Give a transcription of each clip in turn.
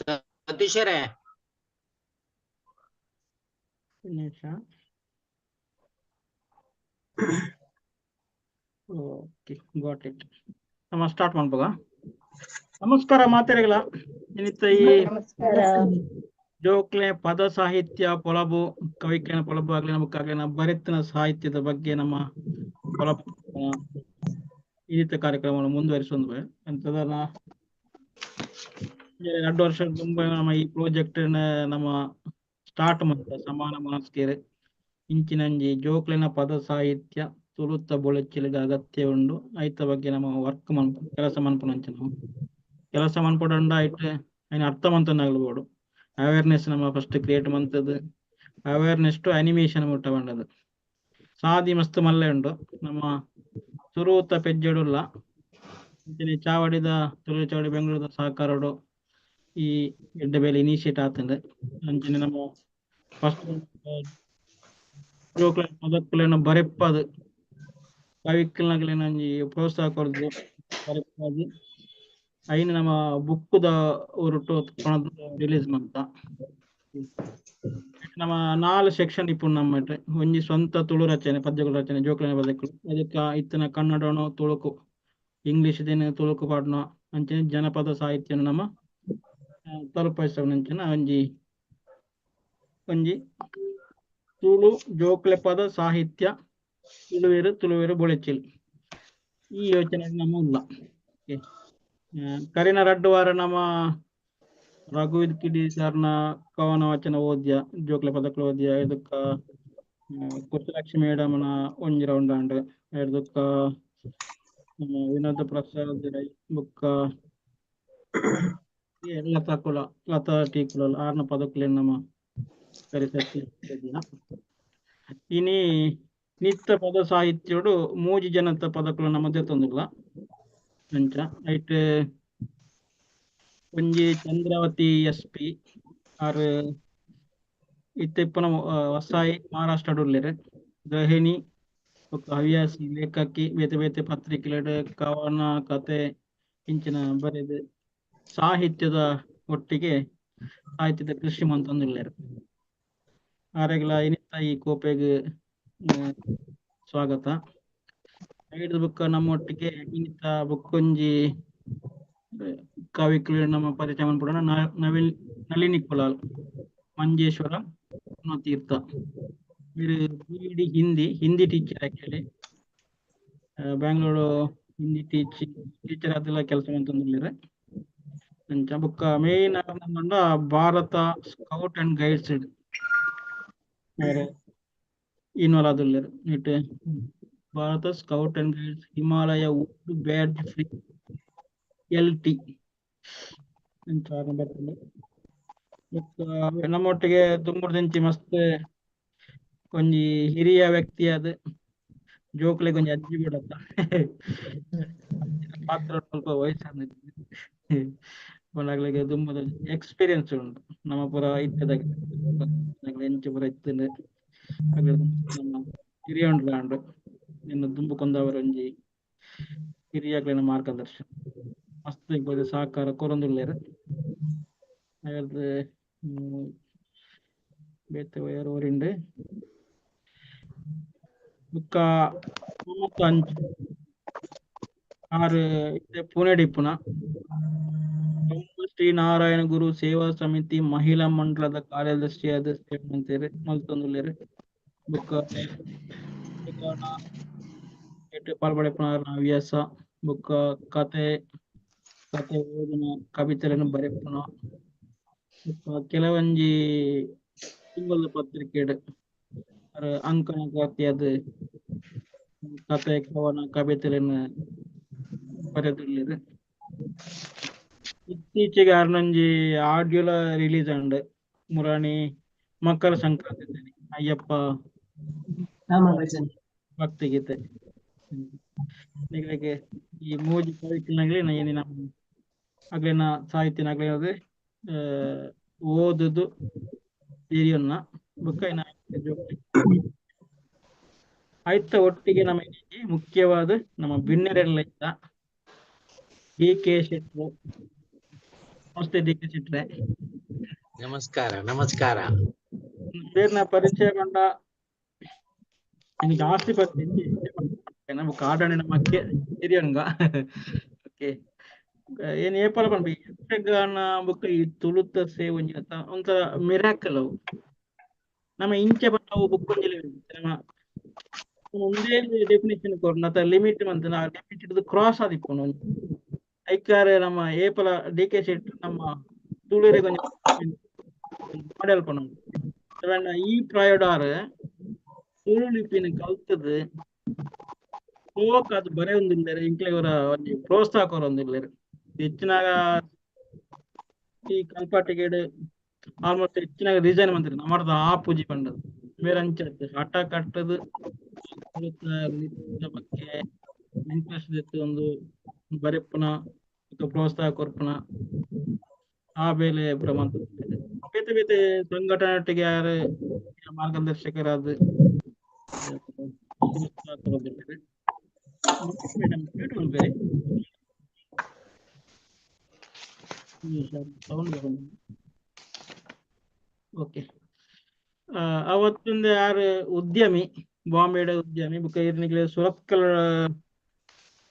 ಸತೀಶರೇ ನಿಮಿಷ. Okay, got it. ನಮ್ಮ start ಮಾಡ್ಬೋದಾ? ನಮಸ್ಕಾರ ಮಾತೆರೆಗಳ ಇನ್ನಿತ್ತ ಈ ಜೋಕ್ಲೆ ಪದ ಸಾಹಿತ್ಯ ಪೊಲಬು ಕವಿಜ್ಞಾನ ಪೊಲಬು ಆಗ್ಲಿ ನಮಗಾಗ್ಲಿ ಬರೆತ್ತಿನ ಸಾಹಿತ್ಯದ ಬಗ್ಗೆ ನಮ್ಮ ಪೊಲಬು ಇನ್ನಿತ ಕಾರ್ಯಕ್ರಮವನ್ನು ಮುಂದುವರಿಸೋದು ಅಂತದನ್ನ 2 ವರ್ಷ ತುಂಬ ನಮ್ಮ ಈ ಪ್ರಾಜೆಕ್ಟ್ ನಮ್ಮ ಸ್ಟಾರ್ಟ್ ಮಾಡ್ತಾ ಸಮಾನ ಮನಸ್ಕೇರು ಇಂಚಿನಂಜಿ ಜೋಕ್ಲಿನ ಪದ ಸಾಹಿತ್ಯ ತುಳುತ್ತ ಬೊಳಚಿಲಿಗೆ ಅಗತ್ಯ ಉಂಡು ಐತ ಬಗ್ಗೆ ನಮ್ಮ ವರ್ಕ್ ಕೆಲಸ ಮನ್ಪುನಂಚ ನಾವು ಕೆಲಸ ಮನ್ಪುಡಂಡ ಐಟ್ അതിന് ಅರ್ಥ ಮಂತನಾಗ್ಬೋದು ಅವೇರ್ನೆಸ್ ನಮ್ಮ ಫಸ್ಟ್ ಕ್ರಿಯೇಟ್ ಮಂತದ್ದು ಅವೇರ್ನೆಸ್ ಟು ಅನಿಮೇಷನ್ ಮುಟ್ಟ ಬಂಡದು ಸಾದಿ ಮಸ್ತ್ ಮಲ್ಲೆ ಉಂಡು ನಮ್ಮ ಸುರೂತ ಪೆಜ್ಜಡುಲ್ಲ ಚಾವಡಿದ ತುಳು ಚಾವಡಿ ಬೆಂಗಳೂರದ ಸಹಕಾರಡು ಈ ಎಡ್ಡ ಬೇಲೆ ಇನಿಷಿಯೇಟ್ ಆತಂದೆ ಅಂಚನೆ ನಮ್ಮ ಫಸ್ಟ್ ಪದಕ್ಕುಲೇನ ಬರೆಪ್ಪದು ಕವಿಕ್ಕಲ್ನಾಗಲೇನ ಪ್ರೋತ್ಸಾಹ ಕೊರದು ಬರೆಪ್ಪದು ಐನು ನಮ್ಮ ಬುಕ್ಕುದ ಉರುಟು ರಿಲೀಸ್ ಮಂತ ನಮ್ಮ 4 ಸೆಕ್ಷನ್ ಇಪ್ಪು ನಮ್ಮ ಒಂಜಿ ಸ್ವಂತ ತುಳು ರಚನೆ ಪದ್ಯಗಳ ರಚನೆ ಜೋಕ್ಲಿನ ಪದಕ್ಕಳು ಅದಕ್ಕೆ ಇತ್ತಿನ ಕನ್ನಡನೋ ತುಳುಕು ಇಂಗ್ಲಿಷ್ ದೇನು ತುಳುಕು ಪಾಡ್ನ ಅಂಚನೆ ಜನಪದ ಸಾಹಿತ್ಯ ನಮ್ಮ ತಲುಪಿಸೋಣ ಒಂಜಿ ಒಂಜಿ ತುಳು ಜೋಕ್ಲೆ ಪದ ಸಾಹಿತ್ಯ ತುಳುವೇರು ಬೊಳೆಚಿಲ್ ಈ ಯೋಚನೆ ನಮ್ಮ ಇಲ್ಲ ಕರಿನ 2 ವಾರ ನಮ್ಮ ರಘುವಿದ್ ಕಿಡಿ ಸರ್ನ ಕವನ ವಚನ ಓದ್ಯ ಜೋಕ್ಲೆ ಪದಕ್ಲು ಓದ್ಯ ಇದಕ್ಕ ಕುಶಲಕ್ಷ್ಮಿ ಮೇಡಮ್ನ ಒಂಜಿ ರೌಂಡ್ ಅಂಡ್ ಇದಕ್ಕ ವಿನೋದ ಪ್ರಸಾದ್ ಬುಕ್ಕ ಲತಾ ಟೀಕುಲ 6ನ ಪದಕ್ಲೆ ನಮ್ಮ ಕರಿಸತ್ತಿ ಇನಿ ನಿತ್ಯ ಪದ ಸಾಹಿತ್ಯಡು ಮೂಜಿ ಜನತ ಪದಕ್ಲು ನಮ್ಮದೇ ತೊಂದಿಲ್ಲ ಅಂಚ ಐಟ್ ಒಂಜಿ ಚಂದ್ರಾವತಿ SP ಆರ್ ಇತ್ತಿಪ್ಪನ ವಸಾಯಿ ಮಹಾರಾಷ್ಟ್ರ ಉಳ್ಳೇರು ಗೃಹಿಣಿ ಹವ್ಯಾಸಿ ಲೇಖಕಿ ಬೇತೆ ಬೇತೆ ಪತ್ರಿಕೆಲೆಡ್ ಕವನ ಕತೆ ಇಂಚಿನ ಬರೆದು ಸಾಹಿತ್ಯದ ಒಟ್ಟಿಗೆ ಸಾಹಿತ್ಯದ ಕೃಷಿ ಮಂತೊಂದುಲ್ಲೇರು ಆರೆಗ್ಲ ಇನಿತ್ತ ಈ ಕೋಪೆಗ್ ಸ್ವಾಗತ. ಐದು ಬುಕ್ಕ ನಮ್ಮೊಟ್ಟಿಗೆ ಇನಿತ್ತ ಬುಕ್ಕೊಂಜಿ ಕವಿಕ್ಲು ನಮ್ಮ ಪರಿಚಯ ಮನ್ಪುಡೋಣ ನಳಿನಿ ಕುಲಾಲ್ ಮಂಜೇಶ್ವರ ತೀರ್ಥ ಇವರು BD Hindi teacher actually Bangalore Hindi teacher ಅದೆಲ್ಲ ಕೆಲಸ ಮಂತೊಂದುಲ್ಲೆರ್ ಅಂಚ ಬುಕ್ಕ ಮೇನ್ ಆನಂದ Bharat scout and guides involve ಆದುಲ್ಲೆರ್ ಇಟ್ Bharat scout and guides Himalaya wood badge ಫ್ರೀ LT ಅಂಚ ಬರ್ತದೆ. ನಮ್ಮೊಟ್ಟಿಗೆ ತುಂಬುಡ್ದಿಂಚಿ ಮಸ್ತ್ ಒಂಜಿ ಹಿರಿಯ ವ್ಯಕ್ತಿ ಅದು ಜೋಕ್ಲೆಗ್ ಒಂಜಿ ಅಜ್ಜಿ ಬಿಡತ್ತ ಪಾತ್ರ ಸ್ವಲ್ಪ ವಯಸ್ಸಾದ ಒಳಗಳಿಗೆ ತುಂಬ ಎಕ್ಸ್ಪೀರಿಯನ್ಸ್ ಉಂಟು ನಮ್ಮ ಪುರ ಇತ್ತದಾಗ ಎಂಚ ಪುರ ಇತ್ತಂದ್ರೆ ನಮ್ಮ ಹಿರಿಯ ಉಂಡು ಇನ್ನು ದುಂಬು ಕೊಂದವರ ಒಂಜಿ ಹಿರಿಯಗ್ಲಿನ ಮಾರ್ಗದರ್ಶನ ಮಸ್ತ್ ಇಪ್ಪದು ಸಹಕಾರ ಕೊರೊಂದುಲ್ಲೇರು ಅದ್ರದ್ದು ಬೇತೆ ವಯರ್ ಓರಿಂಡು ಬುಕ್ಕ 95 ಆರು ಪುಣೆ ಡಿಪ್ಪುನ ಶ್ರೀ ನಾರಾಯಣ ಗುರು ಸೇವಾ ಸಮಿತಿ ಮಹಿಳಾ ಮಂಡಲದ ಕಾರ್ಯದರ್ಶಿಯಾದ ಸೇವಂತೇರು ಮಲ್ತೊಂದುಲ್ಲೇರು ಬುಕ್ಕ ಪಾಲ್ಪಡೆಪುನಾರ ಹವ್ಯಾಸ ಬುಕ್ಕ ಕತೆ ಓದಿನ ಕವಿತೆಗಳನ್ನು ಬರೆಪುನ ಕೆಲವೊಂಜಿ ತಿಂಗಳ ಪತ್ರಿಕೆಡ್ ಅಂಕಣ ಕಾತಿಯದ ಕತೆ ಕವನ ಕವಿತೆಗಳನ್ನು ಬರೆದುಲ್ಲೇರು. ಇತ್ತೀಚೆಗೆ ಅರ್ನೊಂಜಿ ಆಡಿಯೋಲ ರಿಲೀಸ್ ಆಂಡ್ ಮುರಾಣಿ ಮಕರ ಸಂಕ್ರಾಂತಿ ಅಯ್ಯಪ್ಪ ಭಕ್ತಿಗೀತೆ ಈ ಮೂಜಿ ಕವಿತೆನಾಗ್ಲಿ ಏನಿನ ಆಗ್ಲಿನ ಸಾಹಿತ್ಯನಾಗ್ಲಿ ಅದು ಓದುದು ಹಿರಿಯನ್ನ ಬುಕ್ಕ ಆಯ್ತ ಒಟ್ಟಿಗೆ ನಮ್ಮ ಮುಖ್ಯವಾದ ನಮ್ಮ ಬಿನ್ನೆರೆಲ್ಲ DK ಶೆಟ್ರು ನಮಸ್ತೆ ಡಿ ಕೆ ಚಿಟ್ರೆ. ನಮಸ್ಕಾರ ನಮಸ್ಕಾರ. ಬೇರ್ನ ಪರಿಚಯ ಪಂಡ എനിക്ക് ಜಾಸ್ತಿ ನಮ್ಮ ಕಾಡಾನೆ ನಮ್ಮಕ್ಕೆ ಹಿರಿಯಂಗ ಓಕೆ ಏನ್ ಏಪಲ ಪಂಪ ಯಕ್ಷಗಾನ ಬುಕ್ಕ ಈ ತುಳುತ ಸೇವಂಜಿ ಒಂಥರ ಮಿರಾಕಲ್ ಅವು ನಮ್ಮ ಇಂಚೆ ಬಂದವು ಬುಕ್ ಒಂಜಿಲ್ಲ ನಮ್ಮ ಒಂದೇ ಡೆಫಿನೇಷನ್ ಕೊರ್ನ ಲಿಮಿಟ್ ಮಂತ್ ನಾ ಲಿಮಿಟ್ ಇಡ್ದು ಕ್ರಾಸ್ ಆದಿಪ್ಪುನು ಐಕಾರೆ ನಮ್ಮ ಏಪಲ ಡಿ ಕೆ ಶೆಟ್ಟಿ ನಮ್ಮ ತುಳುರೆ ಕೊಂಚ ಮಾಡೆಲ್ ಪಣ ಈ ಪ್ರಾಯಡಾರು ತುಳು ಲಿಪಿನ ಕಲ್ತದ್ದು ಹೋಗ್ ಅದು ಬರೇ ಒಂದಿಲ್ಲ ಇಂಕ್ಲೆ ಇವರ ಒಂದು ಪ್ರೋತ್ಸಾಹ ಕೊರೊಂದಿಲ್ಲ ಹೆಚ್ಚಿನಾಗ ಈ ಕಲ್ಪಾಟಿಗೇಡು ಆಲ್ಮೋಸ್ಟ್ ಹೆಚ್ಚಿನಾಗ ರಿಸೈನ್ ಮಂತ್ರಿ ನಮ್ಮದು ಆ ಪೂಜಿ ಪಂಡದು ಬೇರೆ ಅಂಚದ್ದು ಹಠ ಕಟ್ಟದು ಬಗ್ಗೆ ಇಂಟ್ರೆಸ್ಟ್ ಇತ್ತು ಒಂದು ಬರೆಪ್ಪನ ಪ್ರೋತ್ಸಾಹ ಕೊರ್ಪನ ಆ ಬೇಲೆ ಪ್ರಮಾಣ ಬೇತೆ ಬೇತೆ ಸಂಘಟನೆಗೆ ಯಾರು ಮಾರ್ಗದರ್ಶಕರಾದ ಪ್ರೋತ್ಸಾಹ ಕೊರೊಂದಿದ್ದಾರೆ ಮೇಡಮ್ ಬೇರೆ ಸೌಂಡ್ ಬರೋದು ಓಕೆ ಅವತ್ತೊಂದು ಯಾರು ಉದ್ಯಮಿ ಬಾಂಬೆಡ ಉದ್ಯಮಿ ಬುಕ್ಕ ಇರ್ನಿಗೆ ಸುರತ್ಕಲ್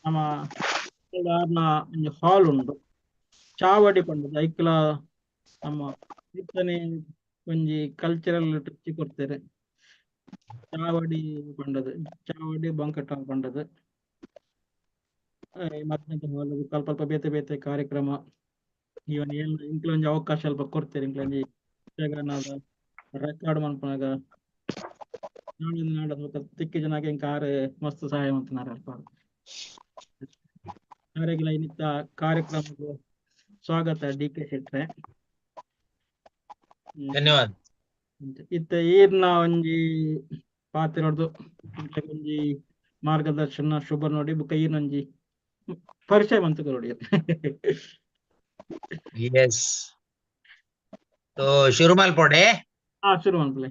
ನಮ್ಮ ಹಾಲ್ ಉಂಡು ಚಾವಡಿ ಪಂಡದು ಐಕ್ಲ ನಮ್ಮ ಕೀರ್ತನೆ ಒಂಜಿ ಕಲ್ಚರಲ್ ಟಚ್ ಕೊಡ್ತಾರೆ ಚಾವಡಿ ಪಂಡದು ಚಾವಡಿ ಬಂಕಟ ಪಂಡದು ಮತ್ತೆ ಸ್ವಲ್ಪ ಸ್ವಲ್ಪ ಬೇತೆ ಬೇತೆ ಕಾರ್ಯಕ್ರಮ ಇವನ್ ಏನ್ ಇಂಕ್ಲ ಒಂಜಿ ಅವಕಾಶ ಸ್ವಲ್ಪ ಕೊಡ್ತಾರೆ ಇಂಕ್ಲ ಒಂಜಿ ಯಕ್ಷಗಾನದ ರೆಕಾರ್ಡ್ ಮನ್ಪನಾಗ ನಾಡ ತಿಕ್ಕಿ ಜನಕ್ಕೆ ಕಾರ್ ಮಸ್ತ್ ಸಹಾಯ ಮಾಡ್ತಾರ ಅಲ್ಪ ಯಾರಿಗಿಲ್ಲ ಇನ್ನಿತ್ತ ಕಾರ್ಯಕ್ರಮಕ್ಕೆ ಸ್ವಾಗತ ಡಿ ಕೆ ಶೆಟ್ರೆ. ಧನ್ಯವಾದ. ಇತ್ತ ಈರ್ನ ಒಂಜಿ ಪಾತಿರೋದು ಒಂಜಿ ಮಾರ್ಗದರ್ಶನ ಶುಭ ನೋಡಿ ಬುಕ್ಕ ಈರ್ನೊಂಜಿ ಪರಿಚಯ ಮಂತ್ ನೋಡಿ ಎಸ್ ಶುರು ಮಲ್ಪೊಡೆ. ಶುರು ಮಲ್ಪಲೆ.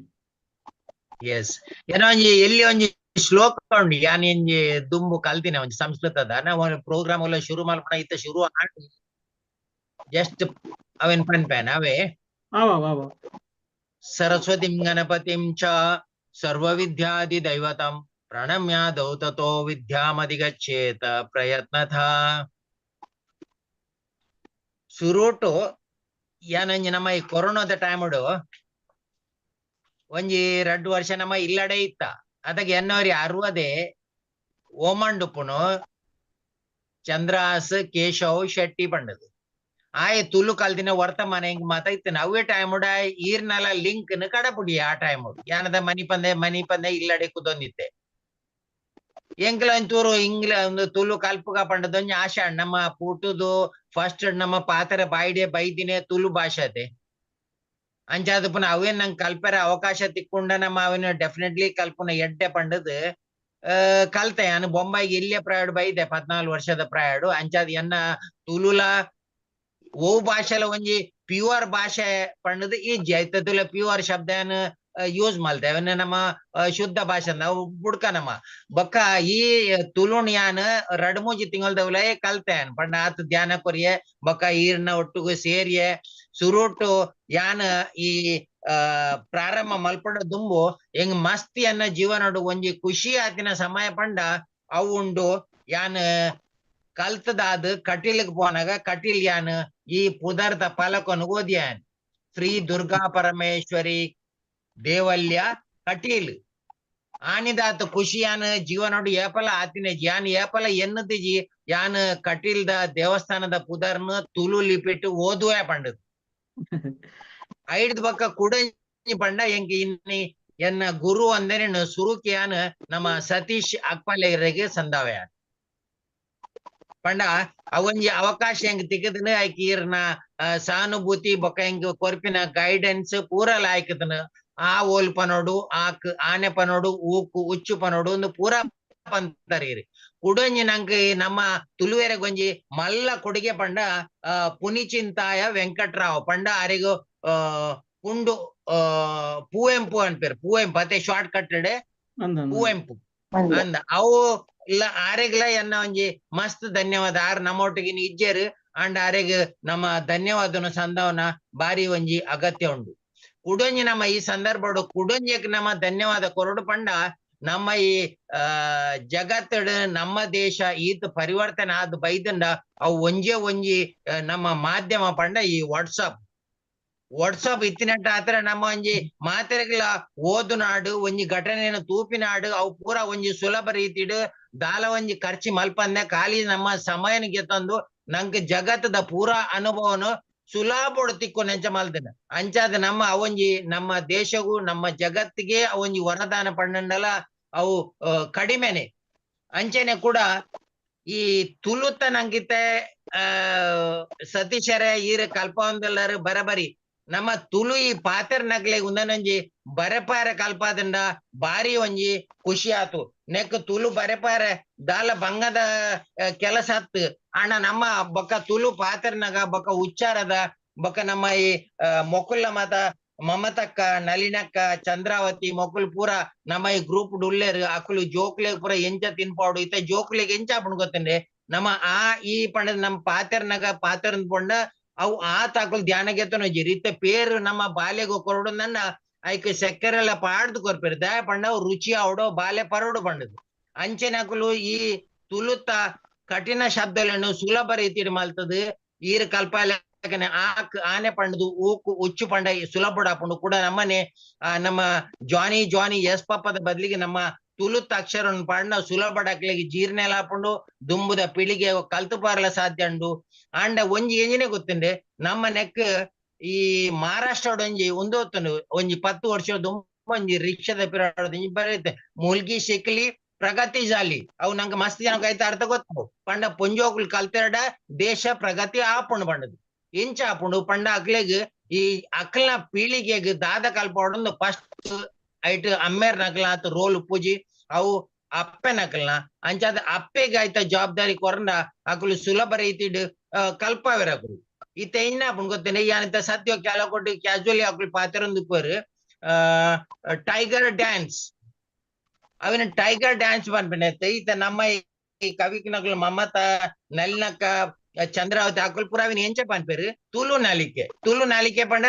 ಎಸ್ ಏನೋ ಒಂಜಿ ಎಲ್ಲಿ ಒಂಜಿ ಶ್ಲೋಕ ಉಂಡು ಯಾನ್ ಒಂಜಿ ದುಂಬು ಕಲ್ತಿನ ಒಂಜಿ ಸಂಸ್ಕೃತದ ನಾವು ಪ್ರೋಗ್ರಾಮ್ ಎಲ್ಲ ಶುರು ಮಲ್ಪನ ಇತ್ತ ಶುರು ಆಡಿ ಜಸ್ಟ್ ಅವೇನ್ ಪನ್ಪೇನ್ ಅವೇ ಸರಸ್ವತಿಂ ಗಣಪತಿಂ ಚ ಸರ್ವ ವಿದ್ಯಾದಿ ದೈವತಂ ಪ್ರಣಮ್ಯ ದೌತತೋ ವಿದ್ಯಾಮಧಿಗಚ್ಚೇತ ಪ್ರಯತ್ನಥ. ಸುರೋಟು ಯಾನಂಜಿ ನಮ್ಮ ಈ ಕೊರೋನಾದ ಟೈಮಡು ಒಂಜಿ 2 ವರ್ಷ ನಮ್ಮ ಇಲ್ಲಡೆ ಇತ್ತ ಅದಕ್ಕೆ ಎನ್ನವರಿ 60 ಓಮಂಡುಪ್ಪುನು ಚಂದ್ರಹಾಸ್ ಕೇಶವ್ ಶೆಟ್ಟಿ ಪಂಡದು ಆಯ್ ತುಳು ಕಲ್ತಿನ ವರ್ತಮಾನ ಹಿಂಗ್ ಮಾತ ಇತ್ತನ ಅವೇ ಟೈಮುಡ ಈರ್ನಲ ಲಿಂಕ್ ನ ಕಡಪುಡಿ ಆ ಟೈಮು ಯಾನದ ಮನಿ ಪಂದೆ ಇಲ್ಲಡೆ ಕುದೊಂದಿತ್ತೆ ಎಂಕ್ಲ ಒಂಚೂರು ಇಂಗ್ಲ ಒಂದು ತುಳು ಕಲ್ಪುಗ ಪಂಡದೊಂಜಿ ಆಶಾ ನಮ್ಮ ಪುಟುದು ಫಸ್ಟ್ ನಮ್ಮ ಪಾತರ ಬಾಯ್ಡೆ ಬೈದಿನೇ ತುಳು ಭಾಷೆ ಅಂಚಾದ ಪುನ ಅವೇನ್ ನಂಗೆ ಕಲ್ಪರ ಅವಕಾಶ ತಿಕ್ಕೊಂಡ ನಮ್ಮ ಅವನ ಡೆಫಿನೆಟ್ಲಿ ಕಲ್ಪನ ಎಡ್ಡೆ ಪಂಡದು ಕಲ್ತೆ ನಾನು ಬೊಂಬಾಯಿಗೆ ಇಲ್ಲೇ ಪ್ರಾಯಡ್ ಬೈದೆ 14 ವರ್ಷದ ಪ್ರಾಯಡು ಅಂಚಾದ ಎನ್ನ ತುಳುಲ ಓ ಭಾಷೆಲ ಒಂಜಿ ಪ್ಯೂರ್ ಭಾಷೆ ಪಂಡದು ಈಜಿ ಆಯ್ತ ತುಲ ಪ್ಯೂರ್ ಶಬ್ದ ಯೂಸ್ ಮಲ್ತೇವೆ ನಮ್ಮ ಶುದ್ಧ ಭಾಷೆ ನಾವು ಬುಡ್ಕ ನಮ್ಮ ಬೊಕ್ಕ ಈ ತುಳುನ್ ಯಾನ್ 2-3 ತಿಂಗಳದವಲೇ ಕಲ್ತೇನ್ ಪಂಡ ಆತ್ ಧ್ಯಾನ ಕೊರಿಯೆ ಬೊಕ್ಕ ಈರ್ನ ಒಟ್ಟುಗು ಸೇರಿಯೆ ಸುರುಟು ಯಾನ್ ಈ ಪ್ರಾರಂಭ ಮಲ್ಪಡ ದುಂಬು ಹೆಂಗ್ ಮಸ್ತಿ ಅನ್ನ ಜೀವನಡು ಒಂಜಿ ಖುಷಿ ಆತಿನ ಸಮಯ ಪಂಡ ಅವು ಉಂಡು ಯಾನ್ ಕಲ್ತದಾದ್ ಕಟೀಲ್ಗ್ ಪೋನಾಗ ಕಟೀಲ್ ಯಾನ್ ಈ ಪುದರ್ದ ಪಲಕೊನ್ ಓದ್ಯಾನ್ ಶ್ರೀ ದುರ್ಗಾ ಪರಮೇಶ್ವರಿ ದೇವಲ್ಯ ಕಟೀಲ್ ಆನಿದಾತ ಖುಷಿ ಯಾನ್ ಜೀವನಡು ಏಪಲ ಆತಿನ ಯಾನ್ ಏಪಲ ಎನ್ನದಿಜಿ ಯಾನ್ ಕಟೀಲ್ದ ದೇವಸ್ಥಾನದ ಪುದರ್ನ ತುಳು ಲಿಪಿಟ್ಟು ಓದುವೆ ಪಂಡದು ಐಡ್ದ ಬಕ್ಕ ಕುಡಂಜಿ ಪಂಡ ಎಂಕ್ ಇನ್ನಿ ಎನ್ನ ಗುರು ಅಂದನೆ ಸುರುಕಿಯಾನ್ ನಮ್ಮ ಸತೀಶ್ ಅಕ್ಪಲೆಗೆ ಸಂದಾವಯಾನ್ ಪಂಡ ಅವೊಂಜಿ ಅವಕಾಶ ಹೆಂಗ್ ತಿಕ್ಕದನ ಆಯ್ಕೆ ಈರ್ನ ಸಾನುಭೂತಿ ಬೊಕ್ಕ ಹೆಂಗ್ ಕೊರ್ಪಿನ ಗೈಡೆನ್ಸ್ ಪೂರ ಲಾಯ್ಕದನ ಆ ಓಲ್ ಪನೋಡು ಆನೆ ಪನೋಡು ಊಕು ಉಚ್ಚು ಪನೋಡು ಒಂದು ಪೂರ ಪಂತರೀರಿ ಕುಡಂಜಿ ನಂಗೆ ನಮ್ಮ ತುಳುವೆರೆ ಗೊಂಜಿ ಮಲ್ಲ ಕೊಡುಗೆ ಪಂಡ ಪುನಿಚಿಂತಾಯ ವೆಂಕಟ್ರಾವ್ ಪಂಡ ಅರಿಗು ಪುಂಡು ಪೂವೆಂಪು ಅನ್ಪೇರು ಪೂವೆಂಪು ಅತ್ತೆ ಶಾರ್ಟ್ ಕಟ್ಟಡೆ ಪೂವೆಂಪು ಅಂದ ಅವು ಇಲ್ಲ ಆರೆಗ್ಲ ಎನ್ನ ಒಂಜಿ ಮಸ್ತ್ ಧನ್ಯವಾದ ಆರ್ ನಮ್ಮೊಟ್ಟಿಗೆ ಇಜ್ಜೇರು ಅಂಡ್ ಆರೆಗ್ ನಮ್ಮ ಧನ್ಯವಾದನ ಸಂದವನ ಬಾರಿ ಒಂಜಿ ಅಗತ್ಯ ಉಂಡು. ಕುಡೊಂಜಿ ನಮ್ಮ ಈ ಸಂದರ್ಭಡು ಕುಡೊಂಜಿಯಕ್ ನಮ್ಮ ಧನ್ಯವಾದ ಕೊರಡು ಪಂಡ ನಮ್ಮ ಈ ಜಗತ್ತಡ್ ನಮ್ಮ ದೇಶ ಈತ್ ಪರಿವರ್ತನೆ ಆದ್ ಬೈದಂಡ ಅವು ಒಂಜಿ ನಮ್ಮ ಮಾಧ್ಯಮ ಪಂಡ ಈ ವಾಟ್ಸಪ್ ಇತ್ತಿನಟ್ಟ ಆತರ ನಮ್ಮ ಒಂಜಿ ಮಾತೆರೆಗ್ಲ ಓದು ನಾಡು ಒಂಜಿ ಘಟನೆಯನ್ನು ತೂಪಿನಾಡು ಅವು ಪೂರ ಒಂಜಿ ಸುಲಭ ರೀತಿಡ್ ದಾಲ ಒಂಜಿ ಖರ್ಚಿ ಮಲ್ಪಂದೆ ಖಾಲಿ ನಮ್ಮ ಸಮಯನ ಗೆತ್ತಂದು ನಂಗೆ ಜಗತ್ತದ ಪೂರ ಅನುಭವನು ಸುಲಭ ತಿಕ್ಕು ನೆಂಚ ಮಲ್ತೇನೆ ಅಂಚಾದ ನಮ್ಮ ಅವೊಂಜಿ ನಮ್ಮ ದೇಶಗೂ ನಮ್ಮ ಜಗತ್ತಿಗೆ ಅವೊಂಜಿ ವರದಾನ ಪಂಡಂಡಲ ಅವು ಕಡಿಮೆನೆ ಅಂಚೆನೆ ಕೂಡ ಈ ತುಳುತ ನಂಗಿತ್ತೆ ಸತೀಶರೇ ಈರ್ ಕಲ್ಪವಂದಲ್ಲರು ಬರಬರಿ ನಮ್ಮ ತುಳು ಈ ಪಾತೆರ್ ನಗ್ಲೆ ಉಂದನಂಜಿ ಬರೆಪಾರ ಕಲ್ಪಾದಂಡ ಬಾರಿ ಒಂಜಿ ಖುಷಿ ಆತು ನೆಕ್ ತುಳು ಬರೆಪಾರ ದಾಲ ಬಂಗದ ಕೆಲಸ ಹತ್ತು ಅಣ್ಣ ನಮ್ಮ ಬೊಕ್ಕ ತುಳು ಪಾತೆರ್ನಾಗ ಬೊಕ್ಕ ಉಚ್ಚಾರದ ಬೊಕ್ಕ ನಮ್ಮ ಈ ಮೊಕುಲ್ಲ ಮತ ಮಮತಕ್ಕ ನಲಿನಕ್ಕ ಚಂದ್ರಾವತಿ ಮೊಕುಲ್ ಪೂರ ನಮ್ಮ ಈ ಗ್ರೂಪ್ ಡುಲ್ಲೇರು ಅಕುಲು ಜೋಕ್ಲೆ ಪೂರ ಎಂಚ ತಿನ್ಪಾಡು ಇತ್ತ ಜೋಕ್ಲೆಗ್ ಎಂಚ ಆಪಣ್ ಗೊತ್ತಂಡೆ ನಮ್ಮ ಆ ಈ ಪಂಡ ನಮ್ಮ ಪಾತೆರ್ನಾಗ ಪಾತೆರ್ ಪಂಡ ಅವು ಆ ತಾಕುಲ್ ಧ್ಯಾನ ಗೆತ್ತನೊಂಜಿ ರೀತಿ ಪೇರು ನಮ್ಮ ಬಾಲ್ಯಗು ಕೊರಡು ನನ್ನ ಐಕ್ ಸೆಕ್ಕೆರೆಲ್ಲ ಪಾಡ್ದು ಕೊರ್ಪೇರು ದಯ ಪಂಡ ರುಚಿ ಅವಡೋ ಬಾಲ್ಯ ಪರಡು ಪಂಡದು ಅಂಚೆನಕುಲು ಈ ತುಳುತ ಕಠಿಣ ಶಬ್ದಗಳನ್ನು ಸುಲಭ ರೀತಿಡ್ ಮಲ್ತದು ಈರ್ ಕಲ್ಪಾಲ ಆನೆ ಪಂಡದು ಊಕು ಉಚ್ಚು ಪಂಡ ಸುಲಭ ಪಂಡು ಕೂಡ ನಮ್ಮನೆ ನಮ್ಮ ಜಾನಿ ಎಸ್ ಪಪ್ಪದ ಬದಲಿಗೆ ನಮ್ಮ ತುಳುತ್ ಅಕ್ಷರ ಪಂಡ ಸುಲಭ ಡಾಕ್ಲೆಗೆ ಜೀರ್ಣ ಎಲ್ಲ ಹಾಕೊಂಡು ದುಂಬುದ ಪಿಳಿಗೆ ಕಲ್ತು ಪಾರ್ಲ ಸಾಧ್ಯ ಉಂಡು ಅಂಡ ಒಂಜಿ ಎಂಜಿನೆ ಗೊತ್ತಂಡೆ ನಮ್ಮ ನೆಕ್ ಈ ಮಹಾರಾಷ್ಟ್ರ ಒಂಜಿ 10 ವರ್ಷ ಒಂಜಿ ರಿಕ್ಷಾದ ಪಿರಾಡ್ ಬರೀತೆ ಮುಲ್ಗಿ ಶಿಕ್ಲಿ ಪ್ರಗತಿ ಜಾಲಿ ಅವು ನಂಗೆ ಮಸ್ತ್ ಜನ ಕೈತ ಅರ್ಥ ಗೊತ್ತು ಪಂಡ ಪೊಂಜೋಕುಲ್ ಕಲ್ತೆರಡ ದೇಶ ಪ್ರಗತಿ ಆಪುಂಡು ಪಂಡದು ಎಂಚ ಆಪುಂಡು ಪಂಡ ಅಕ್ಲೆಗ್ ಈ ಅಕ್ಲ ಪೀಳಿಗೆಗ್ ದಾದ ಕಲ್ಪೊಂದು ಫಸ್ಟ್ ಐಟ್ ಅಮ್ಮೇರ್ ನಕಲ ಆತ ರೋಲ್ ಪೂಜಿ ಅವು ಅಪ್ಪೆ ನಕಲ್ನ ಅಂಚಾದ ಅಪ್ಪೆಗೆ ಆಯ್ತ ಜವಾಬ್ದಾರಿ ಕೊರಂಡ ಅಕುಲು ಸುಲಭ ರೀತಿಡ್ ಕಲ್ಪಾವೆರ್ ಅಕುಲು ಇತ್ತ ಇನ್ನ ಆಪುಂಡು ಗೊತ್ತೇನೆ ಯಾನಿತ ಸತ್ಯ ಕೆಲ ಕೊಟ್ಟು ಕ್ಯಾಜುವಲಿ ಅಕುಲು ಪಾತೆರೊಂದು ಪೇರು ಟೈಗರ್ ಡ್ಯಾನ್ಸ್ ಅವಿನ ಟೈಗರ್ ಡ್ಯಾನ್ಸ್ ಪನ್ಪೆನೆ ಈತ ನಮ್ಮ ಈ ಕವಿಕ್ ನಕಲು ಮಮತ ನಲಿನಕ್ಕ ಚಂದ್ರಾವತಿ ಅಕುಲ್ ಪುರ ಅವಿನ ಎಂಚ ಪನ್ಪೇರು ತುಳು ನಾಲಿಕೆ ಪಂಡ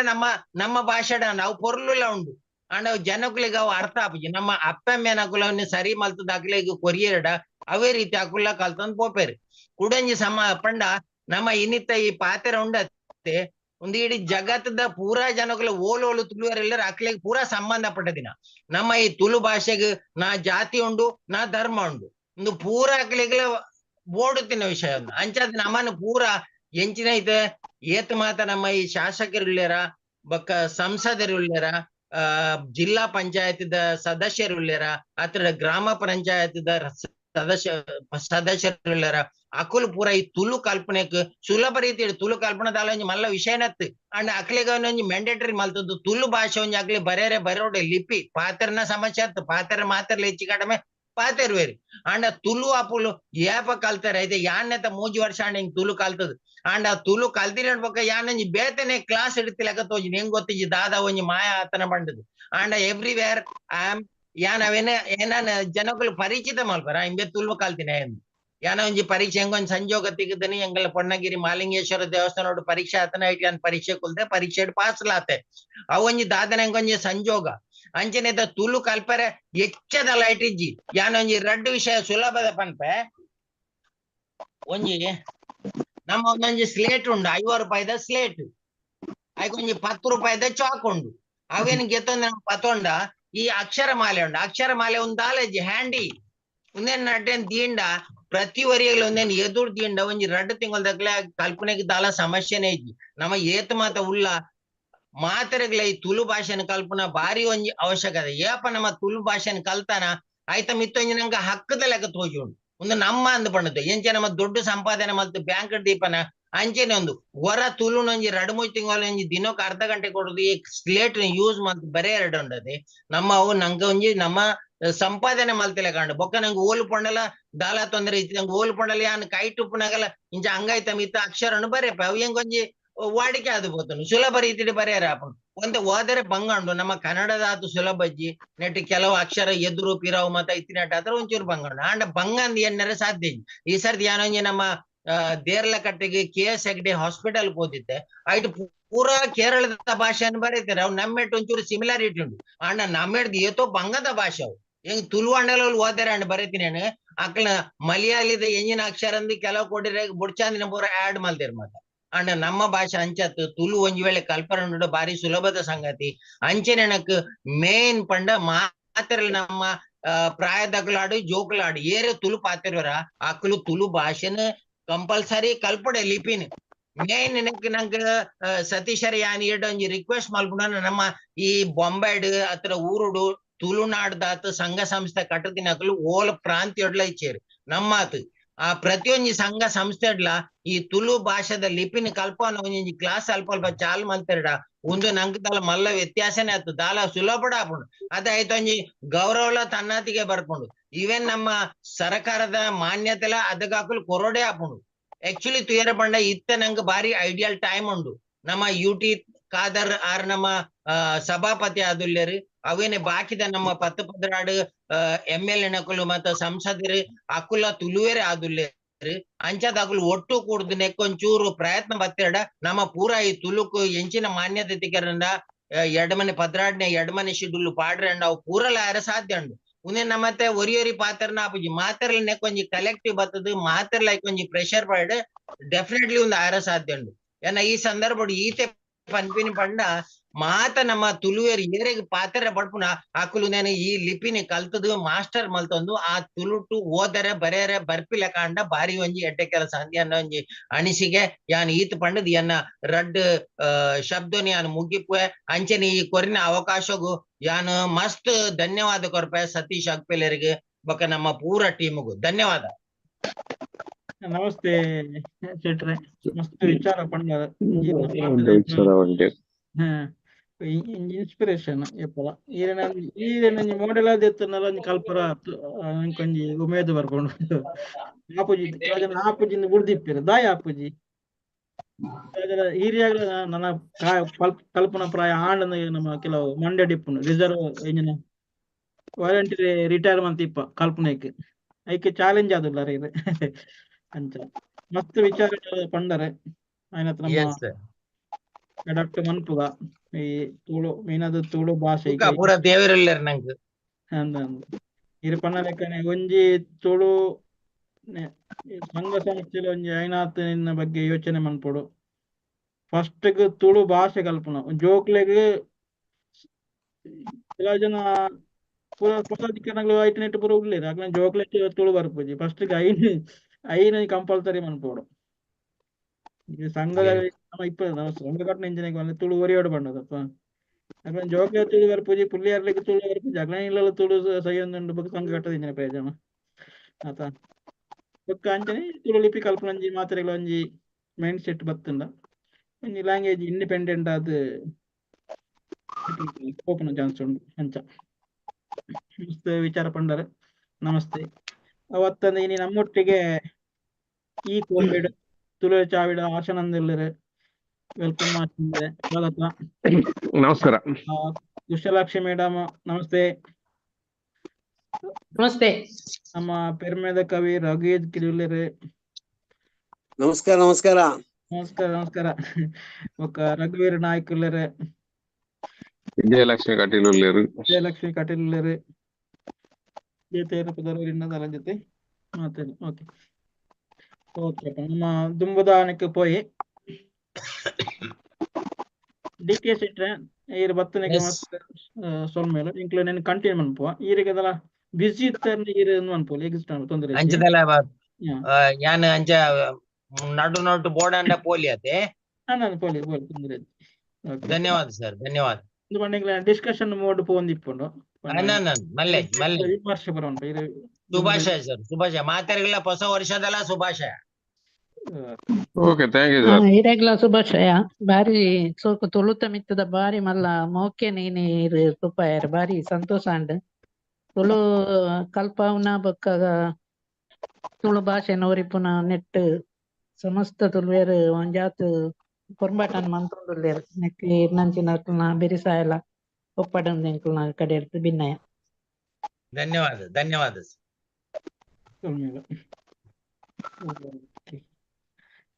ನಮ್ಮ ಭಾಷೆಡ ಅವು ಪೊರ್ಲುಲ ಉಂಡು ಅಂಡ್ ಅವು ಜನಕುಲಿಗೆ ಅವು ಅರ್ಥ ಆಪುಜಿ ನಮ್ಮ ಅಪ್ಪಮ್ಮೆ ನಕುಲವನ್ನ ಸರಿ ಮಲ್ತದ ಅಕ್ಲೆಗ್ ಕೊರಿಯರ್ಡ ಅವೇ ರೀತಿ ಅಕುಲ್ಲ ಕಲ್ತಂದ್ ಪೋಪೇರು ಕುಡಂಜಿ ಪಂಡ ನಮ್ಮ ಇನ್ನಿತ್ತ ಈ ಪಾತೆರ ಉಂಡತ್ತೆ ಒಂದು ಇಡೀ ಜಗತ್ತದ ಪೂರಾ ಜನಕುಲು ಓಲು ತುಳುವರೆಲ್ಲರ ಅಕ್ಲೆಗ್ ಪೂರಾ ಸಂಬಂಧ ಪಟ್ಟದಿನ ನಮ್ಮ ಈ ತುಳು ಭಾಷೆಗ್ ನಾ ಜಾತಿ ಉಂಡು ನಾ ಧರ್ಮ ಉಂಡು ಒಂದು ಪೂರಾ ಅಕ್ಲೆಗ್ಲ ಬೋಡುತ್ತಿನ ವಿಷಯ ಒಂದು ಅಂಚಾದ ನಮ್ಮನ್ನು ಪೂರ ಎಂಚಿನ ಐತೆ ಏತ್ ಮಾತ ನಮ್ಮ ಈ ಶಾಸಕರುಳ್ಳ್ಯಾರ ಬೊಕ್ಕ ಸಂಸದರುಳ್ಳ್ಯಾರ ಜಿಲ್ಲಾ ಪಂಚಾಯತ್ದ ಸದಸ್ಯರುಳ್ಳ್ಯಾರ ಅತ್ರ ಗ್ರಾಮ ಪಂಚಾಯತ್ದ ಸದಸ್ಯರುಳ್ಳ್ಯಾರ ಅಕುಲ್ ಪೂರ ಈ ತುಳು ಕಲ್ಪನೆಕ್ ಸುಲಭ ರೀತಿ ತುಳು ಕಲ್ಪನದಾಲ ಒಂಜಿ ಮಲ್ಲ ವಿಷಯನತ್ ಅಂಡ್ ಅಕ್ಲೆಗ ಒಂಜಿ ಮ್ಯಾಂಡೇಟರಿ ಮಲ್ತದ್ದು ತುಳು ಭಾಷೆ ಒಂಜಿ ಅಕ್ಲೆ ಬರೋಡೆ ಲಿಪಿ ಪಾತೆರ್ನ ಸಮಸ್ಯೆ ಅತ್ತು ಪಾತೆರ ಮಾತೆರ್ಲ ಹೆಚ್ಚು ಕಡಿಮೆ ಪಾತೆರ್ ವೇರಿ ಅಂಡ ತುಳು ಅಪುಲು ಏಪ ಕಲ್ತಾರೆ ಐತೆ ಯಾನ್ನೆತ 3 ವರ್ಷ ಅಂಡ ಹಿಂಗ್ ತುಳು ಕಲ್ತದ್ ಅಂಡ ತುಳು ಕಲ್ತಿನ ಬೊಕ್ಕ ಯಾನೊಂಜಿ ಬೇತನೆ ಕ್ಲಾಸ್ ಇಡ್ತಿಲಕ ತೋಜಿ ಹೆಂಗ್ ಗೊತ್ತಿಜಿ ದಾದ ಒಂಜಿ ಮಾಯ ಆತನ ಬಂಡದು ಅಂಡ ಎವ್ರಿವೇರ್ ಐ ಆಮ್ ಯಾನ್ ಅವೇನ ಏನಾನ ಜನಕುಲು ಪರಿಚಿತ ಮಲ್ಪರ ಇಂಬೆ ತುಳು ಕಲ್ತಿನ ಎಂದು ಯಾನ ಒಂಜಿ ಪರೀಕ್ಷೆ ಹೆಂಗೊಂದು ಸಂಜೋಗ ತೆಗೆದನಿ ಎಂಗಲ ಪೊನ್ನಗಿರಿ ಮಾಲಿಂಗೇಶ್ವರ ದೇವಸ್ಥಾನ ಪರೀಕ್ಷೆ ಆತನ ಐಟಿ ನಾನು ಪರೀಕ್ಷೆ ಕುಲ್ತೆ ಪರೀಕ್ಷೆ ಪಾಸ್ ಲಾತೆ ಅವೊಂಜಿ ದಾದನ ಹೆಂಗೊಂಜಿ ಸಂಜೋಗ ಅಂಚನೆದ ತುಳು ಕಲ್ಪರೆ ಹೆಚ್ಚದ ಲೈಟ್ ಇಜ್ಜಿ ಯಾನೊಂಜಿ 2 ವಿಷಯ ಸುಲಭದ ಪನ್ಪೆ ಒಂಜಿ ನಮ್ಮ ಒಂದೊಂಜಿ ಸ್ಲೇಟ್ ಉಂಡು 50 ರೂಪಾಯಿದ ಸ್ಲೇಟ್ ಐಕೊಂಜಿ 10 ರೂಪಾಯಿದ ಚಾಕ್ ಉಂಡು ಅವೇನು ಗೆತ್ತೊಂದು ಪತೊಂಡ ಈ ಅಕ್ಷರ ಮಾಲೆ ಉಂಡು ಅಕ್ಷರ ಮಾಲೆ ಒಂದು ದಾಲೆಜ್ಜಿ ಹ್ಯಾಂಡಿ ಒಂದೇನ್ ನಡ್ಡೇನ್ ದೀಂಡ ಪ್ರತಿ ವರಿಯಲ್ಲಿ ಒಂದೇನ್ ಎದುರು ದೀಂಡ ಒಂಜಿ 2 ತಿಂಗಳದಕ್ಲೆ ಕಲ್ಪನೆಗೆ ದಾಲ ಸಮಸ್ಯೆನೇ ಇಜ್ಜಿ ನಮ್ಮ ಏತ್ ಮಾತ ಉಲ್ಲ ಮಾತೆರೆಗ್ಲ ಈ ತುಳು ಭಾಷೆನ ಕಲ್ಪನಾ ಬಾರಿ ಒಂಜಿ ಅವಶ್ಯಕತೆ ಏಪ ನಮ್ಮ ತುಳು ಭಾಷೆನ ಕಲ್ತಾನ ಆಯ್ತ ಮಿತ್ತೊಂಜಿ ನಂಗ ಹಕ್ಕದ ಲೆಕ್ಕ ತೋಜಿ ಉಂಡು ಒಂದು ನಮ್ಮ ಅಂದ್ ಪಂಡದು ಎಂಚೆ ನಮ್ಮ ದೊಡ್ಡ ಸಂಪಾದನೆ ಮಲ್ತು ಬ್ಯಾಂಕ್ ದೀಪನ ಅಂಚೆನೆ ಒಂದು ಹೊರ ತುಳುನೊಂಜಿ 2-3 ತಿಂಗಳು ಒಂಜಿ ದಿನಕ್ಕೆ ಅರ್ಧ ಗಂಟೆ ಕೊಡುದು ಈ ಸ್ಲೇಟ್ ಯೂಸ್ ಮಲ್ತು ಬರೇ 2 ಉಂಡದೆ ನಮ್ಮ ಅವು ನಂಗೆ ಒಂಜಿ ನಮ್ಮ ಸಂಪಾದನೆ ಮಲ್ತಿಲೆ ಕಂಡು ಬೊಕ್ಕ ನಂಗೆ ಓಲು ಪೊಂಡಲ ದಾಲ ತೊಂದರೆ ಇತ್ತು ನಂಗೆ ಓಲು ಪೊಂಡಲ ಯಾನ್ ಕೈ ಟುಪ್ಪುನಾಗಲ್ಲ ಇಂಚ ಅಂಗಾಯ್ತ ಮಿತ್ತ ಅಕ್ಷರನು ಬರೆಪ ಅವು ಹೆಂಗೊಂಜಿ ವಾಡಿಕೆ ಆದು ಬೋತನು ಸುಲಭ ರೀತಿಯಲ್ಲಿ ಬರೆಯರ ಆಪುಂಡು ಒಂದ ಹೋದರೆ ಬಂಗಾಂಡು ನಮ್ಮ ಕನ್ನಡದ ಆತು ಸುಲಭಜ್ಜಿ ನೆಟ್ ಕೆಲವು ಅಕ್ಷರ ಎದುರು ಪಿರಾವು ಮತ ಇತ್ತಿನಟ ಆತರ ಒಂಚೂರು ಬಂಗಾಂಡು ಆಂಡ ಬಂಗಂದ್ ಎನ್ನರೆ ಸಾಧ್ಯ ಈ ಸರ್ತಿ ಯಾನೊಂಜಿ ನಮ್ಮ ದೇರ್ಲಕಟ್ಟೆಗೆ KS ಹೆಗ್ಡೆ ಹಾಸ್ಪಿಟಲ್ ಹೋದಿದ್ದೆ ಆಯ್ತು ಪೂರಾ ಕೇರಳದ ಭಾಷೆಯನ್ನು ಬರೀತಾರೆ ಅವ್ ನಮ್ಮೆಟ್ಟು ಒಂಚೂರು ಸಿಮಿಲಾರಿಟಿ ಉಂಟು ಅಣ್ಣ ನಮ್ಮೆಡ್ದು ಏತೋ ಬಂಗದ ಭಾಷೆ ಅವು ಹೆಂಗ್ ತುಳು ಅಣ್ಣಲ್ಲಿ ಓದಾರೆ ಅಣ್ಣ ಬರೀತೀನಿ ಅಕ್ಲ ಮಲಯಾಳಿದ ಎಂಜಿನ ಅಕ್ಷರ ಅಂದು ಕೆಲವು ಕೊಟ್ಟಿದ್ರೆ ಬುಡ್ಚಾಂದಿನ ಪೂರ ಆಡ್ ಮಲ್ತಿರ್ ಮಾತ ಅಣ್ಣ ನಮ್ಮ ಭಾಷೆ ಅಂಚತ್ತು ತುಳು ಒಂಜಿ ವೇಳೆ ಕಲ್ಪನೆ ಬಾರಿ ಸುಲಭದ ಸಂಗತಿ ಅಂಚೆನಕ್ ಮೇನ್ ಪಂಡ ಮಾತ್ರಲ್ ನಮ್ಮ ಪ್ರಾಯದಕ್ಲಾಡು ಜೋಕ್ಲಾಡು ಏರೆ ತುಳು ಪಾತಿರ್ವರ ಅಕ್ಲು ತುಳು ಭಾಷೆನ ಕಂಪಲ್ಸರಿ ಕಲ್ಪಡೆ ಲಿಪಿನ್ ಮೇನ್ ನಂಗೆ ಸತೀಶರ ಯಾನ್ ಒಂಜಿ ರಿಕ್ವೆಸ್ಟ್ ಮಲ್ಪುಣ ನಮ್ಮ ಈ ಬೊಂಬೈಡ್ ಅತ್ರ ಊರುಡು ತುಳುನಾಡ್ದಾತ್ ಸಂಘ ಸಂಸ್ಥೆ ಕಟ್ಟದಿನಕಲು ಓಲ್ ಪ್ರಾಂತ್ಯೊಡ್ಲ ಇಚ್ಚೇರು ನಮ್ಮಾತ್ ಆ ಪ್ರತಿಯೊಂದು ಸಂಘ ಸಂಸ್ಥೆಡ್ಲ ಈ ತುಳು ಭಾಷೆದ ಲಿಪಿನ ಕಲ್ಪನ ಒಂಜಿ ಕ್ಲಾಸ್ ಅಲ್ಪ ಚಾಲ್ ಮಲ್ತೆರಡ ಒಂದು ನಂಗೆ ತಲ ಮಲ್ಲ ವ್ಯತ್ಯಾಸನೇ ಆಯ್ತು ದಾಲ ಸುಲಭಡ ಆಪುಂಡು ಅದಾಯ್ತು ಒಂಜಿ ಗೌರವಲ ತನ್ನತಿಗೆ ಬರ್ಕೊಂಡು ಈವೆನ್ ನಮ್ಮ ಸರ್ಕಾರದ ಮಾನ್ಯತೆಲ ಅದಕ್ಕಾಕಲು ಕೊರೋಡೆ ಆಪುಂಡು ಆಕ್ಚುಲಿ ತುಯರ ಪಂಡ ಇತ್ತ ನಂಗೆ ಬಾರಿ ಐಡಿಯಲ್ ಟೈಮ್ ಉಂಡು ನಮ್ಮ UT ಖಾದರ್ ಆರ್ ನಮ್ಮ ಸಭಾಪತಿ ಆದುಲ್ಲೇರು ಅವೇನೆ ಬಾಕಿದ ನಮ್ಮ ಪತ್ತು ಪದ್ರಾಡು MLA ನಕಲು ಮತ್ತ ಸಂಸದರು ಅಕುಲ ತುಳುವೇರೆ ಆದುಲ್ಲೇರು ಅಂಚದಾಕುಲು ಒಟ್ಟು ಕೂಡ್ದು ನೆಕ್ಕೊಂಚೂರು ಪ್ರಯತ್ನ ಬತ್ತೆರಡ ನಮ್ಮ ಪೂರ ಈ ತುಳುಕು ಎಂಚಿನ ಮಾನ್ಯತೆ ತಿಕ್ಕರಂಡ ಎಡಮನೆ ಪದ್ರಾಡ್ನೆ ಎಡಮನೆ ಶಿಡುಲು ಪಾಡ್ರಂಡ ಅವು ಪೂರಲ ಆರ ಸಾಧ್ಯ ಉಂಡು ಉಂದೆ ನಮ್ಮತ್ತೆ ಒರಿಯೊರಿ ಪಾತ್ರನ ಆಪುಜಿ ಮಾತ್ರಲ್ ನೆಕ್ಕೊಂಜಿ ಕಲೆಕ್ಟಿವ್ ಬತ್ತದು ಮಾತ್ರಲ ಒಂಜಿ ಪ್ರೆಷರ್ ಪಡ್ ಡೆಫಿನೆಟ್ಲಿ ಒಂದು ಆರ ಸಾಧ್ಯ ಉಂಡು ಏನ ಈ ಸಂದರ್ಭ ಈತೆ ಪನ್ಪಿನ ಪಂಡ ಮಾತ ನಮ್ಮ ತುಳುವೇರಿ ಏರೆಗ್ ಪಾತ್ರ ಪಡ್ಪುನ ಆಕುಲು ನಾನು ಈ ಲಿಪಿನಿ ಕಲ್ತದು ಮಾಸ್ಟರ್ ಮಲ್ತೊಂದು ಆ ತುಳುಟು ಓದರೆ ಬರೆಯರೆ ಬರ್ಪಿಲ ಕಾಂಡ ಬಾರಿ ಒಂಜಿ ಎಡ್ಡೆ ಕೆಲಸ ಅಂದ್ಯನ್ನ ಒಂಜಿ ಅನಿಸಿಕೆ ಯಾನ್ ಈತ್ ಪಂಡದ್ ಎನ್ನ ರಡ್ ಶಬ್ದನಿ ಯಾನ್ ಮುಗಿಪುವೆ ಅಂಚೆನೆ ಈ ಕೊರಿನ ಅವಕಾಶಗು ಯಾನ್ ಮಸ್ತ್ ಧನ್ಯವಾದ ಕೊರ್ಪೆ ಸತೀಶ್ ಅಗ್ಪೆಲರಿಗೆ ಬೊಕ ನಮ್ಮ ಪೂರ ಟೀಮ್ಗು ಧನ್ಯವಾದ. ನಮಸ್ತೆ ಶೆಟ್ರೆ, ಮಸ್ತ್ ವಿಚಾರ ಪಂಡ ಇನ್ಸ್ಪಿರೇಷನ್ ಎಪ್ಪಲ ಈರೇನ ಮಾಡೆಲ್ ಆದಿತ್ತನಲ್ಲ ಒಂಜಿ ಕಲ್ಪರ ಒಂಜಿ ಉಮೇದು ಬರ್ಕೊಂಡು ಆಪುಜಿ ಆಪುಜಿಂದ ಬುಡ್ದಿಪ್ಪೇರು ದಾಯ ಆಪುಜಿ ಹಿರಿಯಾಗ್ಲ ನನ್ನ ಕಲ್ಪನಾ ಪ್ರಾಯ ಆಂಡ ನಮ್ಮ ಕೆಲವು ಮಂಡ್ಯ ಡಿಪ್ಪುಂಡು ರಿಸರ್ವ್ ಎಂಜಿನ ವಾಲಂಟರಿ ರಿಟೈರ್ಮೆಂಟ್ ಇಪ್ಪ ಕಲ್ಪನೆಗೆ ಐಕೆ ಚಾಲೆಂಜ್ ಆದುಲ್ಲ ರೀ ಅಂಚ ಮಸ್ತ್ ವಿಚಾರ ಪಂಡರೆ ಆಯ್ನತ್ರ ನಮ್ಮ ಅಡಾಪ್ಟ್ ಮನ್ಪುಗ ಈ ತುಳು ಮೀನದ ತುಳು ಭಾಷೆ ಪೂರ ದೇವರಲ್ಲೇರ್ ನಂಗೆ ಅಂದ ಇರು ಪಣ್ಣ ಲೆಕ್ಕನೆ ಒಂಜಿ ತುಳು ಸಂಘ ಸಂಸ್ಥೆಲ ಒಂಜಿ ಐನಾತಿನ ಬಗ್ಗೆ ಯೋಚನೆ ಮನ್ಪೊಡು ಫಸ್ಟ್ ತುಳು ಭಾಷೆ ಕಲ್ಪನ ಜೋಕ್ಲೆಗ್ ಕೆಲವು ಜನ ಪೂರ ಪೊಸಾಧಿಕರಣಗಳು ಐಟ್ ನೆಟ್ ಪೂರ ಉಳ್ಳೇರು ಅಕ್ಲ ಜೋಕ್ಲೆಟ್ ತುಳು ಬರ್ಪುಜಿ ಫಸ್ಟ್ ಐನ ಕಂಪಲ್ಸರಿ ಮನ್ಪೋಡು ಈ ಸಂಘದ ಸಂಘ ಕಟ್ಟಣ ಇಂಜಿನಿಯರಿಂಗ್ ತುಳು ಒರಿಯೋಡು ಬಂಡದಪ್ಪ ಅಕ್ಲ ಜೋಕ್ಲೆ ತುಳು ಬರ್ಪುಜಿ ಪುಲ್ಲಿಯರ್ಲಿಗೆ ತುಳು ಬರ್ಪುಜಿ ಅಕ್ಲ ಇಲ್ಲ ತುಳು ಸೈಯೊಂದುಂಡು ಬೊಕ ಸಂಘ ಕಟ್ಟದ ಇಂಜಿನ ಪ್ರಯೋಜನ ಆತ ಬೊಕ್ಕ ಅಂಚನೆ ತುಳು ಲಿಪಿ ಕಲ್ಪನ ಒಂಜಿ ಮಾತ್ರೆಗಳ ಒಂಜಿ ಮೈಂಡ್ ಸೆಟ್ ಬತ್ತುಂಡ ಒಂಜಿ ಲ್ಯಾಂಗ್ವೇಜ್ ಇಂಡಿಪೆಂಡೆಂಟ್ ಆದ್ ಓಪನ್ ಚಾನ್ಸ್ ಉಂಡು ಅಂಚ ಮಸ್ತ್ ವಿಚಾರ ಪಂಡರೆ ನಮಸ್ತೆ. ಅವತ್ತಂದು ಇನಿ ನಮ್ಮೊಟ್ಟಿಗೆ ಈ ಕೋವಿಡ್ ತುಳು ಚಾವಿಡ ಆಶನಂದಿಲ್ಲರೆ ವೆಲ್ಕಮ್ ಮಾಡ್ತಿದ್ದೆ ಸ್ವಾಗತ. ನಮಸ್ಕಾರ. ಕುಶಲಾಕ್ಷಿ ಮೇಡಮ್ ನಮಸ್ತೆ. ನಮಸ್ತೆ. ನಮ್ಮ ಪೆರ್ಮೆದ ಕವಿ ರಘುಯದ್ ಕಿರುಲೆರೆ ನಮಸ್ಕಾರ. ನಮಸ್ಕಾರ ನಮಸ್ಕಾರ ನಮಸ್ಕಾರ. ಒಕ್ಕ ರಘುವೀರ್ ನಾಯ್ಕ್ ಉಲ್ಲೆರೆ ವಿಜಯಲಕ್ಷ್ಮಿ ಕಟೀಲ್ ಉಲ್ಲೇರು ವಿಜಯಲಕ್ಷ್ಮಿ ಕಟೀಲ್ ಉಲ್ಲೆರೆ ಇನ್ನದರ ಜೊತೆ ಮಾತಾಡಿ. ಓಕೆ ಓಕೆ ನಮ್ಮ ದುಂಬುದಾನಕ್ಕೆ ಪೋಯಿ DK ಸಿಟ್ರೆ ಈರು ಬತ್ತನಿಗೆ ಸೊಲ್ಮೇಲು ಇಂಕ್ಲು నేను ಕಂಟಿನ್ಯೂ ಮನ್ಪುವ ಈರಿಗೆ ಅದಲ ಬಿಸಿ ಇತ್ತರ್ನ ಈರು ಮನ್ಪುವ ಎಕ್ಸಿಸ್ಟ್ ತೊಂದರೆ ಅಂಚದಲ್ಲ ಯಾನ್ ಅಂಚ ನಡು ನಡು ಬೋರ್ಡ್ ಪೋಲಿ ಅತೆ ನಾನು ಪೋಲಿ ಪೋಲಿ ತೊಂದರೆ. ಧನ್ಯವಾದ ಸರ್, ಧನ್ಯವಾದ. ಡಿಸ್ಕಷನ್ ಮೋಡ್ ಪೋಂದಿಪ್ಪುಂಡು ಮಲ್ಲೆ ವಿಮರ್ಶೆ ಬರ ಉಂಟು ಶುಭಾಶಯ ಸರ್, ಶುಭಾಶಯ. ಮಾತಾರಿಗಳ ಹೊಸ ವರ್ಷದಲ್ಲ ಶುಭಾಶಯ. Okay, thank you sir. ಇರೆಗ್ಲ ಶುಭಾಶಯ. ಬಾರಿ ಸೋಕು ತುಳುತ ಮಿತ್ತದ ಬಾರಿ ಮಲ್ಲ ಮೋಕೆ ನೀರು ತುಪ್ಪಾಯರ್ ಬಾರಿ ಸಂತೋಷ ಅಂಡ್ ತುಳು ಕಲ್ಪವನ ಬೊಕ್ಕ ತುಳು ಭಾಷೆ ನೋರಿಪುನ ನೆಟ್ ಸಮಸ್ತ ತುಳುವೇರು ಒಂಜಾತ್ ಪೊರ್ಬಾಟನ್ ಮಂತೊಂದುಲ್ಲೆರ್ ನೆಕ್ ನಂಚಿನ ಬೆರಿಸಾಯಲ ಒಪ್ಪಡಂದು ಎಂಕ್ಲನ ಕಡೆ ಭಿನ್ನಯ. ಧನ್ಯವಾದ, ಧನ್ಯವಾದ.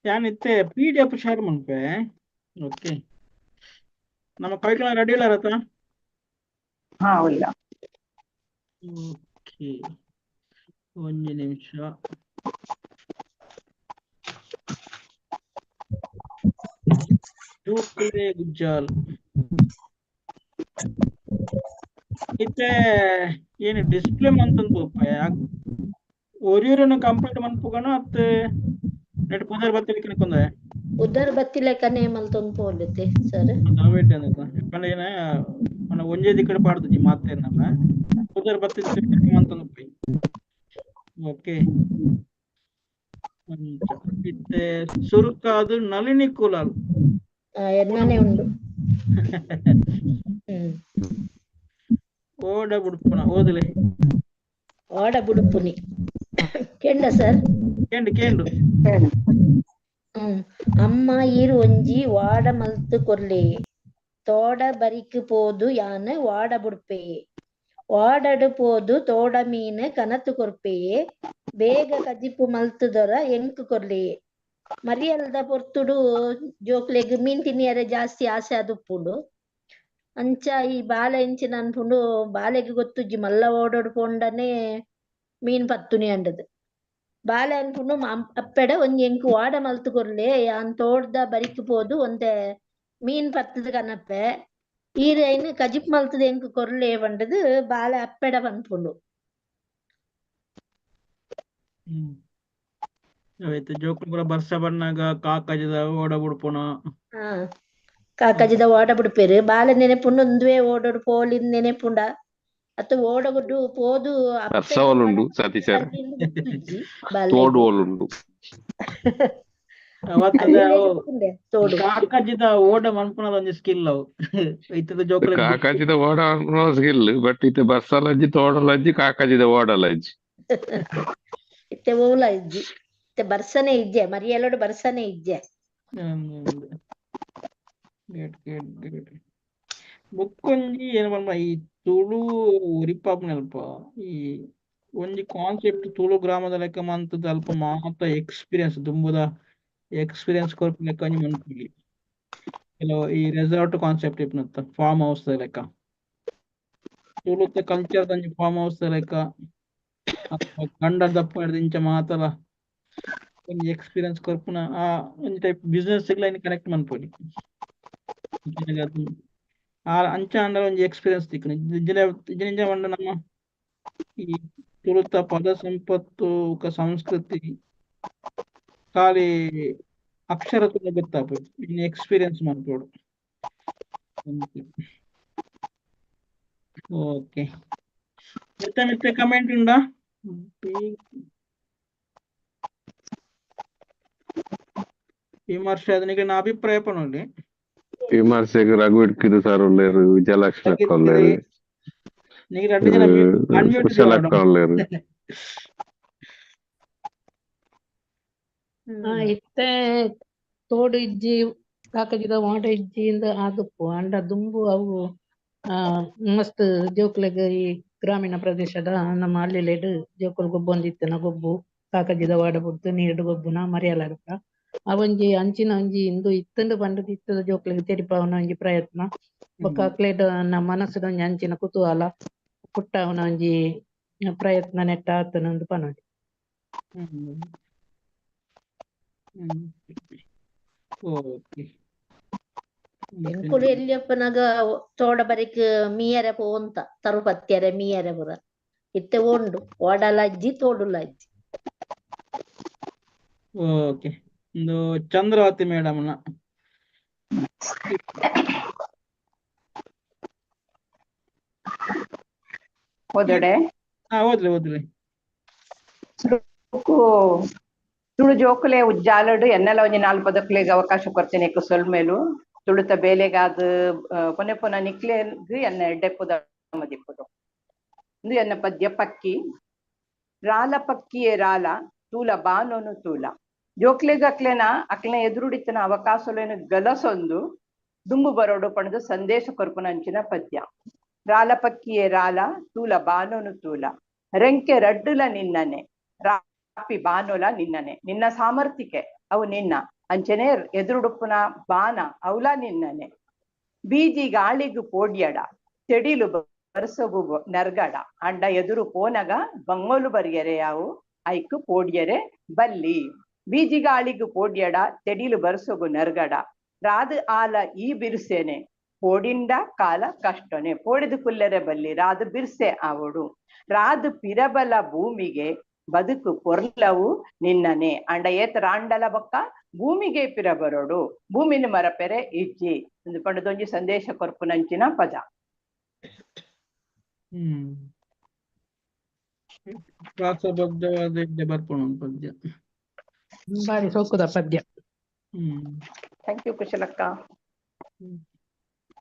ಯಾನಿತ್ತೆ PDF ಶೇರ್ ಮನ್ಪೆ. ಓಕೆ ನಮ್ಮ ಕವಿಕಲ ರೆಡಿ ಇಲ್ಲ ರತ. ಹಾ ಇಲ್ಲ ಓಕೆ ಒಂದು ನಿಮಿಷ. ಜೋಕ್ಲೆ ಗುಜ್ಜಾಲ್ ಇತ್ತೆ ಏನು ಡಿಸ್ಪ್ಲೇ ಮಂತಂದು ಒರಿಯೂರನ್ನು ಕಂಪ್ಲೀಟ್ ಮನ್ಪುಗಣ ಅತ್ತೆ ನೆಟ್ ಪುದರ್ ಬತ್ತಲಿಕ್ಕೆ ನಿಕ್ಕೊಂಡೆ ಉದರ್ ಬತ್ತಿಲೆಕನೆ ಮಲ್ತೊಂದು ಪೋಲುತ್ತೆ ಸರ್. ದಾವೇಟ್ ಅಂತ ಯಾಕಂದ್ರೆ ಏನ మన ಒಂಜೇ ದಿಕ್ಕಡೆ ಪಾಡ್ದು ಮಾತೇನಲ್ಲ ಪುದರ್ ಬತ್ತಿಲಿಕ್ಕೆ ಮಂತಂದು ಪೋಯಿ. ಓಕೆ ಇತ್ತೆ ಸುರುಕಾದು ನಳಿನಿ ಕುಲಾಲ್ ಎನ್ನಾನೆ ಉಂಡು. ಓಡ ಬುಡ್ಪುನ ಓದಲೆ ಓಡ ಬುಡುಪುನಿ ಕೆಂಡ ಸರ್. ಕೇಂಡು ಅಮ್ಮ ಈರು ಒಂಜಿ ವಾಡ ಮಲ್ತು ಕೊರ್ಲೆ ತೋಡ ಬರಿಕ್ ಪೋದು ಯಾನ ವಾಡ ಬುಡ್ಪೆಯೇ ವಾಡಡು ಪೋದು ತೋಡ ಮೀನ್ ಕನತು ಕೊರ್ಪೆಯೇ ಬೇಗ ಕಜಿಪು ಮಲ್ತುದೊರ ಎಂಕ್ ಕೊರ್ಲೆಯೇ ಮರಿಯಲ್ದ ಪೊರ್ತುಡು ಜೋಕ್ಲೆಗ್ ಮೀನ್ ತಿನ್ನಿಯರೆ ಜಾಸ್ತಿ ಆಸೆ ಅದುಪ್ಪುಂಡು. ಅಂಚ ಈ ಬಾಲೆ ಎಂಚಿನ ಅನ್ಪುಂಡು ಬಾಲೆಗ್ ಗೊತ್ತುಜ್ಜಿ ಮಲ್ಲ ಓಡೋಡು ಪೋಂಡನೆ ಮೀನ್ ಪತ್ತುನಿ ಅಂಡದು. ಬಾಲೆ ಅನ್ಪುಂಡು ಅಪ್ಪೆಡ ಒಂಜಿ ಎಂಕು ವಾಡ ಮಲ್ತು ಕೊರ್ಲೆ ಯಾನ್ ತೋಡ್ದ ಬರಿಕ್ ಪೋದು ಒಂತೆ ಮೀನ್ ಪತ್ತದ ಕನಪ್ಪೆ ಈರೇನು ಕಜಿಪ್ ಮಲ್ತದ ಎಂಕು ಕೊರ್ಲೆ ಬಂಡದು ಬಾಲೆ ಅಪ್ಪೆಡ ಪನ್ಪುಂಡು. ಜೋಕ್ಲು ಪೂರ ಬರ್ಸ ಬಣ್ಣಗ ಕಾಕಜದ ಓಡ ಬುಡ್ಪುನ. ಹಾ ಕಾಕಜಿದ ಓಡ ಬುಡ್ಪೇರು ಬಾಲೆ ನೆನೆಪುಂಡು ಒಂದುವೆ ಓಡೋಡು ಪೋಲಿನ್ ನೆನೆಪುಂಡ ಅತ್ತ ಓಡಗುಡ್ಡು ಪೋದು ಅರ್ಸವಲುಂಡು ಸತೀಶರ ತೋಡು ಓಲುಂಡು ತೋಡು ಕಾಕಜಿದ ಓಡ ಮನ್ಪುನದ ಒಂಜಿ ಸ್ಕಿಲ್ ಅವು ಇತ್ತದ ಜೋಕ್ಲೆ ಕಾಕಾಜಿದ ಓಡ ಸ್ಕಿಲ್ ಬಟ್ ಇತ್ತೆ ಬರ್ಸಲಜ್ಜಿ ತೋಡಲಜ್ಜಿ ಕಾಕಾಜಿದ ಓಡಲಜ್ಜಿ ಇತ್ತೆ ಓಲ ಇಜ್ಜಿ ಇತ್ತೆ ಬರ್ಸನೆ ಇಜ್ಜೆ ಮರಿಯಲೋಡು ಬರ್ಸನೆ ಇಜ್ಜೆ. ಬುಕ್ಕೊಂಜಿ ಏನು ಮನ್ಪ ಈ ತುಳು ಉರಿಪಾಪುನ ಅಲ್ಪ ಈ ಒಂಜಿ ಕಾನ್ಸೆಪ್ಟ್ ತುಳು ಗ್ರಾಮದ ಲೆಕ್ಕ ಮಂತದ ಅಲ್ಪ ಮಾತ ಎಕ್ಸ್ಪೀರಿಯನ್ಸ್ ದುಂಬುದ ಎಕ್ಸ್ಪೀರಿಯನ್ಸ್ ಕೊರ್ಪು ಲೆಕ್ಕ ಒಂಜಿ ಮನ್ಪುಲಿ ಕೆಲವು ಈ ರೆಸಾರ್ಟ್ ಕಾನ್ಸೆಪ್ಟ್ ಇಪ್ಪುನತ್ತ ಫಾರ್ಮ್ ಹೌಸ್ ಲೆಕ್ಕ ತುಳುತ ಕಲ್ಚರ್ ಒಂಜಿ ಫಾರ್ಮ್ ಹೌಸ್ ಲೆಕ್ಕ ಗಂಡ ದಪ್ಪ ಹಿಡ್ದು ಇಂಚ ಮಾತಲ ಒಂಜಿ ಎಕ್ಸ್ಪೀರಿಯನ್ಸ್ ಕೊರ್ಪುನ ಆ ಒಂಜಿ ಟೈಪ್ ಬಿಸ್ನೆಸ್ ಲೈನ್ ಕನೆಕ್ಟ್ ಮನ್ಪೊಲಿ ಅಂಚ ಅಂಡ ಒಂಜಿ ಎಕ್ಸ್ಪೀರಿಯನ್ಸ್ ತಿಕ್ಕುನಿ ಇಜ್ಜಿನ ಮಂಡ ನಮ್ಮ ಈ ತುಳುತ ಪದ ಸಂಪತ್ತು ಸಂಸ್ಕೃತಿ ಖಾಲಿ ಅಕ್ಷರ ತುಂಬ ಗೊತ್ತಾಪು ಇನ್ನು ಎಕ್ಸ್ಪೀರಿಯನ್ಸ್ ಮಾಡ್ಬೋಡು. ಓಕೆ ಮಿತ್ತೆ ಕಮೆಂಟ್ ಉಂಡಾ? ವಿಮರ್ಶೆ ಅದನಿಗೆ ನಾ ಅಭಿಪ್ರಾಯ ಪನೊಲಿ ವಿಮರ್ಶೆಗೆ ರಘು ಇಡ್ಕಿದು ಸರ್ ಒಳ್ಳೆರು ವಿಜಯಲಕ್ಷ್ಮಿ ಅಕ್ಕ ಒಳ್ಳೆರು ಕುಶಲಕ್ಕ ಒಳ್ಳೆರು. ಇತ್ತೆ ತೋಡು ಇಜ್ಜಿ ಕಾಕಜಿದ ವಾಡ ಇಜ್ಜಿಯಿಂದ ಆದುಪ್ಪು ಅಂಡ ದುಂಬು ಅವು ಮಸ್ತ್ ಜೋಕ್ಲೆಗ್ ಈ ಗ್ರಾಮೀಣ ಪ್ರದೇಶದ ನಮ್ಮ ಹಳ್ಳಿಲೆಡ್ ಜೋಕುಲು ಗೊಬ್ಬು ಒಂದಿತ್ತನ ಗೊಬ್ಬು ಕಾಕಜಿದ ವಾಡ ಬುಡ್ದು ನೀರು ಗೊಬ್ಬುನ ಮರಿಯಲಾಗತ್ತ ಅವೊಂಜಿ ಅಂಚಿನ ಒಂಜಿ ಇಂದು ಇತ್ತಂಡು ಪಂಡದ ಇತ್ತದ ಜೋಕ್ಲೆಗ್ ತೆರಿಪಾವನ ಒಂಜಿ ಪ್ರಯತ್ನ ಬೊಕ್ಕಾಕ್ಲೆಡ್ ನಮ್ಮ ಮನಸ್ಸುದ ಒಂಜಿ ಅಂಚಿನ ಕುತೂಹಲ ಪುಟ್ಟವನ ಒಂಜಿ ಪ್ರಯತ್ನ ನೆಟ್ಟ ಆತನೊಂದು ಪನೊಲಿ. ಓಕೆ ಎಂಕುಲು ಎಲ್ಲಿಯಪ್ಪನಾಗ ತೋಡ ಬರಿಕ್ ಮೀಯರೆ ಪೋಂತ ತರುಪತ್ಯರೆ ಮೀಯರೆ ಪುರ ಇತ್ತೆ ಓಂಡು ಓಡಲಜ್ಜಿ ತೋಡುಲಜ್ಜಿ. ಓಕೆ ಒಂದು ಚಂದ್ರವತಿ ಮೇಡಮ್ನ ಓದೋಡೆ ಓದ್ಲಿ ತುಳು ಜೋಕುಲೆ ಉಜ್ಜಾಲಡು ಎನ್ನೆಲ ಒಂಜಿ 4 ಪದಕ್ಲೆಗ್ ಅವಕಾಶ ಕೊಡ್ತೇನೆ ಸೊಲ್ ಮೇಲು ತುಳುತ ಬೇಲೆಗಾದ ಪೊನೆ ಪೊನ ನಿಕ್ಲೆಗ್ ಎನ್ನ ಎಡ್ಡೆಪ್ಪುದ ಮದಿಪ್ಪುದು ಇಂದು ಎನ್ನ ಪದ್ಯ ಪಕ್ಕಿ ರಾಲ ಪಕ್ಕಿಯೇ ರಾಲ ತೂಲ ಬಾನೋನು ತೂಲ ಜೋಕ್ಲೆಗ್ ಅಕ್ಲೆನ ಎದುರುಡಿತನ ಅವಕಾಶಲೇನು ಗಲಸೊಂದು ದುಂಬು ಬರೋಡು ಪಣದು ಸಂದೇಶ ಕೊರ್ಪುನಂಚಿನ ಪದ್ಯ. ರಾಲ ಪಕ್ಕಿಯೇ ರಾಲ ತೂಲ ಬಾನೋನು ತೂಲ ರೆಂಕೆ ರಡ್ಡುಲ ನಿನ್ನನೆ ರಾಪಿ ಬಾನೋಲ ನಿನ್ನನೆ ನಿನ್ನ ಸಾಮರ್ಥ್ಯಕ್ಕೆ ಅವು ನಿನ್ನ ಅಂಚನೆ ಎದುರುಡುಪ್ಪುನ ಬಾನ ಅವಲ ನಿನ್ನನೆ ಬೀಜಿ ಗಾಳಿಗು ಪೋಡ್ಯಡ ತೆಡಿಲು ಬರ್ಸಗು ನರ್ಗಡ ಅಂಡ ಎದುರು ಪೋನಗ ಬಂಗೋಲು ಬರಿಯರೆ ಯಾವು ಐಕು ಪೋಡ್ಯರೆ ಬಲ್ಲಿ ಬೀಜಿ ಗಾಳಿಗು ಪೋಡ್ಯಡ ತೆಡಿಲು ಬರ್ಸಗು ನರ್ಗಡ ರಾದು ಆಲ ಈ ಬಿರ್ಸೆನೆ ಪೋಡಿಂಡ ಕಾಲ ಕಷ್ಟನೆ ಪೋಡಿದು ಕುಲ್ಲರೆ ಬಲ್ಲಿ ರಾದು ಬಿರ್ಸೆ ಆವಡು ರಾದು ಪಿರಬಲ ಭೂಮಿಗೆ ಬದುಕು ಪೊರ್ಲವು ನಿನ್ನನೆ ಅಂಡ ಏತ ರಾಂಡಲ ಬೊಕ್ಕ ಭೂಮಿಗೆ ಪಿರ ಬರೋಡು ಭೂಮಿನ ಮರಪೆರೆ ಇಜ್ಜಿ ಒಂದು ಪಂಡದೊಂಜಿ ಸಂದೇಶ ಕೊರ್ಪುನಂಚಿನ ಪದ. ಪ್ರಾಸಬದ್ಧವಾದ ಬರ್ಪುಣ ಪದ್ಯ ಬಾರಿ ಸೊಕ್ಕುದ ಪದ್ಯ. ಥ್ಯಾಂಕ್ ಯು ಕುಶಲಕ್ಕ.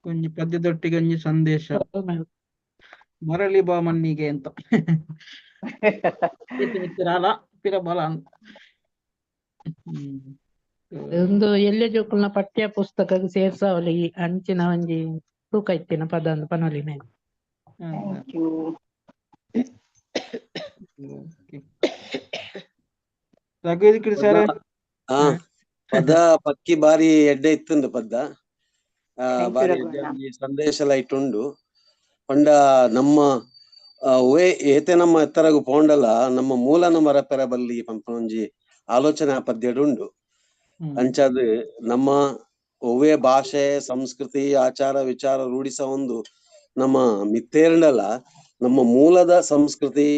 ಒಂಜಿ ಪದ್ಯದೊಟ್ಟಿಗೆ ಒಂಜಿ ಸಂದೇಶ ಮರಳಿ ಬಾ ಮಣ್ಣಿಗೆ ಅಂತ ಮಿತ್ರಲ ಪಿರಬಲ ಅಂತ. ಒಂದು ಎಲ್ಲೆ ಜೋಕುಲ್ನ ಪಠ್ಯ ಪುಸ್ತಕ ಸೇರ್ಸಾವಲಿ ಅಂಚಿನ ಒಂಜಿ ತೂಕ ಇತ್ತಿನ ಪದ ಅಂದ್ ಪನೊಲಿ ಮೇಲೆ. Thank you. ಪದ ಪಕ್ಕಿ ಬಾರಿ ಎಡ್ಡೆ ಇತ್ತುಂಡು ಪದ್ದ ಬಾರಿ ಸಂದೇಶ ಲೈಟ್ ಉಂಡು ಪಂಡ ನಮ್ಮ ಒವೇ ಏತೆ ನಮ್ಮ ಎತ್ತರಗು ಪೋಂಡಲ ನಮ್ಮ ಮೂಲನ ಮರಪೆರ ಬಲ್ಲಿ ಪಂಪನೊಂಜಿ ಆಲೋಚನೆ ಆ ಪದ್ಯಡು ಉಂಡು. ಅಂಚಾದ್ ನಮ್ಮ ಒವೇ ಭಾಷೆ ಸಂಸ್ಕೃತಿ ಆಚಾರ ವಿಚಾರ ರೂಢಿಸ ಒಂದು ನಮ್ಮ ಮಿತ್ತೇರ್ಂಡಲ ನಮ್ಮ ಮೂಲದ ಸಂಸ್ಕೃತಿ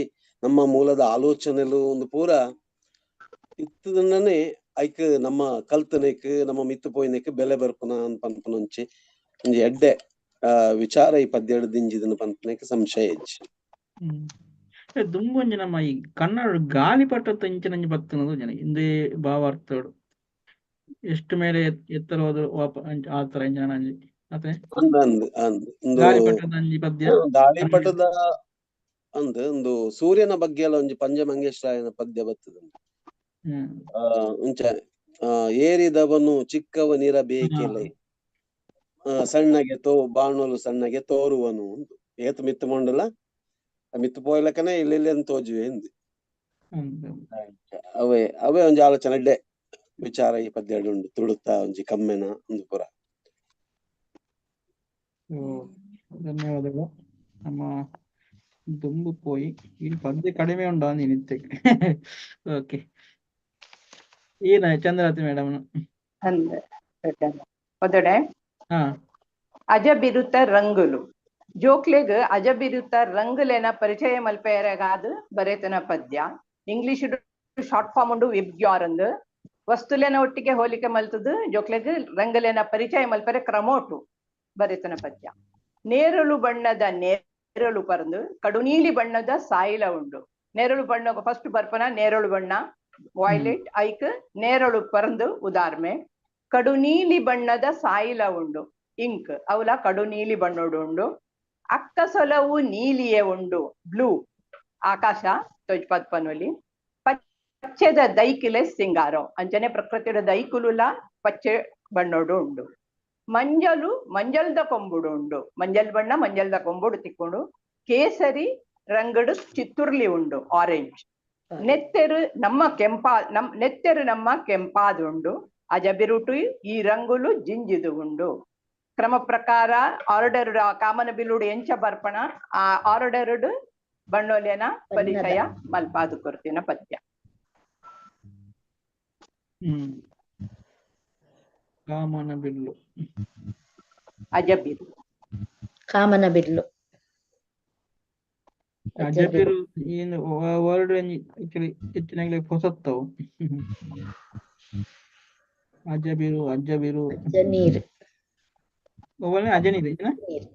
ನಮ್ಮ ಮೂಲದ ಆಲೋಚನೆಲು ಒಂದು ಪೂರ ಇತ್ತದನ್ನೇ ಐಕ್ ನಮ್ಮ ಕಲ್ತನೆಕ್ ನಮ್ಮ ಮಿತ್ತು ಪೋಯಿನಕ್ ಬೆಲೆ ಬರ್ಪುನ ಪನ್ಪುನಂಚಿ ಒಂಜಿ ಎಡ್ಡೆ ವಿಚಾರ ಈ ಪದ್ಯಡ್ ದಿಂಜಿದನ ಪನ್ಪನಕ್ಕೆ ಸಂಶಯ ಇಜ್ಜಿ. ದುಂಬೊಂಜಿ ನಮ್ಮ ಈ ಕನ್ನಡ ಗಾಳಿಪಟ ಇಂಚಿನಂಜಿ ಬತ್ತನದು ಜನ ಹಿಂದೆ ಭಾವಾರ್ಥಗಳು ಎಷ್ಟು ಮೇಲೆ ಎತ್ತರ ಹೋದ್ರು ಆತರ ಇಂಜಿ ಗಾಳಿಪಟದ ಪದ್ಯ ಗಾಳಿಪಟದ ಅಂದ್ ಒಂದು ಸೂರ್ಯನ ಬಗ್ಗೆ ಎಲ್ಲ ಒಂಜಿ ಪಂಚಮಂಗೇಶ್ವರಾಯನ ಪದ್ಯ ಬರ್ತದ ಮುಂಚೆ ಏರಿದವನು ಚಿಕ್ಕವನಿರಬೇಕಿಲ್ಲ ಸಣ್ಣಗೆ ಬಾಣಲು ಸಣ್ಣಗೆ ತೋರುವನು ಏತ್ ಮಿತ್ತು ಮೊಂಡಲ ಮಿತ್ತು ಪೋಯ್ಲಕ್ಕನೆ ಇಲ್ಲಿ ತೋಜುವೆ ಎಂದ್ ಅವೇ ಅವೇ ಒಂಜಿ ಆಲೋಚನೆ ಎಡ್ಡೆ ವಿಚಾರ ಈ ಪದ್ಯ ಉಂಡು ತುಳುತ್ತಾ ಒಂಜಿ ಕಮ್ಮೆನ ಒಂದು ಪುರ. ಧನ್ಯವಾದಗಳು. ನಮ್ಮ ದುಂಬು ಪೋಯಿ ಈ ಪದ್ಯ ಕಡಿಮೆ ಉಂಟು ನಿತ್ಯ. ಓಕೆ ಏನ ಚಂದ್ರಾವತಿ ಮೇಡಮ್ ಒದಡೆ ಅಜಬಿರುತ ರಂಗುಲು ಜೋಕ್ಲೆಗ್ ಅಜಬಿರುತ ರಂಗುಲೆನ ಪರಿಚಯ ಮಲ್ಪೆಯರಗಾದು ಬರೆತನ ಪದ್ಯ. ಇಂಗ್ಲಿಷ್ ಶಾರ್ಟ್ ಫಾರ್ಮ್ ಉಂಡು ವಿಬ್ಗ್ಯಾರಂದು ವಸ್ತುಲೆನ ಒಟ್ಟಿಗೆ ಹೋಲಿಕೆ ಮಲ್ತದು ಜೋಕ್ಲೆಗ್ ರಂಗುಲೆನ ಪರಿಚಯ ಮಲ್ಪೆರೆ ಕ್ರಮೋಟು ಬರೆತನ ಪದ್ಯ. ನೇರಳು ಬಣ್ಣದ ನೇರಳು ಪರಂದು ಕಡುನೀಲಿ ಬಣ್ಣದ ಸಾಯಿಲ ಉಂಡು. ನೇರಳು ಬಣ್ಣ ಫಸ್ಟ್ ಬರ್ಪನ ನೇರಳು ಬಣ್ಣ ವಾಯ್ಲೆಟ್ ಐಕ್ ನೇರಳು ಪರಂದು ಉದಾರ್ಮೆ. ಕಡುನೀಲಿ ಬಣ್ಣದ ಸಾಯಿಲ ಉಂಡು ಇಂಕ್ ಅವಲ ಕಡುನೀಲಿ ಬಣ್ಣೋಡು ಉಂಡು. ಅಕ್ಕಸೊಲವು ನೀಲಿಯೇ ಉಂಡು ಬ್ಲೂ ಆಕಾಶ ತೊಜ್ ಪದ್ಪನೊಲಿ. ಪಚ್ಚೆದ ದೈಕಿಲೆ ಸಿಂಗಾರೋ ಅಂಚನೆ ಪ್ರಕೃತಿಯ ದೈಕುಲುಲ ಪಚ್ಚೆ ಬಣ್ಣೋಡು ಉಂಡು. ಮಂಜಲು ಮಂಜಲ್ದ ಕೊಂಬುಡು ಉಂಡು ಮಂಜಲ್ ಬಣ್ಣ ಮಂಜಲ್ದ ಕೊಂಬುಡು ತಿಕ್ಕೊಂಡು. ಕೇಸರಿ ರಂಗಡು ಚಿತ್ತುರ್ಲಿ ಉಂಡು ಆರೆಂಜ್. ನೆತ್ತೆರು ನಮ್ಮ ಕೆಂಪಾದುಂಡು. ಅಜಬಿರುಟು ಈ ರಂಗುಲು ಜಿಂಜಿದು ಉಂಡು. ಕ್ರಮ ಪ್ರಕಾರ ಆರ್ಡರ್ ಕಾಮನ ಬಿಲ್ಲುಡು ಎಂಚ ಬರ್ಪಣ ಆ ಆರ್ಡರ್ಡ್ ಬಣ್ಣೋಲಿಯನ ಪರಿಚಯ ಮಲ್ಪಾದು ಕೊರ್ತಿನ ಪದ್ಯ. ಕಾಮನ ಬಿಲ್ಲು ಅಜಬಿರು ಕಾಮನ ಬಿಲ್ಲು ಅಜಬಿರು ಏನು ವರ್ಡ್ ಹೆಚ್ಚಿನ ಹೊಸತ್ತವು. ಅಜಬಿರು ಅಜ್ಜಬಿರು ಅಜ್ಜನೀರ್ ಅಜನೀರ್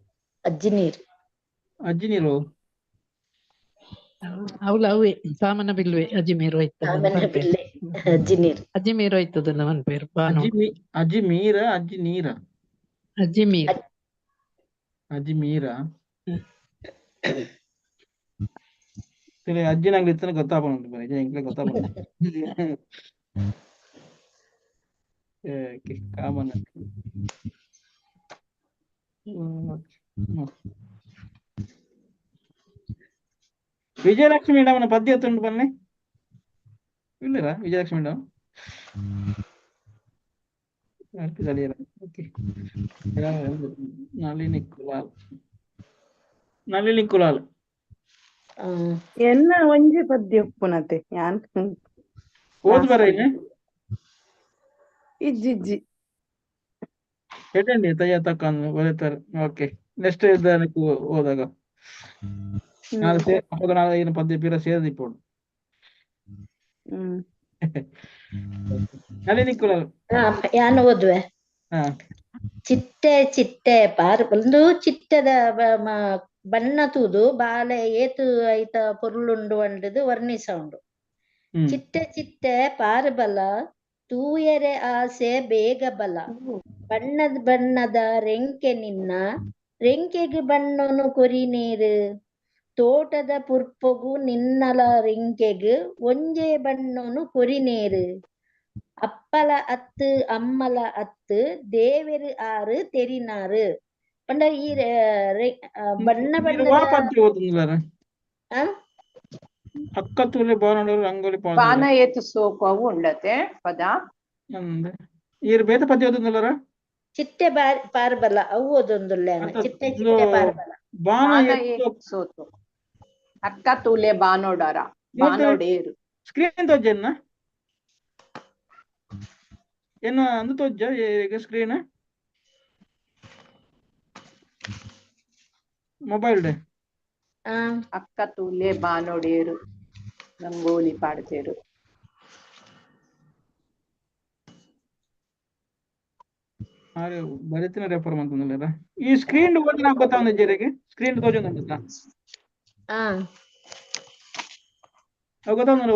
ಅಜ್ಜಿನೀರ್ ಅಜ್ಜಿನೀರು ಅವಳು ಅವೇ ಕಾಮನ ಬಿಲ್ವೆ ಅಜ್ಜಿಮೀರ್ ಅಜ್ಜಿನೀರ್ ಅಜ್ಜಿಮೀರ್ ಹೋಯ್ತದ ಅವನ ಪೇರು ಅಜ್ಜಿಮೀರ ಅಜ್ಜಿನೀರ ಅಜ್ಜಿಮೀರ್ ಅಜ್ಜಿಮೀರ ಅಜ್ಜಿನಾಗ್ಲಿ ಇತ್ತನ ಗೊತ್ತಾಗ್ಬಂತು ಬರೀ ಗೊತ್ತಾಗ್ಬಂತು. ಕಾಮನ ವಿಜಯಲಕ್ಷ್ಮಿ ಮೇಡಮ್ನ ಪದ್ಯ ತುಂಡು ಬನ್ನಿ ಇಲ್ಲರಾ ವಿಜಯಲಕ್ಷ್ಮಿ ಮೇಡಮ್ ಓಕೆ. ನಳಿನಿ ಕುಲಾಲ್ ಎನ್ನ ಒಂಜಿ ಪದ್ಯ ಉಪ್ಪುನತೆ ಯಾನ್ ಓದ್ ಬರೇನೆ ಇಜ್ಜಿ ಎಟಂಡಿ ತಯ್ಯ ತಕ್ಕಂದು ಬರೀತಾರೆ. ಓಕೆ, ನೆಕ್ಸ್ಟ್ ಇದಕ್ಕೆ ಹೋದಾಗ ನಾಳೆ ಏನು ಪದ್ಯ ಪೀರ ಸೇರಿಪೋಡು. ನಳಿನಿ ಕುಲಾಲ್ ಯಾನು ಓದುವೆ. ಚಿಟ್ಟೆ ಚಿಟ್ಟೆ ಪಾರು ಒಂದು ಚಿಟ್ಟದ ಬಣ್ಣ ತೂದು ಬಾಲೆ ಏತು ಐತ ಪೊರ್ಲುಂಡು ಅಂಡದು ವರ್ಣಿಸ ಉಂಡು. ಚಿಟ್ಟೆ ಚಿಟ್ಟೆ ಪಾರು ಬಲ ತೂಯರೆ ಆಸೆ ಬೇಗ ಬಲ, ಬಣ್ಣದ ಬಣ್ಣದ ರೆಂಕೆ ನಿನ್ನ ರೆಂಕೆಗೆ ಬಣ್ಣನು ಕೊರಿ ನೀರು, ತೋಟದ ಪುರ್ಪೊಗು ನಿನ್ನಲ ರೆಂಕೆಗೆ ಒಂಜೆ ಬಣ್ಣನು ಕೊರಿ ನೀರು, ಅಪ್ಪಲ ಅತ್ತು ಅಮ್ಮಲ ಅತ್ತು ದೇವೆರು ಆರು ತೆರಿನಾರು. ಪಂಡ ಈ ಬಣ್ಣ ಬಣ್ಣದ ಅಕ್ಕ ತೂಲೆ ಬಾನೋಡು ರಂಗೋಲಿ ಬಾನ ಏತು ಸೋಕು ಅವು ಉಂಡತೆ ಪದ ಈರು ಬೇತ ಪದ್ಯ ಓದುಂದಲ್ಲರ. ಚಿಟ್ಟೆ ಪಾರ್ಬಲ ಅವು ಓದೊಂದುಲ್ಲೆ ಚಿಟ್ಟೆ ಚಿಟ್ಟೆ ಪಾರ್ಬಲ ಬಾನ ಏತು ಸೋತು ಅಕ್ಕ ತೂಲೆ ಬಾನೋಡರ ಬಾನೋಡೇರು ಸ್ಕ್ರೀನ್ ತೋಜನ್ನ ಏನ ಅಂದು ತೋಜ ಈಗ ಸ್ಕ್ರೀನ್ ಮೊಬೈಲ್ ಡೇ ಅಕ್ಕ ತೂಲೆ ಬಾನೋಡೇರು ರಂಗೋಲಿ ಪಾಡ್ತೇರು. ಬರೀತಿನ ರೆಫರ್ ಮಾಡ್ತಂದಿಲ್ಲ ಈ ಸ್ಕ್ರೀನ್ ಓದಿನ ಗೊತ್ತಾಗ ಜರಿಗೆ ಸ್ಕ್ರೀನ್ ತೋಜೊಂದು ಗೊತ್ತಾಗ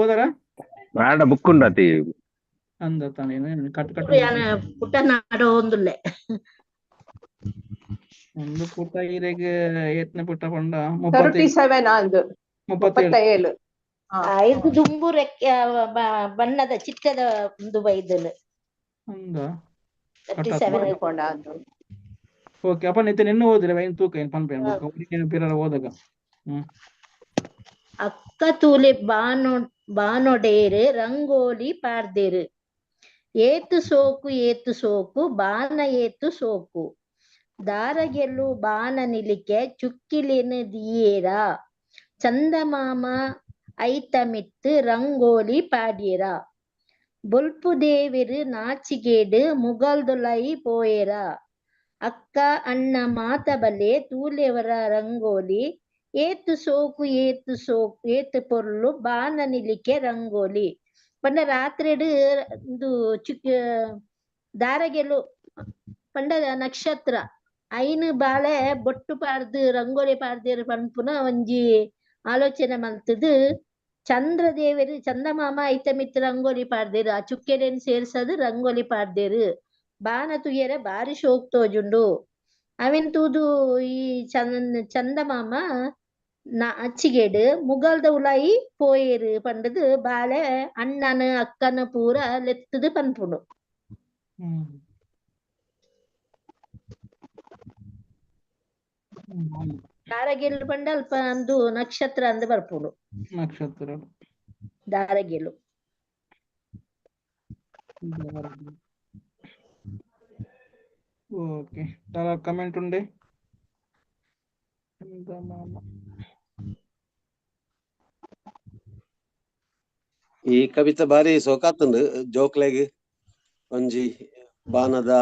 ಓದಾರ ಬೇಡ ಬುಕ್ ಉಂಡತಿ ಅಂದ ತಾನೇನು ಕಟ್ ಕಟ್ ಪುಟ್ಟ ನಾಡೋ ಒಂದುಲ್ಲೆ ಒಂದು ಪುಟ್ಟ ಈರೆಗೆ ಏತ್ನೆ ಪುಟ್ಟ ಪಂಡ 37 37 ಐದು ದುಂಬು ರೆಕ್ಕೆ ಬಣ್ಣದ ಚಿಟ್ಟದ ಒಂದು ಬೈದಲು ಅಂದ 37 ಓಕೆ ಅಪ್ಪ ನಿತ್ಯ ನಿನ್ನ ಓದಿರ ವೈನ್ ತೂಕ ಏನು ಪನ್ಪೇನು ಪಿರರ ಓದಾಗ. ಅಕ್ಕ ತೂಲೆ ಬಾನೊಡೇರು ರಂಗೋಲಿ ಪಾಡ್ದೇರು, ಏತು ಸೋಕು ಬಾನ ಏತು ಸೋಕು, ದಾರಗೆಲ್ಲು ಬಾನ ನಿಲಿಕೆ ಚುಕ್ಕಿಲೇನು ದಿಯೇರ, ಚಂದಮಾಮ ಐತಮಿತ್ತು ರಂಗೋಲಿ ಪಾಡ್ಯೇರ, ಬೊಲ್ಪು ದೇವಿರು ನಾಚಿಗೇಡು ಮುಗಲ್ದೊಲೈ ಪೋಯೇರ, ಅಕ್ಕ ಅಣ್ಣ ಮಾತ ಬಲೆ ತೂಲೆವರ ರಂಗೋಲಿ, ಏತು ಸೋಕು ಏತು ಪೊರ್ಲು ಬಾನ ನಿಲಿಕೆ ರಂಗೋಲಿ. ಪಂಡ ರಾತ್ರಿಡು ಇದು ದಾರಗೆಲು ಪಂಡ ನಕ್ಷತ್ರ ಐನು ಬಾಳೆ ಬೊಟ್ಟು ಪಾಡ್ದು ರಂಗೋಲಿ ಪಾಡ್ದೇರು ಪನ್ಪುನ ಒಂಜಿ ಆಲೋಚನೆ ಮಲ್ತದು. ಚಂದ್ರದೇವರು ಚಂದಮಾಮ ಐತಮಿತ್ತು ರಂಗೋಲಿ ಪಾಡ್ದೇರು, ಆ ಚುಕ್ಕೆಲೇನು ಸೇರ್ಸದು ರಂಗೋಲಿ ಪಾಡ್ದೇರು, ಬಾನ ತುಯ್ಯರೆ ಬಾರಿ ಶೋಕ್ ತೋಜುಂಡು. ಅವೆನ್ ತೂದು ಈ ಚಂದಮಾಮ ಅಚ್ಚಿಗೇಡು ಮುಗಲ್ದ ಉಲಾಯಿ ಪೋಯೇರು ಪಂಡದು ಬಾಳೆ ಅಣ್ಣನ ಅಕ್ಕನ ಪೂರ ಲೆತ್ತದು ಪನ್ಪುಂಡು. ದಾರಗೆಲ್ಲು ಪಂಡ ಅಲ್ಪ ಅಂದು ನಕ್ಷತ್ರ ಅಂದು ಬರ್ಪುಂಡು. ನಕ್ಷತ್ರ ದಾರಗೆಲ್ಲು ಓಕೆ ಕಮೆಂಟ್ ಉಂಡೆ ಈ ಕವಿತೆ ಬಾರಿ ಸೋಕಾತುಂಡು ಜೋಕ್ಲೆಗ್ ಒಂಜಿ ಬಾನದ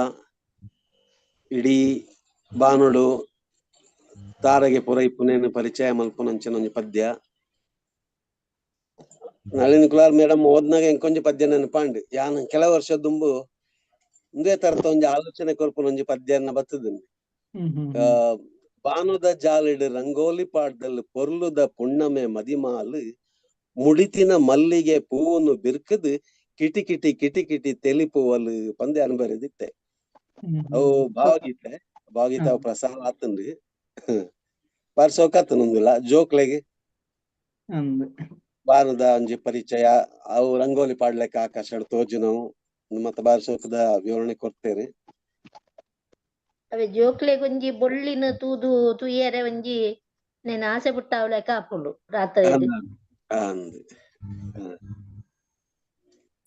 ಇಡೀ ಬಾನುಡು ತಾರಗೆ ಪುರ ಇಪ್ಪುನೇನು ಪರಿಚಯ ಮಲ್ಪುನಂಚಿನ ಒಂಜಿ ಪದ್ಯ. ನಳಿನಿ ಕುಲಾಲ್ ಮೇಡಮ್ ಓದ್ನಾಗ ಎಂಕೊಂಜಿ ಪದ್ಯ ನೆನಪಾಂಡ್ ಯಾನ್ ಕೆಲ ವರ್ಷ ದುಂಬು ಒಂದೇ ತರತ ಒಂಜಿ ಆಲೋಚನೆ ಕೊರ್ಪುನ ಒಂಜಿ ಪದ್ಯನ್ನ ಬತ್ತದನ್. ಬಾನುದ ಜಾಲಿಡ್ ರಂಗೋಲಿ ಪಾಡ್ದಲ್ ಪೊರ್ಲುದ ಪುಣ್ಣಮೆ ಮದಿಮಾಲು, ಮುಡಿತಿನ ಮಲ್ಲಿಗೆ ಪೂವನ್ನು ಬಿರ್ಕದ್ ಕಿಟಿ ಕಿಟಿ ಕಿಟಿ ಕಿಟಿ ತೆಲಿಪುವಲು ಪಂದ್ಯ ಅನ್ಬರಿದಿತ್ತೆ. ಅವು ಭಾವಗೀತ ಪ್ರಸಾರ ಆತಂದು ಬಾರಿ ಸೋಕಾತುಂದಿಲ್ಲ ಜೋಕ್ಲೆಗ್ ಬಾನುದ ಒಂಜಿ ಪರಿಚಯ ಅವು ರಂಗೋಲಿ ಪಾಡ್ಲೆಕ್ಕ ಆಕಾಶ ತೋಜುನವು ಮತ್ತೆ ಬಾರಿ ಸೋಕದ ವಿವರಣೆ ಕೊಡ್ತೇನೆ. ಅವೆ ಜೋಕ್ಲೆಗ್ ಒಂಜಿ ಬೊಳ್ಳಿನ ತೂದು ತುಯ್ಯರೆ ಒಂಜಿ నేను ఆశ పుట్టావులేక అప్పుడు రాత్రి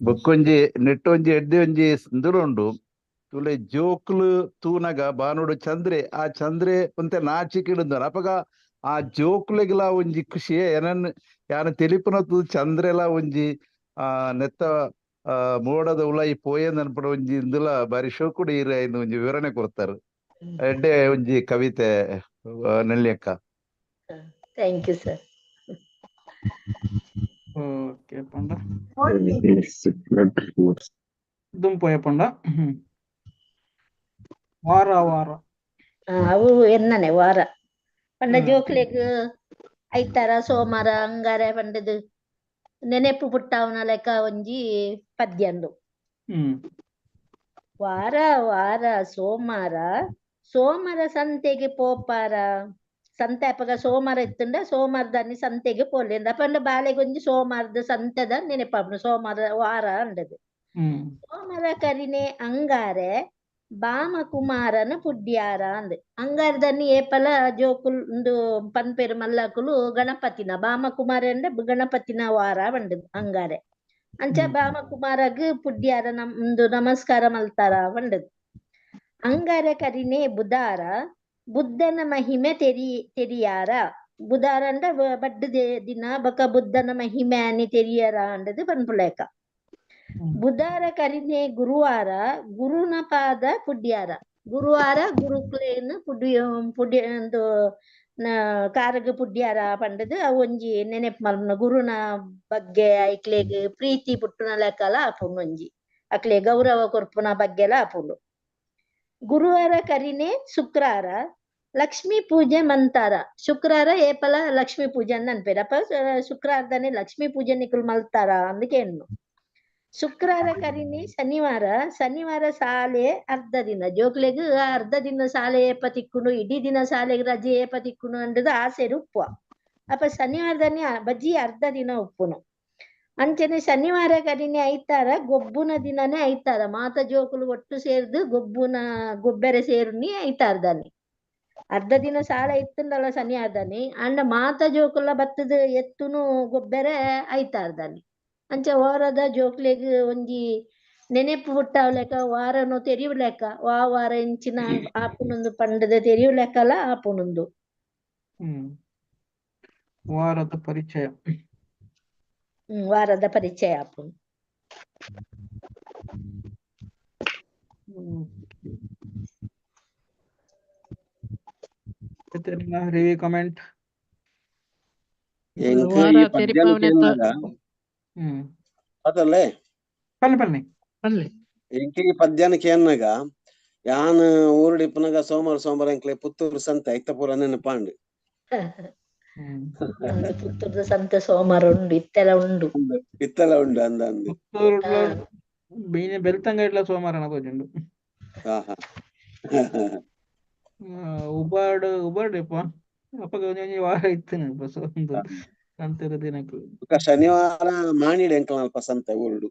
ಬೊಕ್ಕೊಂಜಿ ನೆಟ್ಟೊಂಜಿ ಎಡ್ಡೆ ಒಂಜಿ ಉಂಡು ತುಲೆ ಜೋಕ್ಲು ತೂನಗ ಬಾನುಡು ಚಂದ್ರೆ ಆ ಚಂದ್ರೆ ಒಂತೆ ನಾಚಿಕಿಡುಂದನ ಅಪಗ ಆ ಜೋಕ್ಲೆಗ್ಲ ಒಂಜಿ ಖುಷಿ ಏನನ್ ಯಾನ ತೆಲಿಪುನ ತೂ ಚಂದ್ರೆಲ ಒಂಜಿ ನೆತ್ತ ಮೋಡದ ಉಲಾಯಿ ಪೋಯಂದ್ ಅನ್ಪಡ ಒಂಜಿ ಇಂದುಲ ಬಾರಿ ಶೋಕುಡು ಈರ ಇಂದು ಒಂಜಿ ವಿವರಣೆ ಕೊಡ್ತಾರೆ ಎಡ್ಡೆ ಒಂಜಿ ಕವಿತೆ ನೆಲ್ಲಿಯಕ್ಕ. Thank you sir. ಓಕೆ ಪಂಡ ದುಂಪೋಯ ಪಂಡ ವಾರ ವಾರ ಅವು ಎನ್ನನೆ ವಾರ ಪಂಡ ಜೋಕ್ಲೆಗ್ ಐತಾರ ಸೋಮವಾರ ಅಂಗಾರೆ ಪಂಡದು ನೆನೆಪು ಪುಟ್ಟವನ ಲೆಕ್ಕ ಒಂಜಿ ಪದ್ಯಂದು. ವಾರ ವಾರ ಸೋಮವಾರ ಸಂತೆಗೆ ಪೋಪಾರ ಸಂತೆ ಅಪ್ಪಗ ಸೋಮವಾರ ಇತ್ತಂಡ ಸೋಮವಾರದನಿ ಸಂತೆಗೆ ಪೋಲಿಂದ ಪಂಡ ಬಾಲೆಗೊಂಜಿ ಸೋಮವಾರದ ಸಂತೆದ ನೆನಪಾಪುಂಡು ಸೋಮವಾರ ವಾರ ಅಂಡದು. ಸೋಮವಾರ ಕರಿನೆ ಅಂಗಾರೆ ಬಾಮ ಕುಮಾರನ ಪುಡ್ಯಾರ ಅಂದ್ ಅಂಗಾರದನಿ ಏಪಲ ಜೋಕುಲ್ ಉಂದು ಪನ್ಪೇರು ಮಲ್ಲಕುಲು ಗಣಪತಿನ ಬಾಮ ಕುಮಾರ ಅಂಡ ಗಣಪತಿನ ವಾರ ಬಂಡದು ಅಂಗಾರೆ ಅಂಚ ಬಾಮ ಕುಮಾರಗ್ ಪುಡ್ಯಾರ ಒಂದು ನಮಸ್ಕಾರ ಮಲ್ತಾರ ಬಂಡದು. ಅಂಗಾರ ಕರಿನೆ ಬುಧಾರ ಬುದ್ಧನ ಮಹಿಮೆ ತೆರಿಯಾರ ಬುಧಾರ ಅಂಡ ಬಡ್ಡು ದಿನ ಬೊಕ ಬುದ್ಧನ ಮಹಿಮೆ ಅನಿ ತೆರಿಯಾರ ಅಂಡದು ಪನ್ಪುಲೇಕ. ಬುಧಾರ ಕರಿನೆ ಗುರುವಾರ ಗುರುನ ಪಾದ ಪುಡ್ಯಾರ ಗುರುವಾರ ಗುರುಕ್ಲೇನು ಪುಡ್ಯಂದು ಕಾರಗ ಪುಡ್ಯಾರ ಪಂಡದು ಅವು ಒಂಜಿ ನೆನೆಪು ಮಲ್ಪುನ ಗುರುನ ಬಗ್ಗೆ ಐಕ್ಲೆಗ್ ಪ್ರೀತಿ ಪುಟ್ಟುನ ಲೆಕ್ಕಲ ಆಪುಂಡು ಒಂಜಿ ಅಕ್ಲೆ ಗೌರವ ಕೊರ್ಪುನ ಬಗ್ಗೆಲ ಆಪುಂಡು. ಗುರುವಾರ ಕರಿನೆ ಶುಕ್ರಾರ ಲಕ್ಷ್ಮೀ ಪೂಜೆ ಮಂತಾರ ಶುಕ್ರಾರ ಏಪಲ ಲಕ್ಷ್ಮೀ ಪೂಜೆ ಅಂತ ಅನ್ಪೇರ ಅಪ್ಪ ಶುಕ್ರಾರದನೆ ಲಕ್ಷ್ಮೀ ಪೂಜೆ ನಿಕುಲು ಮಲ್ತಾರ ಅಂದ್ ಕೇಳ್ನು. ಶುಕ್ರಾರ ಕರಿನೆ ಶನಿವಾರ ಶಾಲೆ ಅರ್ಧ ದಿನ ಜೋಕ್ಲೆಗ್ ಅರ್ಧ ದಿನ ಶಾಲೆ ಏಪ ತಿಕ್ಕುಂಡು ಇಡೀ ದಿನ ಶಾಲೆಗೆ ರಜೆ ಏಪ ತಿಕ್ಕುಂಡು ಅಂಡದು ಆಸೆಡು ಉಪ್ಪುವ ಅಪ್ಪ ಶನಿವಾರದನೆ ಬಜ್ಜಿ ಅರ್ಧ ದಿನ ಉಪ್ಪುನು. ಅಂಚನೆ ಶನಿವಾರ ಕರಿನೆ ಐತಾರ ಗೊಬ್ಬುನ ದಿನನೇ ಐತಾರ ಮಾತ ಜೋಕುಲು ಒಟ್ಟು ಸೇರ್ದು ಗೊಬ್ಬೆರೆ ಸೇರುನಿ ಐತಾರದನಿ ಅರ್ಧ ದಿನ ಶಾಲೆ ಇತ್ತಂದಲ್ಲ ಶನಿವಾರದನಿ ಅಂಡ ಮಾತ ಜೋಕುಲ ಬತ್ತದ ಎತ್ತುನು ಗೊಬ್ಬೆರೆ ಐತಾರದನಿ ಅಂಚ ವಾರದ ಜೋಕ್ಲೆಗ್ ಒಂಜಿ ನೆನೆಪು ಹುಟ್ಟವಲೆಕ್ಕ ವಾರನು ತೆರಿಯುಲೆಕ್ಕ ವಾರ ಇಂಚಿನ ಆಪುನೊಂದು ಪಂಡದ ತೆರಿಯುಲೆಕ್ಕಲ ಆಪುನೊಂದು. ವಾರದ ಪರಿಚಯ ವಾರದ ಪರಿಚಯ ಆಪುನು. ರಿವ್ಯೂ ಕಮೆಂಟ್ ಎಂಕ ಈ ಪದ್ಯನ ಅದಲ್ಲೇ ಎಂಕ ಈ ಪದ್ಯನ ಕೇನ್ನಾಗ ಯಾನ್ ಊರುಡಿಪ್ಪನಾಗ ಸೋಮವಾರ ಎಂಕ್ಲೆ ಪುತ್ತೂರು ಸಂತೆ ಐತ ಪೂರ ನೆನಪಾಂಡು. ಪುತ್ತೂರ್ದ ಸಂತೆ ಸೋಮವಾರ ಉಂಡು ಇತ್ತೆಲ ಉಂಡು ಅಂದ ಬೆಳ್ತಂಗ ಇಡ್ಲ ಸೋಮವಾರ ತೋಜುಂಡು. ಉಬಾಡ್ ಅಪ್ಪಗ ಒಂಜಿ ವಾರ ಇತ್ತು ಸಂತೆದ ದಿನಕ್ಕೆ ಶನಿವಾರ ಮಾಣಿಡ್ ಎಂಕಲ್ ಅಲ್ಪ ಸಂತೆ ಊರುಡು.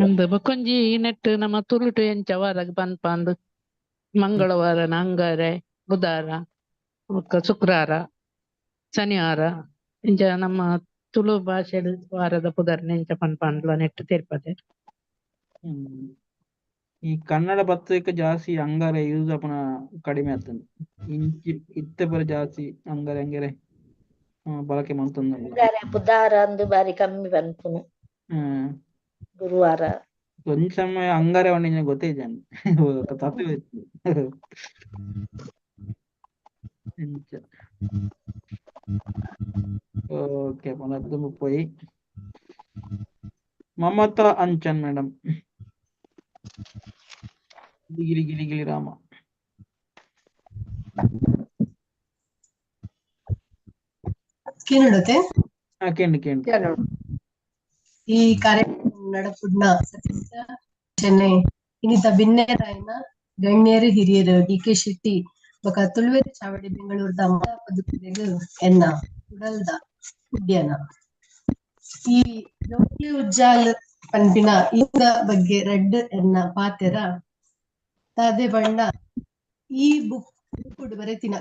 ಒಂದು ಬೊಕೊಂಜಿ ನೆಟ್ ನಮ್ಮ ತುಳುಟು ಎಂಚ ವಾರಗ್ ಪನ್ಪಂದ್ ಮಂಗಳವಾರ ಅಂಗಾರೆ ಬುಧಾರ ಶುಕ್ರಾರ ಶನಿವಾರ ಇಂಚ ನಮ್ಮ ತುಳು ಭಾಷೆಡ್ ವಾರದ ಪುದರ್ನ ಎಂಚ ಪನ್ಪಂಡ್ಲ ನೆಟ್ ತೆರ್ಪದೆ. ಈ ಕನ್ನಡ ಬತ್ತಕ್ಕೆ ಜಾಸ್ತಿ ಅಂಗಾರೆ ಯೂಸ್ ಆಪನ ಕಡಿಮೆ ಆಗ್ತದೆ ಇಂಚಿ ಇತ್ತೆ ಬರ ಜಾಸ್ತಿ ಅಂಗಾರೆ ಬಳಕೆ ಮಾಡ್ತಂದ ಬುಧಾರ ಅಂದು ಬಾರಿ ಕಮ್ಮಿ ಪನ್ಪುನು ಗುರುವಾರ ಒಂದ್ ಸಮಯ ಅಂಗಾರೆ ಒಂದಿನ ಗೊತ್ತೈಜಾನೆ ತಪ್ಪು ಓಕೆ ಪನದ್ದು ಮುಪ್ಪೈ ಮಮತಾ ಅಂಚನ್ ಮೇಡಮ್ ಗಿಲಿ ರಾಮ ಕೇಳುತ್ತೆ ಈ ಕಾರ್ಯಕ್ರಮ ನಡಪುಡ್ನ ಚೆನ್ನೈ ಇನ್ನಿತ ಭಿನ್ನೇರಾಯನ ಗಣ್ಯರು ಹಿರಿಯರು ಡಿ.ಕೆ. ಶೆಟ್ಟಿ ಬೊಕ ತುಳುವೆರೆ ಚಾವಡಿ ಬೆಂಗಳೂರದ ಪದುಕುಲೆಗ್ ಎನ್ನ ಉಡಲ್ದ ಉಡ್ಯನ ಈ ಜೋಕ್ಲೆ ಉಜ್ಜಾಲ್ ಪನ್ಪಿನ ಇಂದ ಬಗ್ಗೆ ರೆಡ್ ಎನ್ನ ಪಾತೆರ ತಾದೆ ಬಣ್ಣ ಈ ಬುಕ್ ಬರೆತಿನ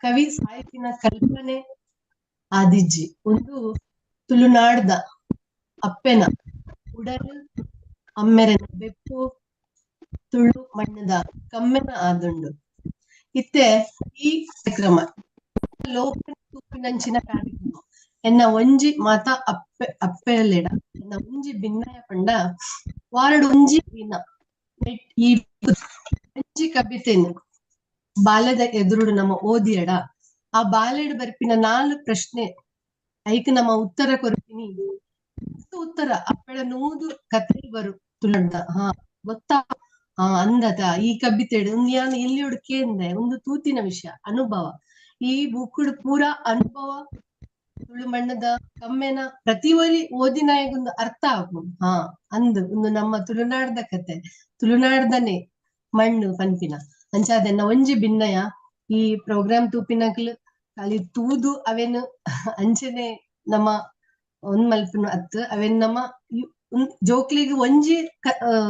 ಕವಿ ಸಾಹಿತಿನ ಕಲ್ಪನೆ ಆದಿಜ್ಜಿ ಒಂದು ತುಳುನಾಡ್ದ ಅಪ್ಪೆನ ಉಡಲು ಅಮ್ಮೆರೆನ ಬೆಪ್ಪು ತುಳು ಮಣ್ಣದ ಕಮ್ಮೆನ ಆದುಂಡು ಇತ್ತೆ ಈ ಕಾರ್ಯಕ್ರಮ ಲೋಕ ತೂಪಿನಂಚಿನ ಕಾರ್ಯಕ್ರಮ ಎನ್ನ ಒಂಜಿ ಮಾತ ಅಪ್ಪೆಲೆಡ ಎನ್ನ ಒಂಜಿ ಭಿನ್ನಯ ಪಂಡ ವಾರಡು ಒಂಜಿ ದಿನ ಈ ಒಂಜಿ ಕವಿತೆನು ಬಾಲ್ಯದ ಎದುರುಡು ನಮ್ಮ ಓದಿಯಡ ಆ ಬಾಲ್ಯಡ್ ಬರ್ಪಿನ 4 ಪ್ರಶ್ನೆ ಐಕ್ ನಮ್ಮ ಉತ್ತರ ಕೊರ್ಪಿನಿ ಉತ್ತರ ಅಪ್ಪಳ ನೂದು ಕತೆ ಬರು ತುಳಂಡ ಗೊತ್ತಾ ಅಂದದ ಈ ಕವಿತೆಡು ಯಾನ್ ಎಲ್ಲಿಯೋಡು ಕೇಂದೆ ಒಂದು ತೂತಿನ ವಿಷಯ ಅನುಭವ ಈ ಬುಕ್ಕುಡು ಪೂರಾ ಅನುಭವ ತುಳು ಮಣ್ಣದ ಕಮ್ಮೆನ ಪ್ರತಿ ಒರಿ ಓದಿನಾಯಗೊಂದು ಅರ್ಥ ಆಗು ಅಂದು ಒಂದು ನಮ್ಮ ತುಳುನಾಡ್ದ ಕತೆ ತುಳುನಾಡ್ದನೆ ಮಣ್ಣು ಪನ್ಪಿನ ಅಂಚಾದೆನ್ನ ಒಂಜಿ ಭಿನ್ನಯ ಈ ಪ್ರೋಗ್ರಾಮ್ ತೂಪಿನಕ್ಲು ಖಾಲಿ ತೂದು ಅವೇನು ಅಂಚನೆ ನಮ್ಮ ಒಂದ್ ಮಲ್ಪನು ಅತ್ತು ಅವೇನ್ ನಮ್ಮ ಜೋಕ್ಲಿಗೆ ಒಂಜಿ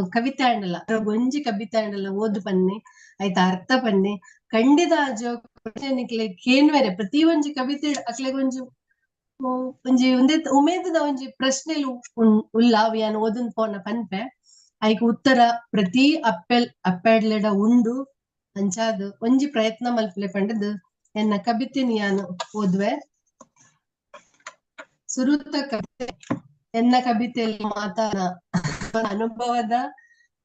ಕವಿತೆ ಆಂಡಲ್ಲ ಒಂಜಿ ಕವಿತೆ ಆಂಡಲ್ಲ ಓದು ಪನ್ನೆ ಆಯ್ತಾ ಅರ್ಥ ಪನ್ನೆ ಖಂಡಿತ ಆ ಜೋಕ್ಲೆ ಕೇನ್ವೇರೆ ಪ್ರತಿ ಒಂಜಿ ಕವಿತೆ ಅಕ್ಲೆಗ್ ಒಂಜಿ ಒಂದೇ ಉಮೇದದ ಒಂಜಿ ಪ್ರಶ್ನೆಲು ಉಲ್ಲ ಯಾನ್ ಓದನ್ ಪೋನ ಪನ್ಪೆ ಐಕ್ ಉತ್ತರ ಪ್ರತಿ ಅಪ್ಪೆಡ್ಲೆಡ ಉಂಡು ಅಂಚಾದ್ ಒಂಜಿ ಪ್ರಯತ್ನ ಮಲ್ಪಲೆ ಪಂಡದ್ ಎನ್ನ ಕವಿತೆನ್ ಯಾನ್ ಓದ್ವೆ ಸುರುತ ಕವಿತೆ ಎನ್ನ ಕವಿತೆಯಲ್ಲಿ ಮಾತಾಡ ಅನುಭವದ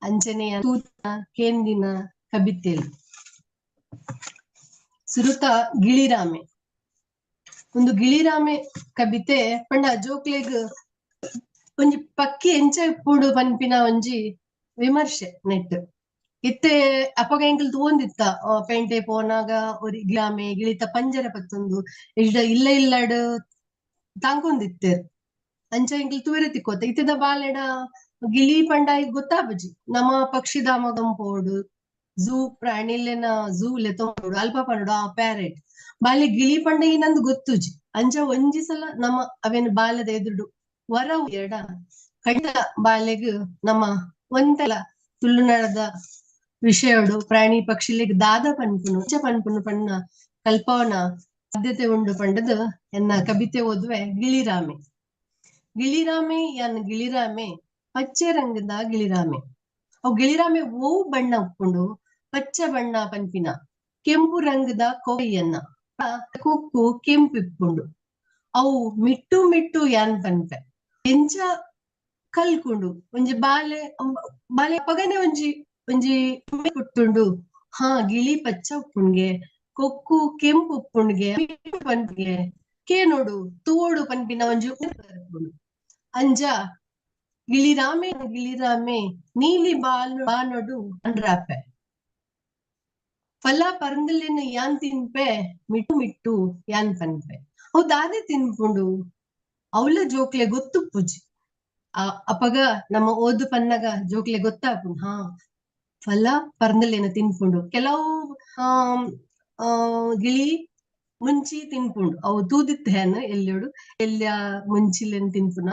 ಅಂಚನೆಯ ತೂತ ಕೇಂದಿನ ಕವಿತೆಯಲ್ಲಿ ಸುರುತ ಗಿಳಿರಾಮೆ ಒಂದು ಗಿಳಿರಾಮೆ ಕವಿತೆ ಪಂಡ ಜೋಕ್ಲೆಗ್ ಒಂಜಿ ಪಕ್ಕಿ ಎಂಚ ಪೂಡು ಪನ್ಪಿನ ಒಂಜಿ ವಿಮರ್ಶೆ ನೆಟ್ ಇತ್ತೆ ಅಪಗ ಎಂಕಲ್ ತೋಂದಿತ್ತ ಪೇಂಟೆ ಪೋನಾಗ ಒರಿ ಗಿಳಾಮೆ ಗಿಳಿತ ಪಂಜರ ಪತ್ತೊಂದು ಇಲ್ಲ ಇಲ್ಲಡ್ ತಾಂಕೊಂದಿತ್ತೇರ್ ಅಂಚ ಎಂಕಲ್ ತೂವೆರೆ ತಿಕ್ಕೋತ ಇತ್ತದ ಬಾಲೆಡ ಗಿಳಿ ಪಂಡ ಗೊತ್ತಾಪಜಿ ನಮ್ಮ ಪಕ್ಷಿಧಾಮ ಪೋಡು ಝೂ ಪ್ರಾಣಿಲೆನ ಝೂ ಲೆತೋಡು ಅಲ್ಪ ಪಂಡು ಪ್ಯಾರೆಟ್ ಬಾಲೆ ಗಿಳಿ ಪಂಡ ಏನಂದು ಗೊತ್ತುಜಿ ಅಂಚ ಒಂಜಿ ಸಲ ನಮ್ಮ ಅವೇನು ಬಾಲ್ಯದ ಎದುರು ವರ ಎಡ ಕಣ್ಣ ಬಾಲೆಗ್ ನಮ್ಮ ಒಂತೆಲ ತುಳುನಾಡದ ವಿಷಯಡು ಪ್ರಾಣಿ ಪಕ್ಷಿಲಿಗ್ ದಾದ ಪನ್ಪುನು ಪಣ್ಣ ಕಲ್ಪವನ ಸಾಧ್ಯತೆ ಉಂಡು ಪಂಡದ್ ಎನ್ನ ಕವಿತೆ ಓದುವೆ ಗಿಳಿರಾಮೆ ಯಾನ್ ಗಿಳಿರಾಮೆ ಪಚ್ಚೆ ರಂಗದ ಗಿಳಿರಾಮೆ ಅವು ಗಿಳಿರಾಮೆ ಓ ಬಣ್ಣ ಉಪ್ಪುಂಡು ಪಚ್ಚ ಬಣ್ಣ ಪನ್ಪಿನ ಕೆಂಪು ರಂಗದ ಕೊಯ್ಯನ್ನ ಕೊಕ್ಕು ಕೆಂಪು ಇಪ್ಪುಂಡು ಅವು ಮಿಟ್ಟು ಯಾನ್ ಪನ್ಪೆ ಎಂಚ ಕಲ್ಕುಂಡು ಒಂಜಿ ಬಾಲೆ ಪಗನೆ ಒಂಜಿ ಪುಟ್ಟುಂಡು ಗಿಳಿ ಪಚ್ಚ ಉಪ್ಪುಂಡ್ಗೆ ಕೊಕ್ಕು ಕೆಂಪು ಉಪ್ಪುಂಡ್ಗೆ ಪನ್ಪಿಗೆ ಕೇನೋಡು ತೋಡು ಪನ್ಪಿನ ಒಂಜಿ ಅಂಜ ಗಿಳಿರಾಮೆ ನೀಲಿ ಬಾನೊಡು ಅಂಡ್ರಾಪೆ ಫಲ ಪರಂದಲಿನ ಯಾನ್ ತಿನ್ಪೆ ಮಿಟ್ಟು ಯಾನ್ ಪನ್ಪೆ ಅವು ದಾದೆ ತಿನ್ಪುಂಡು ಅವಳ ಜೋಕ್ಲೆ ಗೊತ್ತು ಪೂಜಿ ಅಪಗ ನಮ್ಮ ಓದು ಪನ್ನಗ ಜೋಕ್ಲೆ ಗೊತ್ತಾಪುಂಡು ಫಲ ಪರಂದಲೇನ ತಿನ್ಪುಂಡು ಕೆಲವು ಗಿಳಿ ಮುಂಚಿ ತಿನ್ಪುಂಡು ಅವು ತೂದಿತ್ತ ಹೇನ ಎಲ್ಲಿಯೋಡು ಎಲ್ಲಿಯ ಮುಂಚಿಲೆನ್ ತಿನ್ಪುನ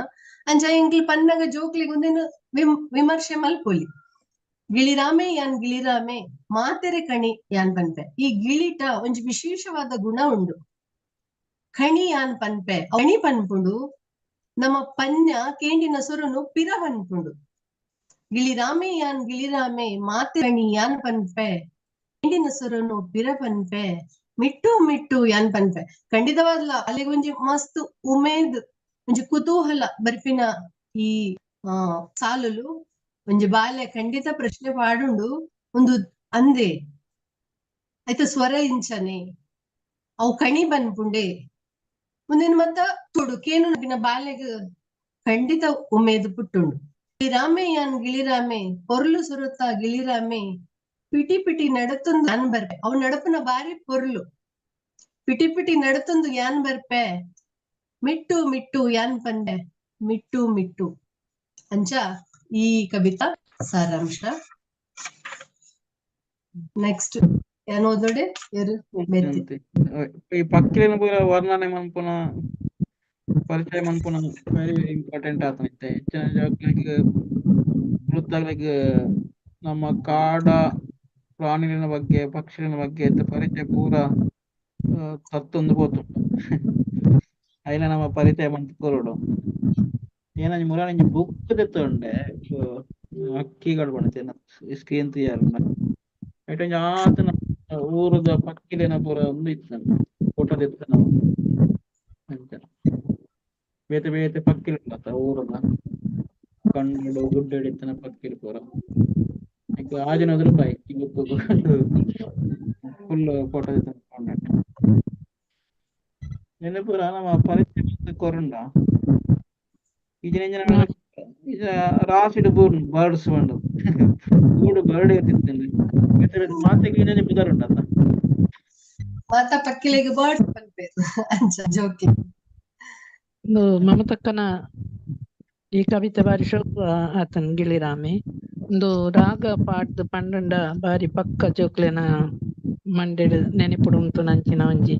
ಅಂಚ ಎಂಕ್ಲ್ ಪನ್ನಗ ಜೋಕ್ಲಿಗೆ ಒಂದೇನು ವಿಮರ್ಶೆ ಮಲ್ಪೊಲಿ ಗಿಳಿರಾಮೆ ಮಾತೆರೆ ಕಣಿ ಯಾನ್ ಪನ್ಪೆ ಈ ಗಿಳಿಟ ಒಂಜಿ ವಿಶೇಷವಾದ ಗುಣ ಉಂಡು ಕಣಿ ಯಾನ್ ಪನ್ಪೆ ಕಣಿ ಪನ್ಪುಂಡು ನಮ್ಮ ಪನ್ಯ ಕೇಂಡಿನ ಸೊರನು ಪಿರ ಪನ್ಪುಂಡು ಗಿಳಿರಾಮೆ ಮಾತೆ ಕಣಿ ಯಾನ್ ಪನ್ಪೆ ಕೇಂಡಿನ ಸೊರನು ಪಿರ ಪನ್ಪೆ ಮಿಟ್ಟು ಯಾನ್ ಪನ್ಪೆ ಖಂಡಿತವಾದ್ಲ ಅಲ್ಲಿಗೆ ಒಂಜಿ ಮಸ್ತ್ ಉಮೇದ್ ಒಂಜಿ ಕುತೂಹಲ ಬರ್ಪಿನ ಈ ಸಾಲುಲು ಒಂಜಿ ಬಾಲ್ಯ ಖಂಡಿತ ಪ್ರಶ್ನೆ ಪಾಡುಂಡು ಒಂದು ಅಂದೆ ಆಯ್ತ ಸ್ವರ ಇಂಚನೆ ಅವು ಕಣಿ ಬನ್ಪುಂಡೆ ಮುಂದಿನ ಮತ್ತ ತುಡು ಕೇನು ನಪಿನ ಬಾಲ್ಯಗ್ ಖಂಡಿತ ಉಮೇದು ಪುಟ್ಟುಂಡು ಗಿಳಿರಾಮೆ ಪೊರ್ಲು ಸುರುತ್ತ ಗಿಳಿರಾಮೆ ಪಿಟಿ ನಡತೊಂದು ಯಾನ್ ಬರ್ಪೆ ಅವು ನಡಪನ ಬಾರಿ ಪೊರ್ಲು ಪಿಟಿ ನಡತೊಂದು ಯಾನ್ ಬರ್ಪೆ ಮಿಟ್ಟು ಯಾನ್ ಪಂಡೆ ಮಿಟ್ಟು ಅಂಚ ಈ ಕವಿತಾ ಸಾರಾಂಶ ನೆಕ್ಸ್ಟ್ ಏನ್ ಓದೋಡೆ ಈ ಪಕ್ಕಿನ ಪೂರ ವರ್ಣನೆ ಮನ್ಪುನ ಪರಿಚಯ ಮನ್ಪುನ ವೆರಿ ಇಂಪಾರ್ಟೆಂಟ್ ಆತೈತೆ ಹೆಚ್ಚಿನ ಜೋಕ್ಲಿಗೆ ನಮ್ಮ ಕಾಡ ಪ್ರಾಣಿಗಳ ಬಗ್ಗೆ ಪಕ್ಷಿಗಳ ಬಗ್ಗೆ ಪರಿಚಯ ಪೂರ ತತ್ತೊಂದು ಹೋತು ಅಯ್ಲ ನಮ್ಮ ಪರಿಚಯ ಮಂತ್ ಕೊರುಡು ಏನಂಜ ಮುರಾನಿಂಜ ಬುಕ್ ದೆತ್ತೊಂಡೆ ಅಕ್ಕಿಗಳು ಬಣ್ತೇನ ಸ್ಕ್ರೀನ್ ತುಯಾರುಂಡ ಐಟೊಂಜ ಆತನ ಊರದ ಪಕ್ಕಿಲೆನ ಪೂರ ಒಂದು ಇತ್ತನ ಫೋಟೋ ದೆತ್ತನ ಅಂಚ ಬೇತೆ ಬೇತೆ ಪಕ್ಕಿಲು ಊರದ ಕಣ್ಣಡು ಗುಡ್ಡಡು ಇತ್ತನ ಪಕ್ಕಿಲು ಪೂರ ಆಜನದ್ರು ಬಾಯಿ ಫುಲ್ ಫೋಟೋ ದೆತ್ತನ ನೆನ್ನೆ ಪೂರ ನಮ್ಮ ಪರಿಚಯ ಕೊರುಂಡ ಈಗ ರಾಸಿಡ್ ಬರ್ಡ್ಸ್ ಬಂಡು ಗೂಡು ಬರ್ಡ್ ಇರ್ತಿತ್ತೇನೆ ಮಾತೆಗೆ ಬುದರುಂಡ ಮಾತಾ ಪಕ್ಕಿಲೆಗ್ ಬರ್ಡ್ಸ್ ಪನ್ಪೇರು ಅಂಚ ಜೋಕಿ ಮಮತಕ್ಕನ ಈ ಕವಿತೆ ಬಾರಿ ಶೋಕ ಆತನ್ ಗಿಳಿರಾಮೆ ಒಂದು ರಾಗ ಪಾಡ್ದು ಪಂಡಂಡ ಬಾರಿ ಪಕ್ಕ ಜೋಕ್ಲೆನ ಮಂಡೆಡ್ ನೆನಪುಡು ಉಂಟು ನಂಚಿನ ಒಂಜಿ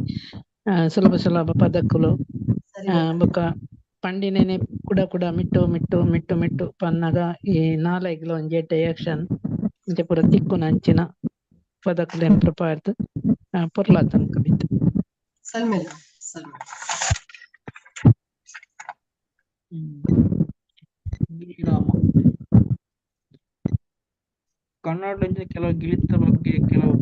ಸುಲಭ ಸುಲಭ ಪದಕ್ಕುಲು ಬೊಕ ಪಂಡಿ ನೆನೆ ಕುಡ ಕುಡ ಮಿಟ್ಟು ಮಿಟ್ಟು ಮಿಟ್ಟು ಮಿಟ್ಟು ಪನ್ನಗ ಈ ನಾಲೈಗ್ಲ ಒಂಜಿ ಎಡ್ಡೆ ಆಕ್ಷನ್ ಇಂಚ ಪೂರ ತಿಕ್ಕು ನಂಚಿನ ಪದಕ್ಕುಲೆನ್ ಪ್ರಪಾರ್ದು ಪೊರ್ಲಾತನ್ ಕವಿತೆ ಸಲ್ಮೇಲ ಕನ್ನಡ ಕೆಲವು ಗಿಳಿತ ಬಗ್ಗೆ ಕೆಲವು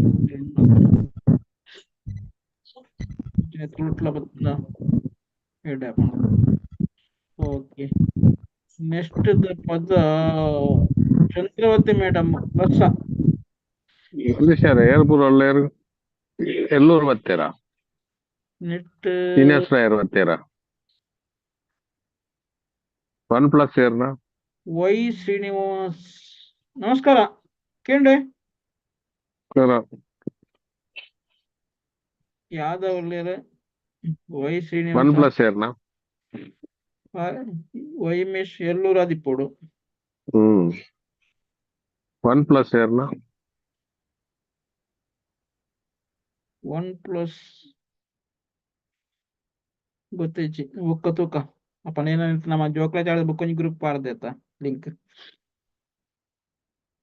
ಓಕೆ ನೆಕ್ಸ್ಟ್ ಪದ ಚಂದ್ರವತಿ ಮೇಡಮ್ ಬಸ್ಸ ಇಂಗ್ಲಿಷ್ ಏರ್ಪುರ ಒಳ್ಳೆಯರು ಎಲ್ಲೂರು ಬತ್ತೇರಾ ನೆಟ್ ಸೀನಿಯರ್ಸ್ ಯಾರು ಬತ್ತೇರಾ OnePlus ಏರ್ನ ವೈ ಶ್ರೀನಿವಾಸ್ ನಮಸ್ಕಾರ ಕೇಂಡೆ ಯಾವ್ದ ಒಳ್ಳೆಯರು ವೈ ಶ್ರೀನಿವಾಸ್ OnePlus ಏರ್ನ ವೈಮೇಶ್ ಎಲ್ಲೂರು ಆದಿಪ್ಪೋಡು OnePlus ಏರ್ನ OnePlus ಗೊತ್ತೈಚಿ ಒಕ್ಕ ತೂಕ ಅಪ್ಪ ನೇನ ನಮ್ಮ ಜೋಕ್ಲ ಚಾಳ ಬುಕ್ಕೊಂಜಿ ಗ್ರೂಪ್ ಪಾಡ್ದೇತ ಲಿಂಕ್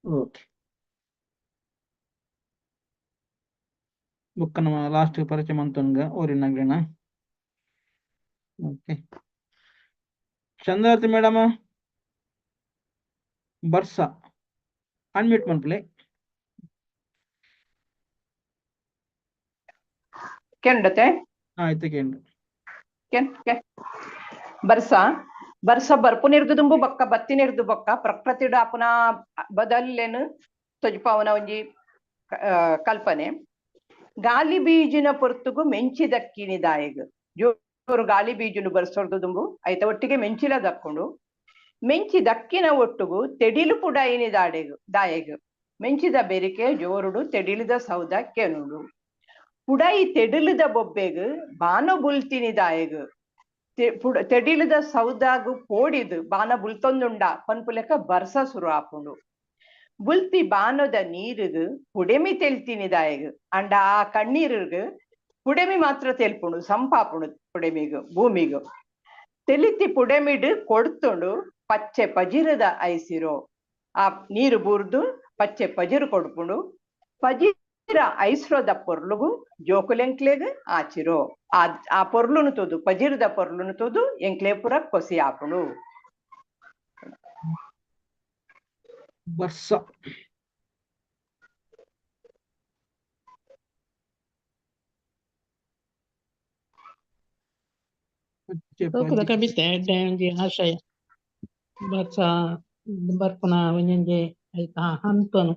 ಓಕೆ ಬುಕ್ಕ ನಮ್ಮ ಲಾಸ್ಟ್ ಪರಿಚಯ ಮಂತೊನ್ಗ ಓರಿನಗ್ಲಿನ ಓಕೆ ಚಂದ್ರವತಿ ಮೇಡಮ್ ಬರ್ಸ ಅನ್ಮ್ಯೂಟ್ ಮನ್ಪ್ಲೆ ಕೆಂಡತೆ ಆಯ್ತು ಕೇಂದ್ರ ಬರ್ಸ ಬರ್ಪುನಿರ್ದುಂಬು ಬೊಕ್ಕ ಬತ್ತಿನಿರ್ದು ಬೊಕ್ಕ ಪ್ರಕೃತಿಡು ಅಪುನ ಬದಲ್ಲೆನು ತೊಜ್ಪಾವನ ಒಂಜಿ ಕಲ್ಪನೆ ಗಾಲಿ ಬೀಜಿನ ಪೊರ್ತುಗು ಮೆಂಚಿ ದಕ್ಕಿನಿದಾಯಗು ಜೋರು ಗಾಲಿ ಬೀಜನು ಬರ್ಸೊರ್ದು ದುಂಬು ಐತ ಒಟ್ಟಿಗೆ ಮೆಂಚಿಲ ದಕ್ಕೊಂಡು ಮೆಂಚಿ ದಕ್ಕಿನ ಒಟ್ಟುಗು ತೆಡಿಲು ಪುಡಾಯಿನಿ ದಾಯಗು ಮೆಂಚಿದ ಬೆರಿಕೆ ಜೋರುಡು ತೆಡಿಲಿದ ಸೌದ ಕೆನುಡು ಪುಡಾಯಿ ತೆಡಿಲಿದ ಬೊಬ್ಬೆಗು ಬಾನ ಬುಲ್ತಿನಿ ದಾಯಗು ತೆಡಿಲಿದ ಸೌದಾಗು ಪೋಡಿದು ಬಾನ ಬುಲ್ತೊಂದುಂಡ ಪನ್ಪುಲೆಕ ಬರ್ಸ ಸುರು ಆಪುಂಡು ಬುಲ್ತಿ ಬಾನದ ನೀರುಗು ಪುಡೆಮಿ ತೆಲ್ತಿನಿ ದಾಯಗು ಅಂಡ ಆ ಕಣ್ಣೀರುಗು ಪುಡೆಮಿ ಮಾತ್ರ ತೆಲ್ಪುಂಡು ಸಂಪಾಪುಂಡು ಪುಡೆಮಿಗು ಭೂಮಿಗು ತೆಲಿತಿ ಪುಡೆಮಿಡು ಕೊಡ್ತುಂಡು ಪಚ್ಚೆ ಪಜಿರದ ಐಸಿರೋ ಆ ನೀರು ಬೂರ್ದು ಪಚ್ಚೆ ಪಜಿರು ಕೊಡ್ಪುಂಡು ಪಜಿರ ಐಸ್ರೋದ ಪೊರ್ಲುಗು ಜೋಕುಲೆಂಕ್ಲೆಗ್ ಆಚಿರೋ ಆ ಪೊರ್ಲುನು ತೋದು ಪಜಿರದ ಪೊರ್ಲುನು ತೋದು ಎಂಕ್ಲೆ ಪುರ ಕೊಸಿ ಆಪುಂಡು ಬರ್ಸ ಕವಿತೆ ಒಂಜಿ ಆಶಯ ಬರ್ಸ ಬರ್ಪುನ ಒಂಜೊಂಜೆ ಐತ ಹಂತನು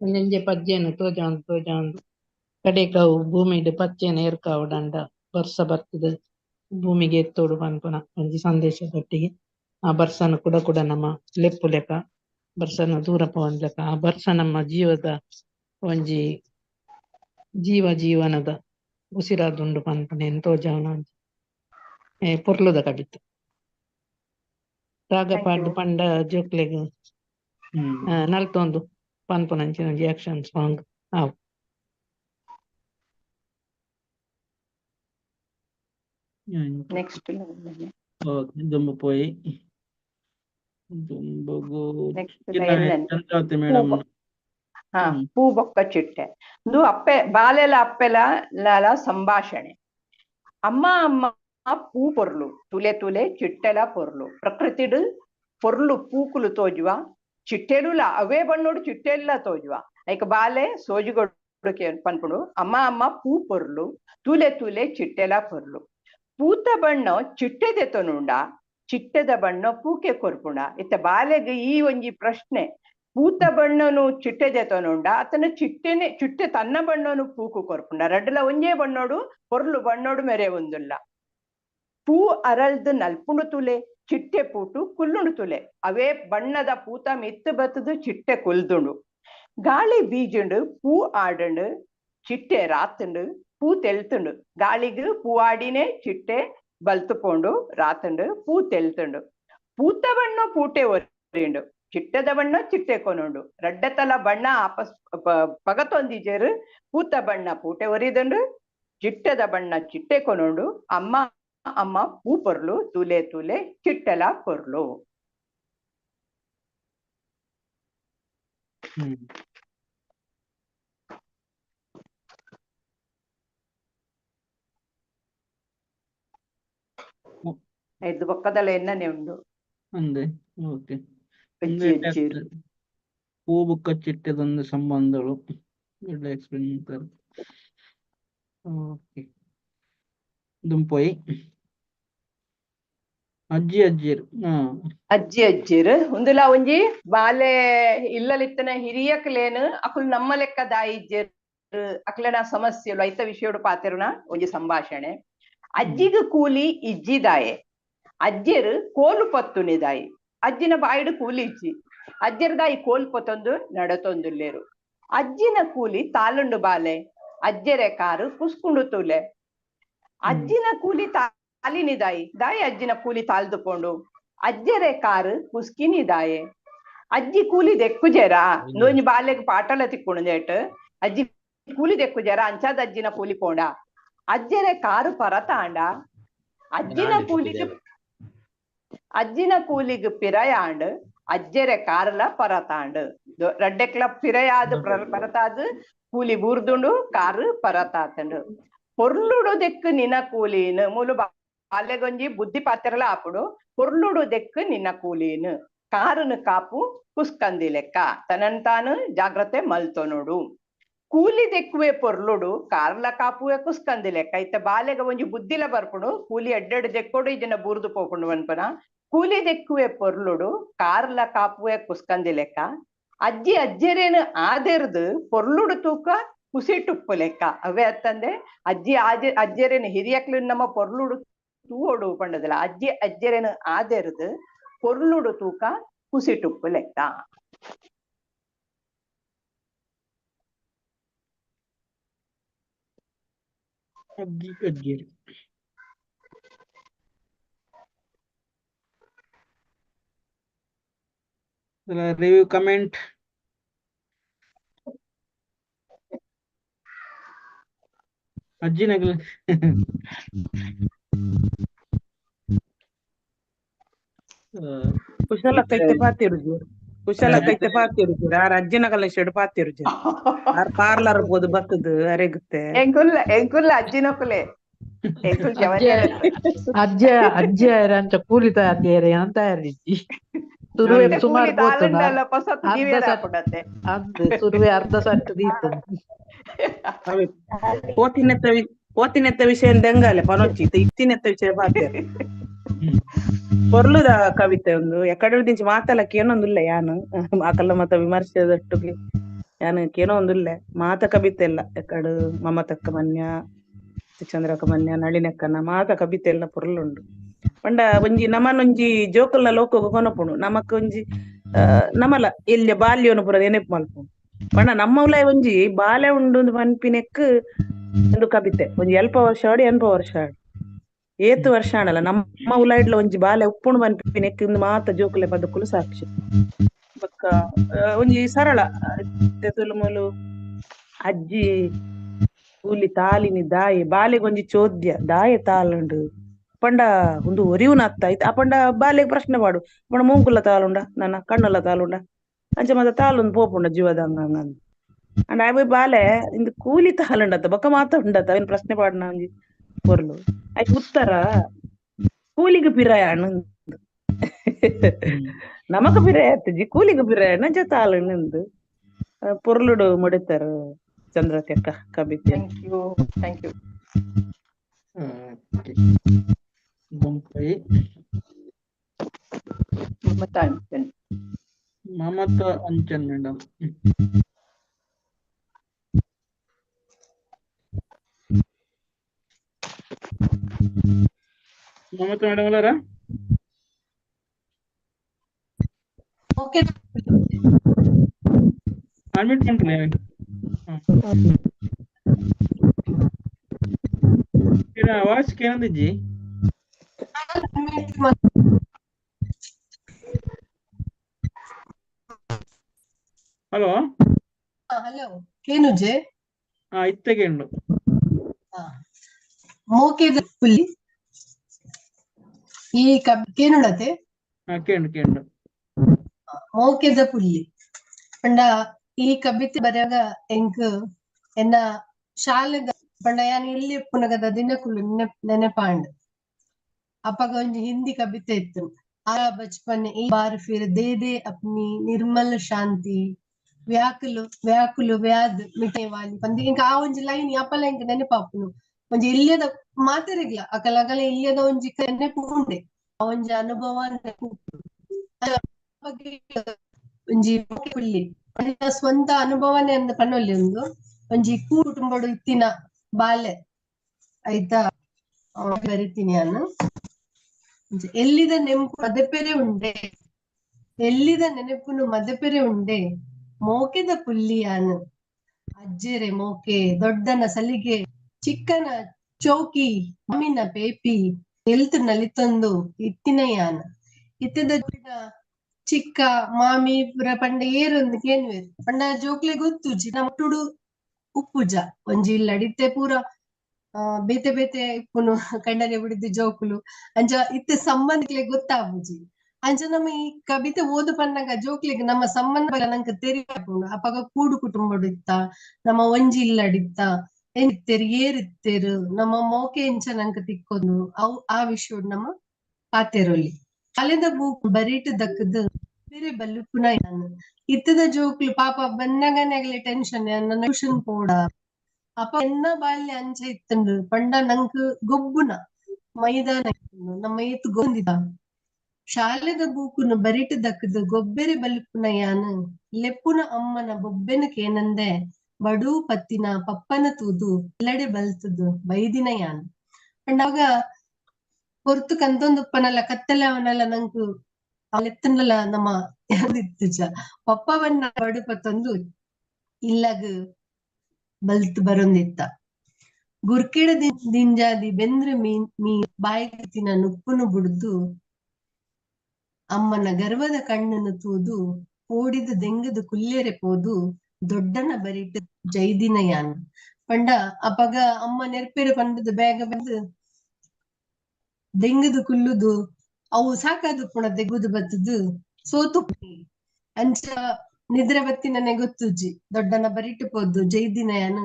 ಒಂಜೊಂಜೆ ಪಜ್ಜೆನು ತೋಜಾಂದು ಕಡೆಕ್ ಅವು ಭೂಮಿಡ್ ಪಚ್ಚೆನ ಏರ್ಕಾವುಡಂಡ ಬರ್ಸ ಬರ್ತದ ಭೂಮಿಗೆ ಎತ್ತೋಡು ಪನ್ಪುನ ಒಂಜಿ ಸಂದೇಶದೊಟ್ಟಿಗೆ ಆ ಬರ್ಸನ ಕುಡ ಕುಡ ನಮ್ಮ ಲೆಪ್ಪು ಲೆಕ್ಕ ಬರ್ಸನ ದೂರ ಪವನ್ ಲೆಕ್ಕ ಆ ಬರ್ಸ ನಮ್ಮ ಜೀವದ ಒಂಜಿ ಜೀವನದ ಉಸಿರಾದುಂಡು ಪನ್ಪುನ ತೋಜಾವನ ಪೊರ್ಲುದ ಕವಿತೆ ರಾಗ ಪಾಡ್ದು ಪಂಡ ಜೋಕ್ಲೆಗ್ ನಲ್ತೊಂದು ಪನ್ಪುನಂಚಿನ ಒಂಜಿ ಆಕ್ಷನ್ ಸಾಂಗ್ ಆವು ನೆಕ್ಸ್ಟ್ ದುಂಬು ಪೋಯಿ ಚಂದ್ರಾವತಿ ಮೇಡಮ್ ಪೂ ಬೊಕ್ಕ ಚಿಟ್ಟೆ ಇದು ಬಾಲೆಲ ಅಪ್ಪೆಲ ಸಂಭಾಷಣೆ ಅಮ್ಮ ಪೂ ಪೊರ್ಲು ತುಲೆ ತುಲೆ ಚಿಟ್ಟೆಲ ಪೊರ್ಲು ಪ್ರಕೃತಿಡು ಪೊರ್ಲು ಪೂಕುಲು ತೋಜುವ ಚಿಟ್ಟೆಲುಲ ಅವೇ ಬಣ್ಣೋಡು ಚಿಟ್ಟೆಲ್ಲ ತೋಜುವ ಐಕ ಬಾಲೆ ಸೋಜುಗೊಡು ಪನ್ಪುಡು ಅಮ್ಮ ಅಮ್ಮ ಪೂ ಪೊರ್ಲು ತುಲೆ ತುಲೆ ಚಿಟ್ಟೆಲ ಪೊರ್ಲು ಪೂತ ಬಣ್ಣ ಚಿಟ್ಟೆದೆತನುಂಡ ಚಿಟ್ಟೆದ ಬಣ್ಣ ಪೂಕೆ ಕೊರ್ಪುಂಡ ಇತ್ತ ಬಾಲೆಗೆ ಈ ಒಂಜಿ ಪ್ರಶ್ನೆ ಪೂತ ಬಣ್ಣನು ಚಿಟ್ಟೆದೆತನುಂಡ ಅತನ ಚಿಟ್ಟೆ ತನ್ನ ಬಣ್ಣನು ಪೂಕು ಕೊರ್ಪುಂಡ ರಡ್ಡಲ ಒಂಜೇ ಬಣ್ಣೋಡು ಪೊರ್ಲು ಬಣ್ಣೋಡು ಮೆರೆ ಒಂದುಲ್ಲ ಪೂ ಅರಳ್ದು ನಲ್ಪುಂಡು ತುಲೆ ಚಿಟ್ಟೆ ಪೂಟು ಕುಲ್ಲುಂಡು ತುಲೆ ಅವೇ ಬಣ್ಣದ ಪೂತ ಮಿತ್ತು ಬತ್ತದು ಚಿಟ್ಟೆ ಕುಲ್ದುಂಡು ಗಾಳಿ ಬೀಜುಂಡು ಪೂ ಆಡುಂಡು ಚಿಟ್ಟೆ ರಾತುಂಡು ಪೂ ತೆಲ್ತುಂಡು ಗಾಳಿಗೆ ಪೂ ಆಡಿನೇ ಚಿಟ್ಟೆ ಬಲ್ತುಪೋಂಡು ರಾತುಂಡು ಪೂ ತೆಲ್ತುಂಡು ಪೂತ ಬಣ್ಣ ಪೂಟೆ ಒರಿಯುಂಡು ಚಿಟ್ಟದ ಬಣ್ಣ ಚಿಟ್ಟೆ ಕೊನುಂಡು ರಡ್ಡತಲ ಬಣ್ಣ ಆಪಸ್ ಪಗತೊಂದಿಜೇರು ಪೂತ ಬಣ್ಣ ಪೂಟೆ ಒರಿದುಂಡು ಚಿಟ್ಟದ ಬಣ್ಣ ಚಿಟ್ಟೆ ಕೊನುಂಡು ಅಮ್ಮ ಅಮ್ಮ ಪೂ ಪೊರ್ಲು ತುಲೆ ತುಲೆ ಚಿಟ್ಟೆಲ ಪೊರ್ಲು. ಐದು ಪಕ್ಕದಲ್ಲ ಎನ್ನನೆ ಉಂಡು ಅಂದೆ ಓಕೆ ಅಜ್ಜಿ ಅಜ್ಜಿರು ಪೂ ಬುಕ್ಕ ಚಿಟ್ಟೆದೊಂದು ಸಂಬಂಧಗಳು ಒಳ್ಳೆ ಎಕ್ಸ್ಪ್ಲೇನ್ ಮಾಡ್ತಾರೆ. ಓಕೆ ದುಂಪೊಯ್ ಅಜ್ಜಿ ಅಜ್ಜಿರು ಅಜ್ಜಿ ಅಜ್ಜಿರು ಉಂದುಲ ಒಂಜಿ ಬಾಲೆ ಇಲ್ಲಲಿತ್ತನ ಹಿರಿಯಕ್ಲೇನು ಅಕುಲು ನಮ್ಮ ಲೆಕ್ಕ ದಾಯಿಜ್ಜೆರು ಅಕ್ಲೆನ ಸಮಸ್ಯೆಲು ಐತ ವಿಷಯೋಡು ಪಾತೆರುನ ಒಂಜಿ ಸಂಭಾಷಣೆ. ಅಜ್ಜಿಗ ಕೂಲಿ ಇಜ್ಜಿದಾಯೆ ಅಜ್ಜೆರು ಕೋಲು ಪತ್ತುನಿದಾಯಿ ಅಜ್ಜಿನ ಬಾಯಿಡು ಕೂಲಿ ಇಜ್ಜಿ ಅಜ್ಜರ ದಾಯಿ ಕೋಲು ಪತ್ತೊಂದು ನಡತೊಂದುಲ್ಲೇರು ಅಜ್ಜಿನ ಕೂಲಿ ತಾಲುಂಡು ಬಾಲೆ ಅಜ್ಜೆರೆ ಕಾರು ಕುಸ್ಕುಂಡು ತೂಲೆ ಅಜ್ಜಿನ ಕೂಲಿ ತಾಲಿನಿದಾಯಿ ದಾಯಿ ಅಜ್ಜಿನ ಕೂಲಿ ತಾಲ್ದುಕೊಂಡು ಅಜ್ಜೆರೆ ಕಾರು ಕುಸ್ಕಿನಿದಾಯೆ ಅಜ್ಜಿ ಕೂಲಿ ದೆಕ್ಕುಜೆರ ನೊಂಜಿ ಬಾಲೆಗ್ ಪಾಟಲ ತಿಕ್ಕುಂಡು ಅಜ್ಜಿ ಕೂಲಿ ದೆಕ್ಕುಜೆರ ಅಂಚಾದ ಅಜ್ಜಿನ ಕೂಲಿ ಪೋಂಡ ಅಜ್ಜೆರೆ ಕಾರು ಪರತಾಂಡ ಅಜ್ಜಿನ ಕೂಲಿಗ್ ಪಿರಯಾಂಡ್ ಅಜ್ಜೆರೆ ಕಾರಲ ಪರತಾಂಡ್ ರಡ್ಡೆಕ್ಲ ಪಿರಯಾದ ಪರತಾದ್ ಕೂಲಿ ಬೂರ್ದುಂಡು ಕಾರು ಪರತಾತಂಡು ಪೊರ್ಲುಡು ದೆಕ್ಕು ನಿನ ಕೂಲಿನ್ ಮೂಲು ಬಾಲೆಗೊಂಜಿ ಬುದ್ಧಿ ಪಾತ್ರಲ ಆಪುಡು ಪೊರ್ಲುಡು ದೆಕ್ಕು ನಿನ್ನ ಕೂಲಿನ್ ಕಾರುನು ಕಾಪು ಕುಸ್ಕಂದಿ ಲೆಕ್ಕ ತನನ್ ತಾನು ಜಾಗ್ರತೆ ಮಲ್ತೊನುಡು ಕೂಲಿ ದೆಕ್ಕುವೆ ಪೊರ್ಲುಡು ಕಾರ್ಲ ಕಾಪುವೆ ಕುಸ್ಕಂದಿ ಲೆಕ್ಕ ಇತ್ತ ಬಾಲೆಗ ಒಂಜಿ ಬುದ್ಧಿಲ ಬರ್ಪುಡು ಕೂಲಿ ಎಡ್ಡೆಡು ದೆಕ್ಕೋಡು ಇದನ್ನ ಬೂರ್ದು ಪೋಪುಂಡು ಅನ್ಪನ ಕೂಲಿ ದೆಕ್ಕುವೆ ಪೊರ್ಲುಡು ಕಾರ್ಲ ಕಾಪುವೆ ಕುಸ್ಕಂದಿ ಲೆಕ್ಕ ಅಜ್ಜಿ ಅಜ್ಜರೇನು ಆದೆರ್ದು ಪೊರ್ಲುಡು ತೂಕ ಕುಸಿಟುಪ್ಪು ಲೆಕ್ಕ ಅವೇ ಅತ್ತಂದೆ ಅಜ್ಜಿ ಅಜ್ಜರೇನು ಹಿರಿಯಕ್ಲು ನಮ್ಮ ಪೊರ್ಲುಡು ತೂವೋಡು ಪಂಡದಲ್ಲ ಅಜ್ಜಿ ಅಜ್ಜರೇನು ಆದೆರ್ದು ಪೊರ್ಲುಡು ತೂಕ ಕುಸಿಟುಪ್ಪು ಲೆಕ್ಕ. ಅಜ್ಜಿ ಅಜ್ಜಿರು ರಿವ್ಯೂ ಕಮೆಂಟ್ ಅಜ್ಜಿನಗಲು ಕುಶಲಕೈತೆ ಪಾತಿರುಜು ಕುಶಲಕೈತೆ ಪಾತಿರುಜು ಆರ್ ಅಜ್ಜಿನಗಲ ಶೆಡು ಪಾತಿರುಜು ಆರ್ ಪಾರ್ಲರ್ ಬೋದು ಬತ್ತದು ಅರೆಗುತ್ತೆ ಎಂಕುಲ್ಲ ಅಜ್ಜಿನ ಕುಲೆ ಅಜ್ಜ ಅಜ್ಜ ಅಂಚ ಕೂಲಿ ತಯಾರಿ ಅಂತ ತಯಾರಿಜ್ಜಿ ಸುರುವೆ ಸುಮಾರು ಸುರುವೆ ಅರ್ಧ ಸಟ್ಟು ದೀತು పోతినెత్త విషయం దెంగాలి పనొచ్చి ఇత్తినెత్త విషయం పాతారు పొర్లుದ ಕವಿತೆ ಒಂದು ಎಕಡೆ ದಿಂಚಿ ಮಾತಲಕ್ಕೆ ಏನೊಂದುಲ್ಲ ಯಾನು ಆಕಲ್ಲ ಮತ ವಿಮರ್ಶೆದಟ್ಟುಗೆ ಯಾನು ಏನೊಂದುಲ್ಲ ಮಾತ ಕವಿತೆ ಇಲ್ಲ ಎಕಡು ಮಮತಕ್ಕ ಮನ್ಯ ಚಂದ್ರಕ ಮನ್ಯ ನಳಿನೆಕ್ಕನ ಮಾತ ಕವಿತೆ ಎಲ್ಲ ಪೊರ್ಲುಂಡು ಪಂಡ ಒಂಜಿ ನಮನೊಂಜಿ ಜೋಕಲ್ನ ಲೋಕಗ ಕೊನಪುಣು ನಮಕ್ ಒಂಜಿ ನಮಲ ಎಲ್ಲಿ ಬಾಲ್ಯನು ಪುರ ನೆನಪು ಮಲ್ಪುಣು ಪಂಡ ನಮ್ಮ ಉಲಾಯ್ ಒಂಜಿ ಬಾಲ್ಯ ಉಂಡು ಪನ್ಪಿನೆಕ್ ಒಂದು ಕವಿತೆ ಒಂಜಿ 7 ವರ್ಷ ಆಡಿ 8 ವರ್ಷ ಆಡಿ 8 ವರ್ಷ ಆಡಲ್ಲ ನಮ್ಮ ಉಲಾಯ್ಡ್ಲ ಒಂಜಿ ಬಾಲ್ಯ ಉಪ್ಪುಣು ಪನ್ಪಿನೆಕ್ ಇಂದು ಮಾತ ಜೋಕುಲೆ ಬದುಕುಲು ಸಾಕ್ಷಿ ಬೊಕ್ಕ ಒಂಜಿ ಸರಳ ತುಲುಮುಲು ಅಜ್ಜಿ ಕೂಲಿ ತಾಲಿನಿ ದಾಯಿ ಬಾಲೆಗೊಂಜಿ ಚೋದ್ಯ ದಾಯ ತಾಲುಂಡು ಪಂಡ ಒಂದು ಒರಿವುನ ಅತ್ತ ಆಯ್ತು ಆ ಪಂಡ ಬಾಲೆಗ್ ಪ್ರಶ್ನೆ ಪಾಡು ಪಂಡ ಮೂಂಕುಲ್ಲ ತಾಲುಂಡ ನನ್ನ ಕಣ್ಣುಲ್ಲ ತಾಲುಂಡ ಅಂಚ ಮತ್ತ ತಾಲೊಂದು ಪೋಪುಂಡ ಜೀವದಂಗ ಅಂಡ್ ಆಯ್ ಬಾಲೆ ಇಂದು ಕೂಲಿ ತಾಲುಂಡತ್ತ ಬೊಕ್ಕ ಮಾತ ಉಂಡತ್ತ ಅವನ್ ಪ್ರಶ್ನೆ ಪಾಡ್ನ ಒಂಜಿ ಪೊರ್ಲು ಆಯ್ತು ಉತ್ತರ ಕೂಲಿಗೆ ಪಿರಾಯಣ ನಮಕ ಪಿರಾಯತ್ತಜಿ ಕೂಲಿಗೆ ಪಿರಾಯಣ ಜತಾಲ ನಿಂದು ಪೊರ್ಲುಡು ಮುಡಿತಾರ ಚಂದ್ರಕ್ಕ ಕಬಿತೆ. Thank you. Mamata Anchan madam. Mamata madam ಅಲ್ಲಾರ? ಅಡ್ಮಿಟ್ ಮಾಡ್ತೀನಿ. ವಾಯ್ಸ್ ಕೇಳಿದ್ಜಿ? ಹಲೋ ಹಲೋ ಕೇನುಜೆ ಇತ್ತಗೆಂಡು ಮೋಕೆದ ಪುಲ್ಲಿ ಈ ಕೇನುಡತೆ ಕೇಂಡು ಮೋಕೆದ ಪುಲ್ಲಿ ಪಂಡ ಈ ಕಬಿತೆ ಬರೆಯಾಗ ಎಂಕ್ ಎನ್ನ ಶಾಲೆದ ಪಂಡ ಯಾನ್ ಎಲ್ಲಿ ಪುನಗದ ದಿನಕುಲು ನೆನಪಾಂಡ್ ಅಪ್ಪಗ ಒಂಜಿ ಹಿಂದಿ ಕಬಿತೆ ಇತ್ತು. ಆರಾ ಬಚ್ಪನ್ ಈ ಬಾರ್ ಫಿರ್ ದೇ ದೇ ಅಪ್ನಿ ನಿರ್ಮಲ್ ಶಾಂತಿ ವ್ಯಾಕುಲು ವ್ಯಾಕುಲು ವ್ಯಾದ್ ಮಿಟೆ ವಾಲಿ ಪಂದಿ ಇಂಕ ಆ ಒಂಜಿ ಲೈನ್ ಯಾಪಲ ಇಂಕ ನೆನಪಾಪುನು. ಒಂಜಿ ಇಲ್ಲಿಯದ ಮಾತೆರೆಗ್ಲ ಅಕಲಗಲ ಇಲ್ಲಿಯದ ಒಂಜಿ ನೆನಪು ಉಂಡೆ ಆ ಒಂಜಿ ಅನುಭವ ಒಂಜಿ ಪುಲ್ಲಿ ಸ್ವಂತ ಅನುಭವನೆ ಅಂದ ಪನ್ನೊಲ್ಲಿ ಒಂದು ಒಂಜಿ ಕುಟುಂಬಡು ಇತ್ತಿನ ಬಾಲ್ಯ ಆಯ್ತಾ ಬರಿತೀನಿ ನಾನು. ಎಲ್ಲಿದ ನೆನಪು ಮದಪೆರೆ ಉಂಡೆ ಎಲ್ಲಿದ ನೆನಪುನು ಮದಪೆರೆ ಉಂಡೆ ಮೋಕೆದ ಪುಲ್ಲಿಯಾನು ಅಜ್ಜೆರೆ ಮೋಕೆ ದೊಡ್ಡನ ಸಲಿಗೆ ಚಿಕ್ಕನ ಚೌಕಿ ಮಮ್ಮಿನ ಪೇಪಿ ಎಲ್ತು ನಲಿತೊಂದು ಇತ್ತಿನಯಾನ ಇತ್ತದ ಚಿಕ್ಕ ಮಾಮಿ ಪುರ ಪಂಡ ಏರೊಂದು ಕೇನ್ವೇರು ಪಂಡ ಜೋಕ್ಲೆ ಗೊತ್ತುಜಿ ನಮ್ಮಟುಡು ಉಪ್ಪುಜ ಒಂಜಿ ಇಲ್ಲಡಿತ್ತೆ ಪೂರ ಬೇತೆ ಬೇತೆ ಇಪ್ಪುನು ಕಂಡನೆ ಬಿಡಿದ್ದು ಜೋಕುಲು ಅಂಚ ಇತ್ತೆ ಸಂಬಂಧಿಕ್ಲೆ ಗೊತ್ತಾಪುಜಿ. ಅಂಚ ನಮ್ಮ ಈ ಕವಿತೆ ಓದು ಪನ್ನಗ ಜೋಕ್ಲಿಗೆ ನಮ್ಮ ಸಂಬಂಧ ನಂಗೆ ತೆರಿಯಾಪುಂಡು ಅಪಗ ಕೂಡು ಕುಟುಂಬಡು ಇತ್ತ ನಮ್ಮ ಒಂಜಿ ಇಲ್ಲಡಿತ್ತ ಏನಿತ್ತೇರು ಏರಿತ್ತೇರು ನಮ್ಮ ಮೋಕೆ ಎಂಚ ನಂಗೆ ತಿಕ್ಕೊಂಡು ಅವು ಆ ವಿಷಯ ನಮ್ಮ ಪಾತೆರೊಲಿ ಅಲೆದ ಬೂಕ್ ಬರೀಟ್ ದಕ್ಕದ ಬೇರೆ ಬಲ್ಲುಪುನ ಯಾನು ಇತ್ತದ ಜೋಕ್ಲು ಪಾಪ ಬನ್ನಗನೆಗ್ಲೆ ಟೆನ್ಷನ್ ಟ್ಯೂಷನ್ ಪೋಡ ಅಪ್ಪ ಎನ್ನ ಬಾಲ್ಯ ಅಂಚ ಇತ್ತಂಡು ಪಂಡ ನಂಕ್ ಗೊಬ್ಬುನ ಮೈದಾನ ಇತ್ತು ನಮ್ಮ ಏತು ಗೊಂದಿದ ಶಾಲೆದ ಬೂಕುನು ಬರಿಟ್ ದಕ್ಕದ ಗೊಬ್ಬೆರೆ ಬಲ್ಲುಪುನ ಯಾನು ಲೆಪ್ಪುನ ಅಮ್ಮನ ಬೊಬ್ಬೆನ ಕೇನಂದೆ ಬಡೂ ಪತ್ತಿನ ಪಪ್ಪನ ತೂದು ಎಲ್ಲಡೆ ಬಲ್ತದು ಬೈದಿನ ಯಾನು ಪಂಡಾಗ ಹೊರ್ತು ಕಂತೊಂದುಪ್ಪನಲ್ಲ ಕತ್ತಲೆ ಅವನಲ್ಲ ನಂಕು ಅಲೆತ್ತನಲ್ಲ ನಮ್ಮ ಯಾವ್ದಿತ್ತುಜ ಪಪ್ಪವನ್ನ ಬಡುಪತ್ತೊಂದು ಇಲ್ಲಗ ಬಲ್ತ್ ಬರೊಂದಿತ್ತ ಗುರ್ಕಿಡ ದಿಂಜಾದಿ ಬೆಂದ್ರೆ ಮೀ ಬಾಯಿತಿನ ನುಪ್ಪುನು ಬುಡ್ದು ಅಮ್ಮನ ಗರ್ವದ ಕಣ್ಣನ್ನು ತೂದು ಓಡಿದ ದೆಂಗದ ಕುಲ್ಲೆರೆ ಪೋದು ದೊಡ್ಡನ ಬರಿಟ್ ಜೈದಿನ ಯಾನ್ ಪಂಡ ಅಪಗ ಅಮ್ಮ ನೆರ್ಪೆರೆ ಪಂಡದು ಬೇಗ ಬಂದು ದೆಂಗದು ಕುಲ್ಲುದು ಅವು ಸಾಕಾದು ಪುಣ ದೆಗುದು ಬತ್ತದು ಸೋತು ಅಂಚ ನಿದ್ರೆ ಬತ್ತಿನನೆ ಗೊತ್ತುಜಿ ದೊಡ್ಡನ ಬರಿಟ್ ಪೋದು ಜೈದಿನ ಯಾನು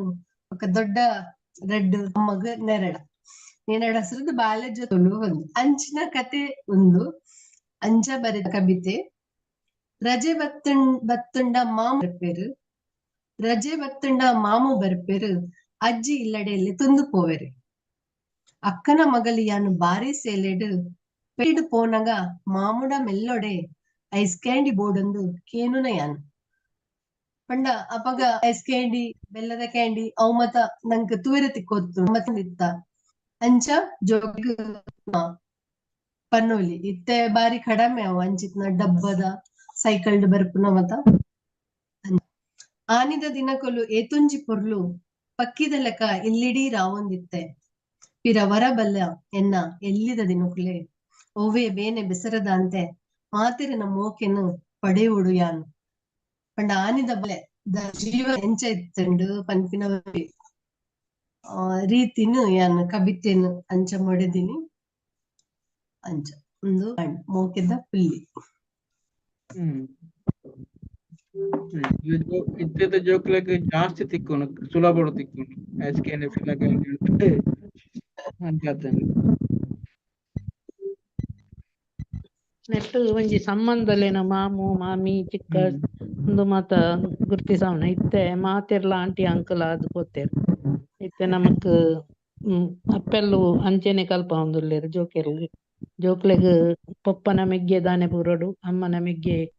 ఒక ದೊಡ್ಡ ರೆಡ್ ಅಮ್ಮಗ ನೆರಡ ಹಸ್ರದ್ದು ಬಾಲ್ಯ ಜೊತೆಲು ಒಂದು ಅಂಚಿನ ಕತೆ ಒಂದು ಅಂಚ ಬರೆದ ಕವಿತೆ. ರಜೆ ಬತ್ತುಂಡ ಮಾಮು ಬರ್ಪೇರು ರಜೆ ಬತ್ತುಂಡ ಮಾಮು ಬರ್ಪೇರು ಅಜ್ಜಿ ಇಲ್ಲಡೆಯಲ್ಲಿ ತುಂದು ಪೋವೆರು ಅಕ್ಕನ ಮಗಲಿ ಯಾನು ಬಾರಿ ಸೇಲೆಡು ಪೇಡು ಪೋನಗ ಮಾಮುಡ ಮೆಲ್ಲೊಡೆ ಐಸ್ ಕ್ಯಾಂಡಿ ಬೋರ್ಡೊಂದು ಕೇನುನ ಯಾನು ಪಂಡ ಅಪಗ ಐಸ್ ಕ್ಯಾಂಡಿ ಬೆಲ್ಲದ ಕ್ಯಾಂಡಿ ಅವು ಮತ ನಂಗೆ ತೂವೆರೆ ತಿಕ್ಕೋತ್ತು ಮತ್ತಿತ್ತ ಅಂಚ ಜೋಗ ಪನ್ನೋಲಿ ಇತ್ತೆ ಬಾರಿ ಕಡಮೆ ಅವು ಅಂಚಿತ್ನ ಡಬ್ಬದ ಸೈಕಲ್ಡ್ ಬರ್ಪುನ ಮತ ಆನಿದ ದಿನಕೊಲು ಏತುಂಜಿ ಪೊರ್ಲು ಪಕ್ಕಿದ ಲೆಕ್ಕ ಇಲ್ಲಿಡೀ ರಾವೊಂದಿತ್ತೆ ಪಿರ ವರಬಲ್ಲ ಎನ್ನ ಎಲ್ಲಿದ ದಿನಕುಲೆ ಓವೇ ಬೇನೆ ಬೆಸರದ ಅಂತೆ ಮಾತೆರಿನ ಮೋಕೆನು ಪಡೆಯುಡು ಯಾನು ಪಂಡ ಆನಿದ ಬಲೆ ಜೀವ ಎಂಚ ಇತ್ತಂಡು ಪನ್ಪಿನ ರೀತಿನು ಯಾನು ಕಬಿತೆನು ಅಂಚ ಮೊಡೆದಿನಿ ಅಂಚ ಒಂದು ಮೋಕೆದ ಪುಲ್ಲಿ. ಇದ್ದದ ಜೋಕ್ಲೆಗ್ ಜಾಸ್ತಿ ತಿಕ್ಕೋನು ಸುಲಭ ತಿಕ್ಕೋನು ನೆಕ್ಸ್ಟ್ ಒಂಜಿ ಸಂಬಂಧಲೇನ ಮಾಮು ಮಾಮಿ ಚಿಕ್ಕ ಒಂದು ಮಾತ ಗುರ್ತಿಸವನ ಇತ್ತೆ ಮಾತೆರ್ಲ ಆಂಟಿ ಅಂಕಲ್ ಅದು ಗೊತ್ತೇರು ಇತ್ತೆ ನಮಕ್ ಅಪ್ಪೆಲ್ಲು ಅಂಚೆನೆ ಕಲ್ಪ ಒಂದುಲ್ಲೇರು ಜೋಕ್ಲೆಗ್ ಪಪ್ಪನ ಮೆಗ್ಗೆ ದಾನೆ ಬೂರೋಡು ಅಮ್ಮನ ಮೆಗ್ಗೆ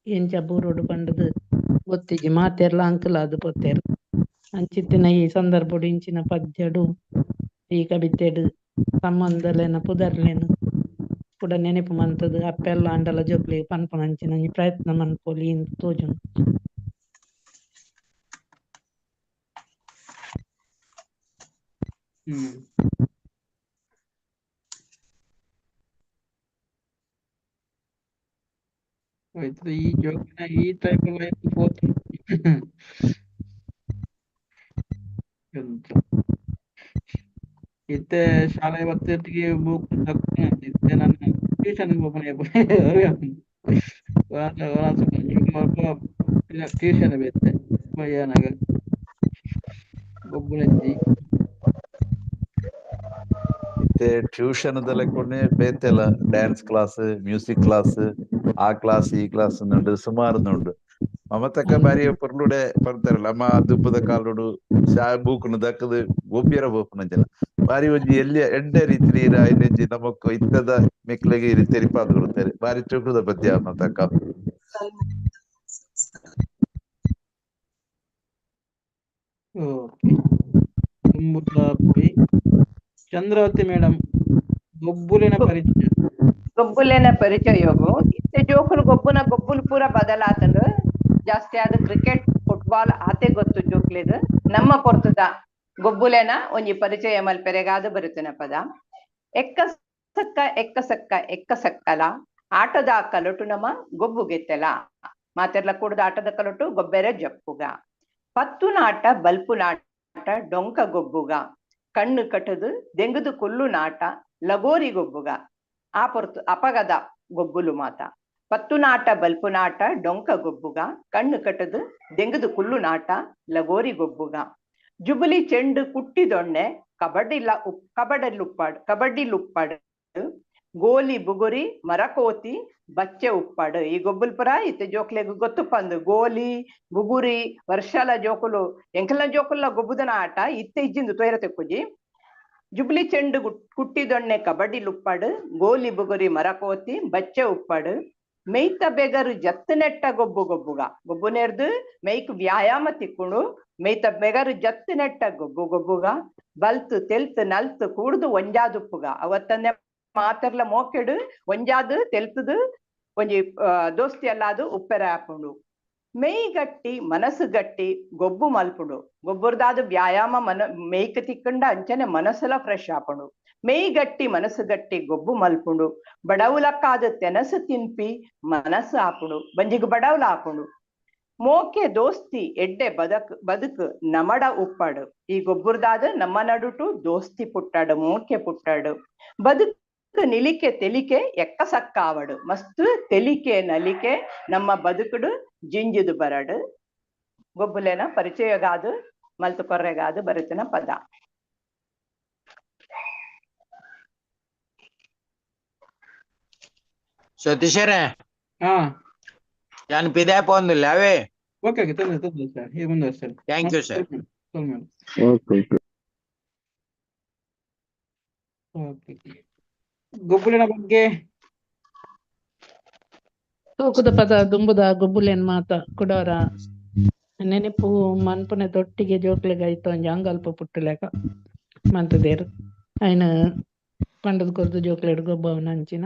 ಎಂಚ ಬೂರೋಡು ಪಂಡದು ಗೊತ್ತಿಜಿ ಮಾತೆರ್ಲ ಅಂಕಲ್ ಅದು ಗೊತ್ತೇರು ಅಂಚಿತ್ತಿನ ಈ ಸಂದರ್ಭಡು ಇಂಚಿನ ಪದ್ಯಡು ಈ ಕವಿತೆಡು ಸಂಬಂಧಲೇನ ಪುದರ್ಲೇನು ಕೂಡ ನೆನಪು ಮಂತದು ಅಪ್ಪೆಲ್ಲ ಅಂಡಲ ಜೋಕ್ಲಿ ಪನ್ಪುನಂಚಿನ ಪ್ರಯತ್ನ ಮನ್ಪೊಲಿ ಇಂದು ತೋಜುಂಡು. ಈ ಜೋಕ್ನ ಈ ಟೈಪ್ ಲೈಫ್ ಹೋತು ಇತ್ತೆ ಶಾಲೆ ಒತ್ತಿಗೆ ಬುಕ್ ಇತ್ತೆ ನಾನು ಟ್ಯೂಷನ್ ಟ್ಯೂಷನ್ ಬೇತೆ ಬಯ್ಯನಾಗ ಗೊಬ್ಬುಳಂಜಿ ಟ್ಯೂಷನ್ ದೆಲೆಕೊಂಡೆ ಬೇತೆಲ್ಲ ಡ್ಯಾನ್ಸ್ ಕ್ಲಾಸ್ ಮ್ಯೂಸಿಕ್ ಕ್ಲಾಸ್ ಆ ಕ್ಲಾಸ್ ಈ ಕ್ಲಾಸ್ నుండి ಸುಮಾರು నుండు ಮಮತಕ್ಕ ಬಾರಿ ಪರ್ಲುಡೆ ಬರ್ತಾರಲ್ಲ ಅಮ್ಮ ದುಬ್ಬದ ಕಾಲುಡು ಶಾ ಬೂಕುನು ದಕ್ಕದು ಗೊಬ್ಬಿರ ಬೋಪುನ ಜನ ಬಾರಿ ಒಂಜಿ ಎಲ್ಲಿ ಎಡ್ಡೆ ರೀತಿ ಐನಂಜಿ ನಮಕ್ ಇತ್ತದ ಮೆಕ್ಲೆಗೆ ಈ ರೀತಿ ತೆರಿಪಾದು ಕೊಡ್ತಾರೆ ಬಾರಿ ಚುಕುದ ಪದ್ಯ ಮತಕ್ಕ ಚಂದ್ರಾವತಿ ಮೇಡಮ್ ಗೊಬ್ಬುಲಿನ ಪರಿಚಯ ಯೋಗು ಇತ್ತೆ ಜೋಕುಲು ಗೊಬ್ಬುಲು ಪೂರ ಬದಲಾತಂಡು ಜಾಸ್ತಿ ಆದ ಕ್ರಿಕೆಟ್ ಫುಟ್ಬಾಲ್ ಆತೆ ಗೊತ್ತು ಜೋಕ್ಲೆಗ್ ನಮ್ಮ ಪೊರ್ತದ ಗೊಬ್ಬುಲೆನ ಒಂಜಿ ಪರಿಚಯ ಮಲ್ಪೆರೆಗಾದ ಬರುತ್ತನ ಪದ ಎಕ್ಕ ಸಕ್ಕಲ ಆಟದ ಕಲಟು ನಮ ಗೊಬ್ಬು ಗೆತ್ತೆಲ ಮಾತೆರ್ಲ ಕೂಡದ ಆಟದ ಕಲಟು ಗೊಬ್ಬೆರೆ ಜಪ್ಪುಗ ಪತ್ತು ನಾಟ ಬಲ್ಪು ನಾಟ ಡೊಂಕ ಗೊಬ್ಬುಗ ಕಣ್ಣು ಕಟ್ಟದು ದೆಂಗದು ಕೊಲ್ಲು ನಾಟ ಲಗೋರಿ ಗೊಬ್ಬುಗ ಆ ಪೊರ್ತು ಅಪಗದ ಗೊಬ್ಬುಲು ಮಾತ ಪತ್ತು ನಾಟ ಬಲ್ಪು ನಾಟ ಡೊಂಕ ಗೊಬ್ಬುಗ ಕಣ್ಣು ಕಟ್ಟದು ದೆಂಗದು ಕುಲ್ಲು ನಾಟ ಲಗೋರಿ ಗೊಬ್ಬುಗ ಜುಬುಲಿ ಚೆಂಡು ಕುಟ್ಟಿದೊಣ್ಣೆ ಕಬಡ್ಡಿಲುಪ್ಪಾಡು ಗೋಲಿ ಬುಗುರಿ ಮರಕೋತಿ ಬಚ್ಚೆ ಉಪ್ಪಾಡು ಈ ಗೊಬ್ಬುಲ್ ಪುರ ಇತ್ತೆ ಜೋಕ್ಲೆಗ್ ಗೊತ್ತು ಪಂದು ಗೋಲಿ ಬುಗುರಿ ವರ್ಷಲ ಜೋಕುಲು ಎಂಕಲ್ನ ಜೋಕುಲ್ಲ ಗೊಬ್ಬುದನ ಆಟ ಇತ್ತೆ ಇಜ್ಜಿಂದು ತೊಯ್ರ ತೆಕ್ಕುಜಿ ಜುಬ್ಲಿ ಚೆಂಡು ಕುಟ್ಟಿದೊಣ್ಣೆ ಕಬಡ್ಡಿಲುಪ್ಪಾಡು ಗೋಲಿ ಬುಗುರಿ ಮರಕೋತಿ ಬಚ್ಚೆ ಉಪ್ಪಾಡು ಮೇಯ್ತ ಬೆಗರು ಜತ್ತು ನೆಟ್ಟ ಗೊಬ್ಬು ನೆರ್ದು ಮೇಯ್ಕ್ ವ್ಯಾಯಾಮ ತಿಕ್ಕುಂಡು ಮೇಯ್ತ ಬೆಗರು ಜತ್ತು ನೆಟ್ಟ ಗೊಬ್ಬುಗ ಬಲ್ತು ತೆಲ್ತು ನಲ್ತು ಕೂಡ್ದು ಒಂಜಾದುಪ್ಪುಗ ಅವತ್ತನ್ನೇ ಮಾತೆರ್ಲ ಮೋಕೆಡು ಒಂಜಾದು ತೆಲ್ತುದು ಒಂಜಿ ದೋಸ್ತಿ ಅಲ್ಲಾದು ಉಪ್ಪೆರೆ ಹಾಕೊಂಡು ಮೇಯ್ ಗಟ್ಟಿ ಮನಸ್ಸು ಗಟ್ಟಿ ಗೊಬ್ಬು ಮಲ್ಪುಂಡು ಗೊಬ್ಬುರ್ದಾದು ವ್ಯಾಯಾಮ ಮೇಯ್ಕ್ ತಿಕ್ಕಂಡ ಅಂಚನೆ ಮನಸ್ಸೆಲ್ಲ ಫ್ರೆಶ್ ಹಾಪುಂಡು ಮೇಯ್ ಗಟ್ಟಿ ಮನಸ್ಸು ಗಟ್ಟಿ ಗೊಬ್ಬು ಮಲ್ಪುಂಡು ಬಡವುಲಕ್ಕಾದ ತೆನಸು ತಿನ್ಪಿ ಮನಸ್ಸು ಹಾಪುಂಡು ಬಂಜಿಗ್ ಬಡವುಲ ಹಾಪುಂಡು ಮೋಕೆ ದೋಸ್ತಿ ಎಡ್ಡೆ ಬದುಕು ನಮಡ ಉಪ್ಪಾಡು ಈ ಗೊಬ್ಬುರ್ದಾದ ನಮ್ಮ ನಡುಟು ದೋಸ್ತಿ ಪುಟ್ಟಾಡು ಮೋಕೆ ಪುಟ್ಟಾಡು ಬದುಕು ನಿಲಿಕೆ ತೆಲಿಕೆ ಎಕ್ಕ ಸಕ್ಕ ಆವಡು ಮಸ್ತ್ ತೆಲಿಕೆ ನಲಿಕೆ ನಮ್ಮ ಬದುಕುಡು ಜಿಂಜಿದು ಬರಡು ಗೊಬ್ಬುಲೆನ ಪರಿಚಯಗಾದು ಮಲ್ತು ಕೊರ್ರೆಗಾದು ಬರುತ್ತಿನ ಪದ ಸತೀಶರೇ ನಾನು ಪಿದಾಯ ಪೋಂದಿಲ್ಲ ಅವೇ ಓಕೆ ತೊಂದ್ರೆ ಸರ್ ಈಗ ಮುಂದುವರಿಸಿ ಥ್ಯಾಂಕ್ ಯು ಸರ್ ಗೊಬ್ಬುಲಿನ ಬಗ್ಗೆ ತೂಕದ ಪದ ದುಂಬುದ ಗೊಬ್ಬುಲೆನ್ ಮಾತ ಕುಡವರ ನೆನಪು ಮನ್ಪುನೆ ತೊಟ್ಟಿಗೆ ಜೋಕ್ಲೆಗ್ ಐತ ಒಂಜಿ ಅಂಗಲ್ಪ ಪುಟ್ಟಲೆಕ ಮಂತದೇರು ಐನ ಪಂಡದ ಕೊರ್ದು ಜೋಕ್ಲೆಡ್ ಗೊಬ್ಬವನ ಅಂಚಿನ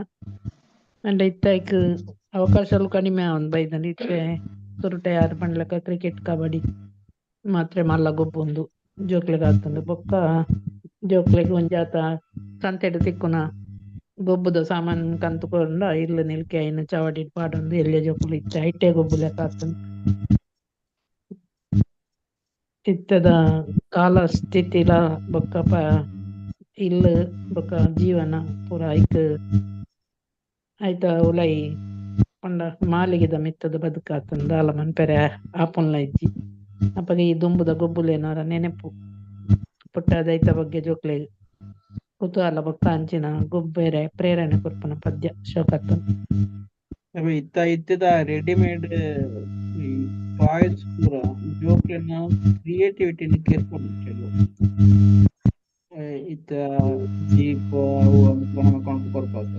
ಅಂಡ ಇತ್ತೈಕ್ ಅವಕಾಶಲು ಕಡಿಮೆ ಅವನ್ ಬೈದಂಡ ಇತ್ತೆ ಸುರುಟೆ ಯಾರು ಪಂಡ್ಲಕ ಕ್ರಿಕೆಟ್ ಕಬಡ್ಡಿ ಮಾತ್ರ ಮಲ್ಲ ಗೊಬ್ಬೊಂದು ಜೋಕ್ಲೆಗ್ ಆಗ್ತಂಡು ಬೊಕ್ಕ ಜೋಕ್ಲೆಗ್ ಒಂಜಾತ ಸಂತೆಡ್ ತಿಕ್ಕುನ ಗೊಬ್ಬುದ ಸಾಮಾನ್ ಕಂತುಕೊಂಡ ಇರ್ಲು ನಿಲ್ಕೆ ಐನ ಚವಡಿ ಪಾಡೊಂದು ಎಲ್ಲೆ ಜೋಕುಲು ಇತ್ತೆ ಐಟೆ ಗೊಬ್ಬು ಲೆಕ್ಕ ಆಗ್ತಂಡು ಇತ್ತದ ಕಾಲ ಸ್ಥಿತಿಲ ಬೊಕ್ಕ ಇಲ್ಲು ಬೊಕ್ಕ ಜೀವನ ಪೂರ ಐಕ್ ಐತ ಉಲೈ ಪಂಡ ಮಾಲಿಗೆದ ಮಿತ್ತದ ಬದುಕಾತಂದ ದಾಲ ಮನ್ಪೆರೆ ಆಪುನ್ಲ ಇಜ್ಜಿ ಅಪ್ಪಗೆ ಈ ದುಂಬುದ ಗೊಬ್ಬುಲೇನಾರ ನೆನಪು ಪುಟ್ಟದ ಐತ ಬಗ್ಗೆ ಜೋಕ್ಲೆಗ್ ಕುತೂಹಲ ಬೊಕ್ಕ ಅಂಚಿನ ಗೊಬ್ಬರ ಪ್ರೇರಣೆ ಕೊರ್ಪನ ಪದ್ಯ ಶೋಕತ್ತನ್. ಇತ್ತ ಇತ್ತಿದ ರೆಡಿಮೇಡ್ ಈ ಟಾಯ್ಸ್ ಪೂರ ಜೋಕ್ಲೆನ ಕ್ರಿಯೇಟಿವಿಟಿನ ಕೇರ್ಕೊಂಡು ಇತ್ತ ಜೀಪ್ ಅವು ಕೊಂಡು ಕೊರ್ಪಾಕ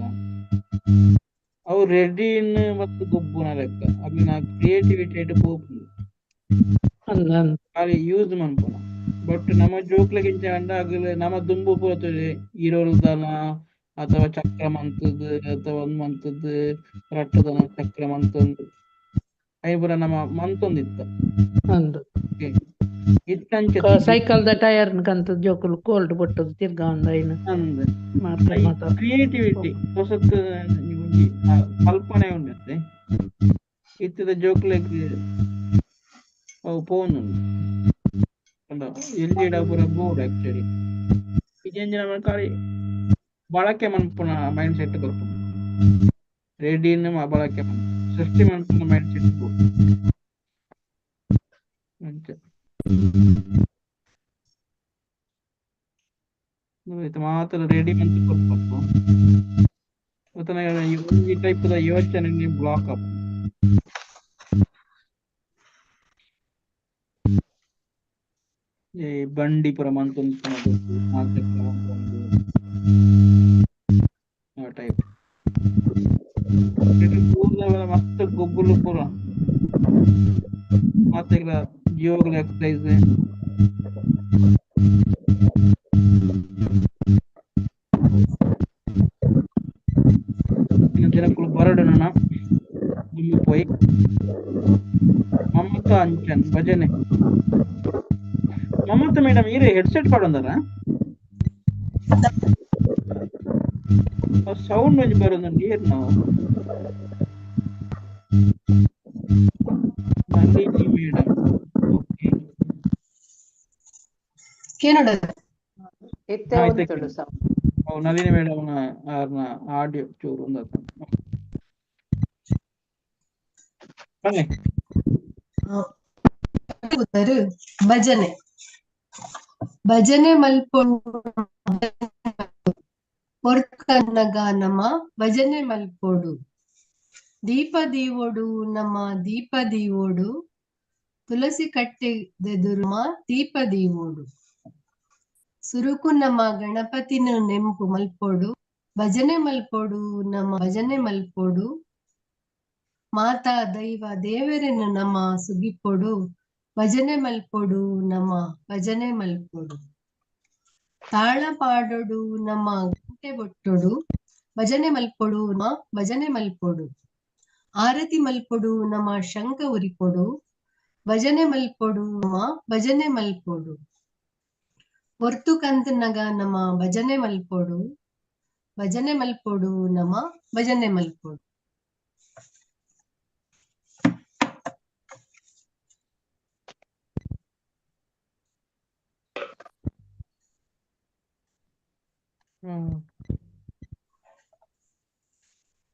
ಅವು ರೆಡಿನ್ ಮತ್ತು ಗೊಬ್ಬುನ ಲೆಕ್ಕ ಅಲ್ಲಿನ ಕ್ರಿಯೇಟಿವಿಟಿ ಆയിട്ട് ಪೋಪುಂಡು ಅಲ್ಲಿ ಯೂಸ್ ಮನ್ಪುನ. ಬಟ್ ನಮ್ಮ ಜೋಕ್ಲೆಗಿಂಚ ಅಂಡ ಅಗಲು ನಮ್ಮ ದುಂಬು ಪೋತುದು ಇರೋಲ್ದನ ಅಥವಾ ಚಕ್ರ ಮಂತದ್ದು ಅಥವಾ ಒಂದ್ ಮಂತದ್ದು ರಟ್ಟದನ ಚಕ್ರ ಮಂತೊಂದು ಐ ಪೂರ ನಮ್ಮ ಮಂತೊಂದಿತ್ತ ಇತ್ತಂಚ ಸೈಕಲ್ ದ ಟೈರ್ ಕಂತ ಜೋಕುಲು ಕೋಲ್ಡ್ ಬೊಟ್ಟದು ತಿರ್ಗ ಒಂದ ಕ್ರಿಯೇಟಿವಿಟಿ ಹೊಸತ್ ಕಲ್ಪನೆ ಉಂಡತ್ತೆ ಇತ್ತದ ಜೋಕ್ಲೆಗ್ ಅವು ಪೋನುಂಡು ಎಲ್ಲಿ ಪೂರ ಬೋರ್ಡ್ ಆಕ್ಚುಲಿ ಇಜೆಂಜಿನ ಕಾಲಿ ಬಳಕೆ ಮನ್ಪುನ ಮೈಂಡ್ ಸೆಟ್ ಬರ್ಪುಂಡು ರೆಡಿನ್ ಬಳಕೆ ಸೃಷ್ಟಿ ಮನ್ಪುನ ಮೈಂಡ್ ಸೆಟ್ ಮಾತ್ರ ರೆಡಿ ಮಂತ್ ಕೊಡ್ಬೇಕು ಈ ಟೈಪ್ ಯೋಚನೆ ಬ್ಲಾಕ್ ಅಪ್ ಬಂಡಿ ಪುರ ಮಂತೊಂದು ಟೈಪ್ ಮಸ್ತ್ ಗೊಬ್ಬುಲು ಪೂರ ಮತ್ತೆ ಜೀವಗಳ ಎಕ್ಸಸೈಸ್ ದಿನಕ್ಕೂ ಬರಡನ ಇಲ್ಲಿ ಪೋಯಿ ಮಮತ ಅಂಚನ್ ಭಜನೆ ಮಮತ ಮೇಡಮ್ ಈರೇ ಹೆಡ್ಸೆಟ್ ಪಾಡೊಂದಾರ ಸೌಂಡ್ ಮಂಜಿ ಬರೋದಂడి ಏರ್ ನಾವು Nalini madam okay Nalini madam audio ಚೂರು ಭಜನೆ ಭಜನೆ ಮಲ್ಪೊಂಡು ಪೊರ್ಕನ್ನಗ ನಮ ಭಜನೆ ಮಲ್ಪೋಡು ದೀಪ ದೀವೋಡು ನಮ್ಮ ದೀಪ ದೀವೋಡು ತುಳಸಿ ಕಟ್ಟೆದೆದುರು ದೀಪ ದೀವೋಡು ಸುರುಕು ನಮ್ಮ ಗಣಪತಿನ ನೆಂಪು ಮಲ್ಪೋಡು ಭಜನೆ ಮಲ್ಪೋಡು ನಮ್ಮ ಭಜನೆ ಮಲ್ಪೋಡು ಮಾತಾ ದೈವ ದೇವರನ್ನ ನಮ್ಮ ಸುಗಿಪೋಡು ಭಜನೆ ಮಲ್ಪೋಡು ನಮ್ಮ ಭಜನೆ ಮಲ್ಪೋಡು ತಾಳ ಪಾಡೋಡು ನಮ್ಮ ಗಂಟೆ ಬೊಟ್ಟೋಡು ಭಜನೆ ಮಲ್ಪೋಡು ಭಜನೆ ಮಲ್ಪೋಡು ಆರತಿ ಮಲ್ಪೋಡು ನಮ್ಮ ಶಂಕ ಉರಿಪೋಡು ಭಜನೆ ಮಲ್ಪೋಡು ನಮ್ಮ ಭಜನೆ ಮಲ್ಪೋಡು ಒರ್ತು ಕಂತನಗ ನಮ್ಮ ಭಜನೆ ಮಲ್ಪೋಡು ಭಜನೆ ಮಲ್ಪೋಡು ನಮ್ಮ ಭಜನೆ ಮಲ್ಪೋಡು.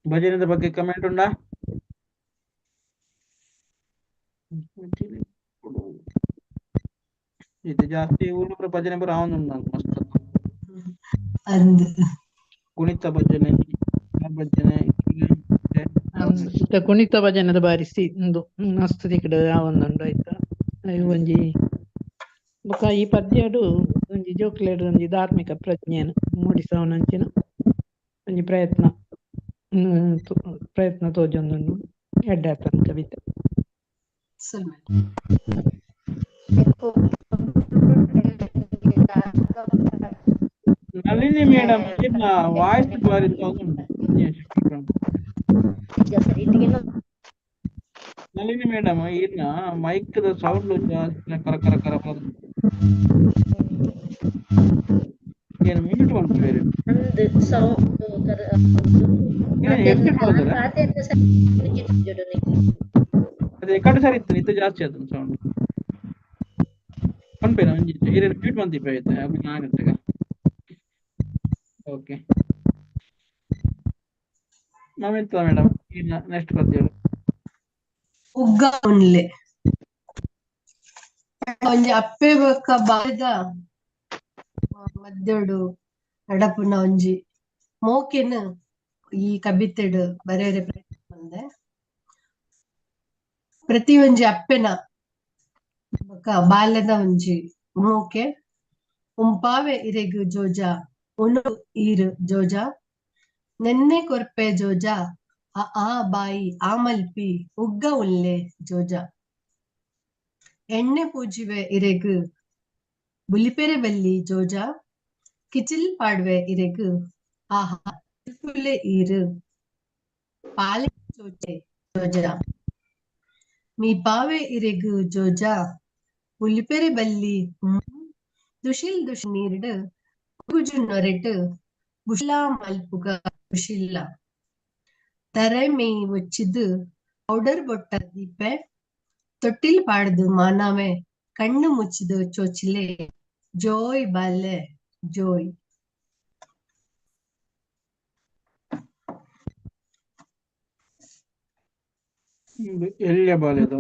ಭಜನೆದ ಬಗ್ಗೆ ಕಮೆಂಟ್ ಉಂಟಾ? ಇದು ಜಾಸ್ತಿ ಊರು ಭಜನೆ ಬರ ಮಸ್ತ್ ಕುಣಿತ ಭಜನೆ ಭಜನೆ ಕುಣಿತ ಭಜನದ ಬಾರಿ ಮಸ್ತ್ ತಿಕ್ಕಡ ಆವೊಂದುಂಡು ಆಯ್ತಾ ಒಂಜಿ ಬೊಕ ಈ ಪದ್ಯಡು ಒಂಜಿ ಜೋಕ್ಲೆಡ್ ಒಂಜಿ ಧಾರ್ಮಿಕ ಪ್ರಜ್ಞೆಯನ್ನು ಮೂಡಿಸವನಂಚಿನ ಒಂಜಿ ಪ್ರಯತ್ನ ತೋಜೊಂದುಂಡು ಎಡ್ಡಾತನ ಕವಿತೆ. ನಳಿನಿ ಮೇಡಮ್ ವಾಯ್ಸ್ ಬಾರಿ ನಳಿನಿ ಮೇಡಮ್ ಇನ್ನ ಮೈಕ್ ಸೌಂಡ್ ಜಾಸ್ತಿ ಕರ ಕರ ಕರ ಏನು ಮ್ಯೂಟ್ ಮಾಡ್ತಾರೆ ಅದೇ ಕಡೆ ಸರಿ ಇತ್ತು ಇದು ಜಾಸ್ತಿ ಆಯ್ತು ಸೌಂಡ್ ಪನ್ಪೇನ ಮ್ಯೂಟ್ ಮಂದಿಪ್ಪ ಆಯ್ತು ಆಗತ್ತೆ. ಓಕೆ ನಮಿತ ಮೇಡಮ್ ಇನ್ನ ನೆಕ್ಸ್ಟ್ ಪದ್ಯ ಉಗ್ಗ ಉಣ್ಲೆ ಒಂಜಿ ಅಪ್ಪೆ ಬೊಕ್ಕ ಬಾಯ್ದ ಮದ್ದೊಡು ಅಡಪುನ ಒಂಜಿ ಮೋಕೆನ್ ಈ ಕಬಿತೆಡ್ ಬರೆಯರೆ ಪ್ರಯತ್ನ ಮಲ್ದೆ. ಪ್ರತಿ ಒಂಜಿ ಅಪ್ಪೆನ ಬಾಲ್ಯದ ಒಂಜಿ ಮೋಕೆ ಉಂಪಾವೆ ಇರೆಗ್ ಜೋಜ ಉನು ಈರ್ ಜೋಜ ನೆನ್ನೆ ಕೊರ್ಪೆ ಜೋಜ ಆ ಬಾಯಿ ಆ ಮಲ್ಪಿ ಉಗ್ಗ ಉಲ್ಲೆ ಜೋಜ ಎಣ್ಣೆ ಪೂಜಿವೆ ಇರೆಗ್ ಬುಲಿಪೆರೆ ಬಲ್ಲಿ ಜೋಜ ಕಿಚಿಲ್ ಪಾಡ್ವೆ ಇರೆಗ್ ಆಹಾ ಫುಲ್ಲೆ ಈರ್ ಪಾಲೆ ಚೋಚೆ ಜೋಜ ಮೀ ಪಾವೆ ಇರೆಗ್ ಜೋಜ ಬುಲಿಪೆರೆ ಬಲ್ಲಿ ದುಶಿಲ್ ದುಶ್ ನೀರ್ಡ್ ಗುಜು ನೊರೆಟ್ ಗುಶ್ಲಾ ಮಲ್ಪುಗ ಗುಶಿಲ್ಲ ತರೆ ಮೇಯ್ ಒಚ್ಚಿದ್ ಪೌಡರ್ ಬೊಟ್ಟ ದೀಪೆ ತೊಟ್ಟಿಲ್ ಪಾಡ್ದು ಮಾನವೆ ಕಣ್ಣು ಮುಚ್ಚಿದು ಚೋಚಿಲೆ ಜೋಯ್ ಬಾಲ್ಲೆ ಜೋಯ್. ಎಲ್ಲಿಯ ಬಾಲ್ಯದು?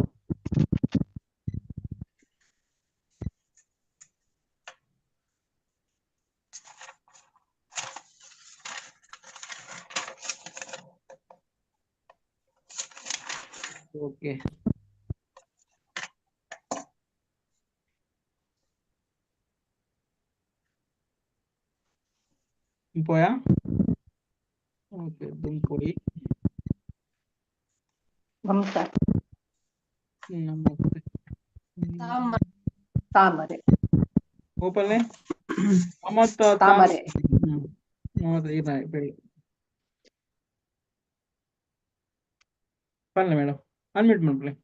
ಓಕೆ, പോയാ? ഓക്കെ, ഇതും പോയി. നമുക്ക് ತಾಮರೆ ಓಪಲ್ಲೆ ಅಮತ್ತ ತಾಮರೆ ಇದಾಗಿ ಬೆಳಿ ಪನ್ಲೆ ಮೇಡಮ್ ಅನ್ಮ್ಯೂಟ್ ಮಾಡ್ಕೊಳ್ಳಿ.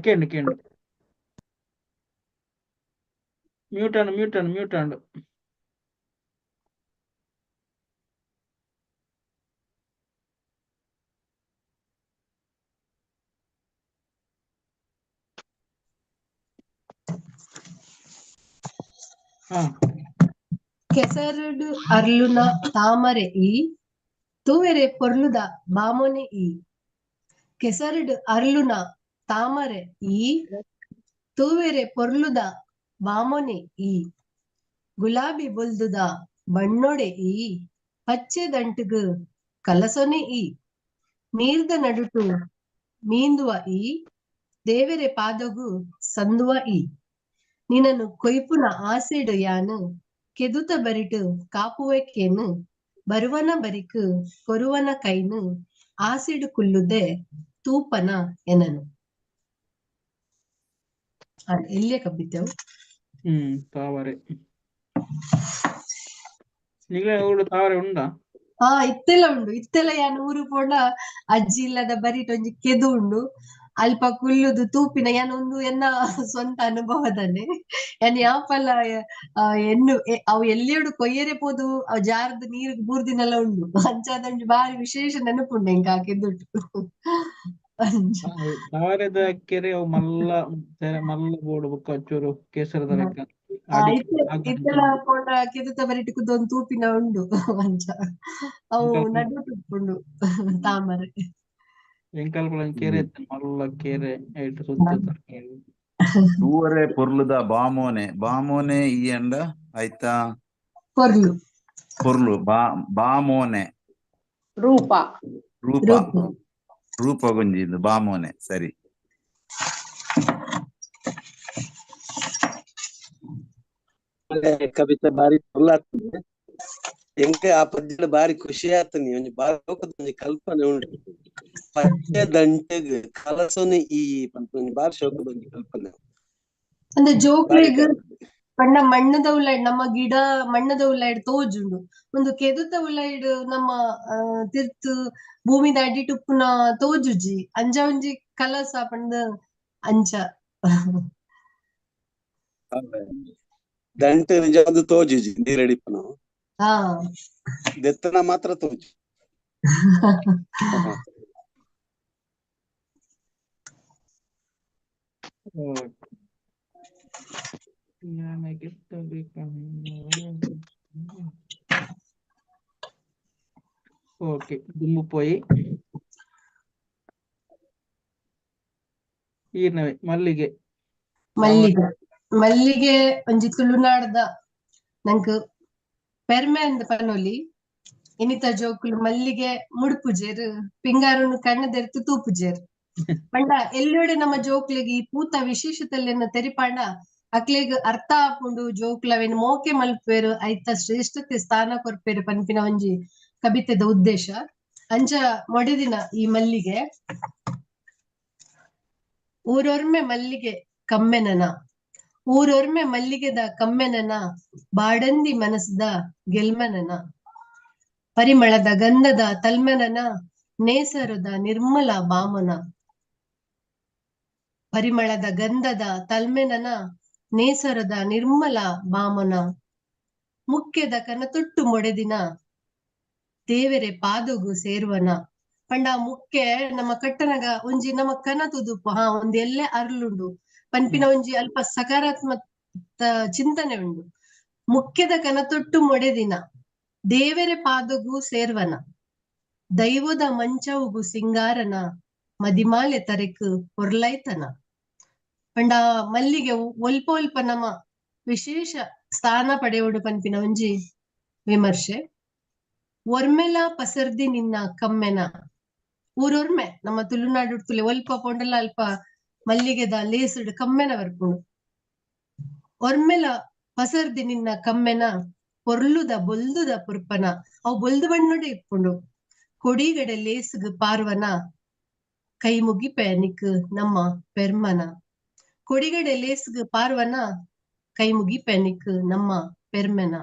ಕೇಂಡು ಮ್ಯೂಟ್ ಆಂಡು ಕೆಸರಡು ಅರ್ಲುನ ತಾಮರೆ ಈ ತೂವೆರೆ ಪೊರ್ಲುದ ಬಾಮೊನೆ ಈ ಕೆಸರಡು ಅರ್ಲುನ ತಾಮರೆ ಈ ತೂವೆರೆ ಪೊರ್ಲುದ ಬಾಮೊನೆ ಈ ಗುಲಾಬಿ ಬೊಲ್ದುದ ಬಣ್ಣೊಡೆ ಈ ಪಚ್ಚೆ ದಂಟುಗು ಕಲಸೊನೆ ಈ ನೀರ್ದ ನಡುಟು ಮೀಂದುವ ಈ ದೇವೆರೆ ಪಾದಗು ಸಂದುವ ಈ ನಿನನು ಕೊಯ್ಪುನ ಆಸೆಡು ಯಾನು ಕೆದುತ ಬರಿಟು ಕಾಪುವೆಕೇನು ಬರುವನ ಬರಿಕು ಕೊರುವನ ಕೈನು ಆಸೆಡು ಕುಲ್ಲುದೆ ತೂಪನ ಎನನು. ಎಲ್ಲಿಯ ಕಬ್ಬಿದ್ದೆವು? ತಾವರೆ. ನಿಗ್ಲೆ ಊರು ತಾವರೆ ಉಂಡಾ? ಇತ್ತೆಲ್ಲ ಉಂಡು. ಇತ್ತೆಲ್ಲ ಯಾನ್ ಊರು ಪೋಂಡ ಅಜ್ಜಿ ಇಲ್ಲದ ಬರಿಟ್ ಒಂಜಿ ಕೆದು ಉಂಡು. ಅಲ್ಪ ಕುಲ್ಲುದು ತೂಪಿನ ಯಾನ್ ಒಂದು ಎನ್ನ ಸ್ವಂತ ಅನುಭವದನೆ ಯಾನ್ ಯಾಪಲ್ಲ ಎನ್ನು ಅವು ಎಲ್ಲಿಯೋಡು ಕೊಯ್ಯರೆ ಪೋದು ಅವ್ ಜಾರ್ದು ನೀರು ಬೂರ್ದಿನೆಲ್ಲ ಉಂಡು. ಅಂಚಾದಂಜಿ ಬಾರಿ ವಿಶೇಷ ನೆನಪುಂಡು ಎಂಕ ಆ ಕೆದುಟ್ಟು. ತಾವರೆದ ಕೆರೆ ಅವು ಮಲ್ಲ ಬೋಡು ಬುಕ್ಕ ಚೂರು ಕೇಸರದ ಲೆಕ್ಕ ಇತ್ತೆಲ್ಲ ಪೋಂಡ ಕೆದುತ ಬರಿಟ್ ಕುದೊಂದು ತೂಪಿನ ಉಂಡು ಅಂಚ ಅವು ನಡುಟುಂಡು ತಾಮರೆ ಎಂಕಲ್ಪಲ ಕೆರೆ ಮಲ್ಲ ಕೆರೆ ಐಟ್ ಸುತ್ತ ತೂವರೆ ಪೊರ್ಲುದ ಬಾಮೋನೆ ಈ ಅಂಡ ಆಯ್ತಾ ಪೊರ್ಲು ಪೊರ್ಲು ಬಾಮೋನೆ ರೂಪ ಗುಂಜಿಂದು ಬಾಮೋನೆ ಸರಿ. ಕವಿತೆ ಬಾರಿ ಆಗ್ತದೆ ಎಂಕ ಆ ಪದ್ಯದ ಬಾರಿ ಖುಷಿ ಆತನಿ ಒಂಜಿ ಬಾರಿ ಒಂಜಿ ಕಲ್ಪನೆ ಉಂಟು. ಪಚ್ಚೆ ದಂಟೆಗ್ ಕಲಸೊನೆ ಈ ಪಂತ ಬಾರಿ ಶೋಕದ ಒಂಜಿ ಕಲ್ಪನೆ. ಅಂದ್ರೆ ಜೋಕ್ಲೆಗ್ ಪಂಡ ಮಣ್ಣದ ಉಲಾಯ್ಡ್ ನಮ್ಮ ಗಿಡ ಮಣ್ಣದ ಉಲಾಯ್ಡ್ ತೋಜುಂಡು. ಒಂದು ಕೆದುತ ಉಲಾಯ್ಡ್ ನಮ್ಮ ತಿರ್ತ್ ಭೂಮಿದ ಅಡಿಟ್ ಉಪ್ಪುನ ತೋಜುಜಿ ಅಂಜ ಒಂಜಿ ಕಲಸ ಪಂಡ ಅಂಚ ದಂಟೆ ನಿಜವಾದ ತೋಜುಜಿ ನೀರಡಿಪ್ಪನ ದೆತ್ತನ ಮಾತ್ರ ತೋಜು. ಓಕೆ ದುಮ್ಮು ಪೋಯಿ ಈರ್ನವೆ ಮಲ್ಲಿಗೆ ಮಲ್ಲಿಗೆ ಒಂಜಿ ತುಳುನಾಡದ ನಂಕ್ ಪೆರ್ಮೆ ಅಂದ್ ಪನೊಲಿ ಇನಿತ ಜೋಕುಲು ಮಲ್ಲಿಗೆ ಮುಡುಪುಜೇರು ಪಿಂಗಾರನು ಕಣ್ಣದೆರ್ತು ತೂಪುಜೇರು ಪಂಡ ಎಲ್ಲೋಡೆ ನಮ್ಮ ಜೋಕ್ಲೆಗ್ ಈ ಪೂತ ವಿಶೇಷತೆಯನ್ನು ತೆರಿಪಾಂಡ ಅಕ್ಲೆಗ್ ಅರ್ಥ ಆಪುಂಡು ಜೋಕ್ಲವೆನ್ ಮೋಕೆ ಮಲ್ಪೇರು ಐತ ಶ್ರೇಷ್ಠತೆ ಸ್ಥಾನ ಕೊರ್ಪೇರು ಪನ್ಪಿನ ಒಂಜಿ ಕವಿತೆದ ಉದ್ದೇಶ ಅಂಚ ಮೊಡೆದಿನ ಈ ಮಲ್ಲಿಗೆ ಊರೊರ್ಮೆ ಮಲ್ಲಿಗೆ ಕಮ್ಮೆನನ ಊರೊರ್ಮೆ ಮಲ್ಲಿಗೆದ ಕಮ್ಮೆನನ ಬಾಡಂದಿ ಮನಸ್ದ ಗೆಲ್ಮೆನನ ಪರಿಮಳದ ಗಂಧದ ತಲ್ಮೆನನ ನೇಸರದ ನಿರ್ಮಲ ಬಾಮನ ಪರಿಮಳದ ಗಂಧದ ತಲ್ಮೆನನ ನೇಸರದ ನಿರ್ಮಲ ಬಾಮನ ಮುಖ್ಯದ ಕನತೊಟ್ಟು ಮೊಡೆದಿನ ದೇವರೆ ಪಾದುಗು ಸೇರ್ವನ ಪಂಡ ಮುಖ್ಯ ನಮ್ಮ ಕಟ್ಟನಗ ಒಂಜಿ ನಮ್ಮ ಕನ ತುದುಪು ಒಂದ್ ಎಲ್ಲೆ ಅರ್ಲುಂಡು ಪನ್ಪಿನ ಒಂಜಿ ಅಲ್ಪ ಸಕಾರಾತ್ಮಕ ಚಿಂತನೆ ಉಂಡು ಮುಖ್ಯದ ಕನತೊಟ್ಟು ಮೊಡೆದಿನ ದೇವರೆ ಪಾದುಗು ಸೇರ್ವನ ದೈವದ ಮಂಚವುಗು ಸಿಂಗಾರನ ಮದಿಮಾಲೆ ತರೆಕ್ ಹೊರ್ಲೈತನ ಪಂಡ ಮಲ್ಲಿಗೆ ಒಲ್ಪ ಒಲ್ಪ ನಮ್ಮ ವಿಶೇಷ ಸ್ಥಾನ ಪಡೆಯುವುದು ಪನ್ಪಿನ ಒಂಜಿ ವಿಮರ್ಶೆ ಒರ್ಮೆಲ ಪಸರ್ದಿ ನಿನ್ನ ಕಮ್ಮೆನ ಊರೊರ್ಮೆ ನಮ್ಮ ತುಳುನಾಡು ತುಲೆ ಒಲ್ಪ ಪೊಂಡಲ ಅಲ್ಪ ಮಲ್ಲಿಗೆದ ಲೇಸುಡು ಕಮ್ಮೆನ ಬರ್ಪುಂಡು ಒರ್ಮೆಲ ಪಸರ್ದಿ ನಿನ್ನ ಕಮ್ಮೆನ ಪೊರ್ಲುದ ಬೊಲ್ದುದ ಪುರ್ಪನ ಅವು ಬೊಲ್ದು ಬಣ್ಣೊಡೆ ಇಪ್ಪುಂಡು ಕೊಡಿಗಡೆ ಲೇಸುಗು ಪಾರ್ವನ ಕೈ ಮುಗಿಪೆ ನಿಕ್ ನಮ್ಮ ಪೆರ್ಮನ ಕೊಡಿಗಡೆ ಲೇಸುಗು ಪಾರ್ವನ ಕೈ ಮುಗಿಪೆ ನಿಕ್ ನಮ್ಮ ಪೆರ್ಮೆನ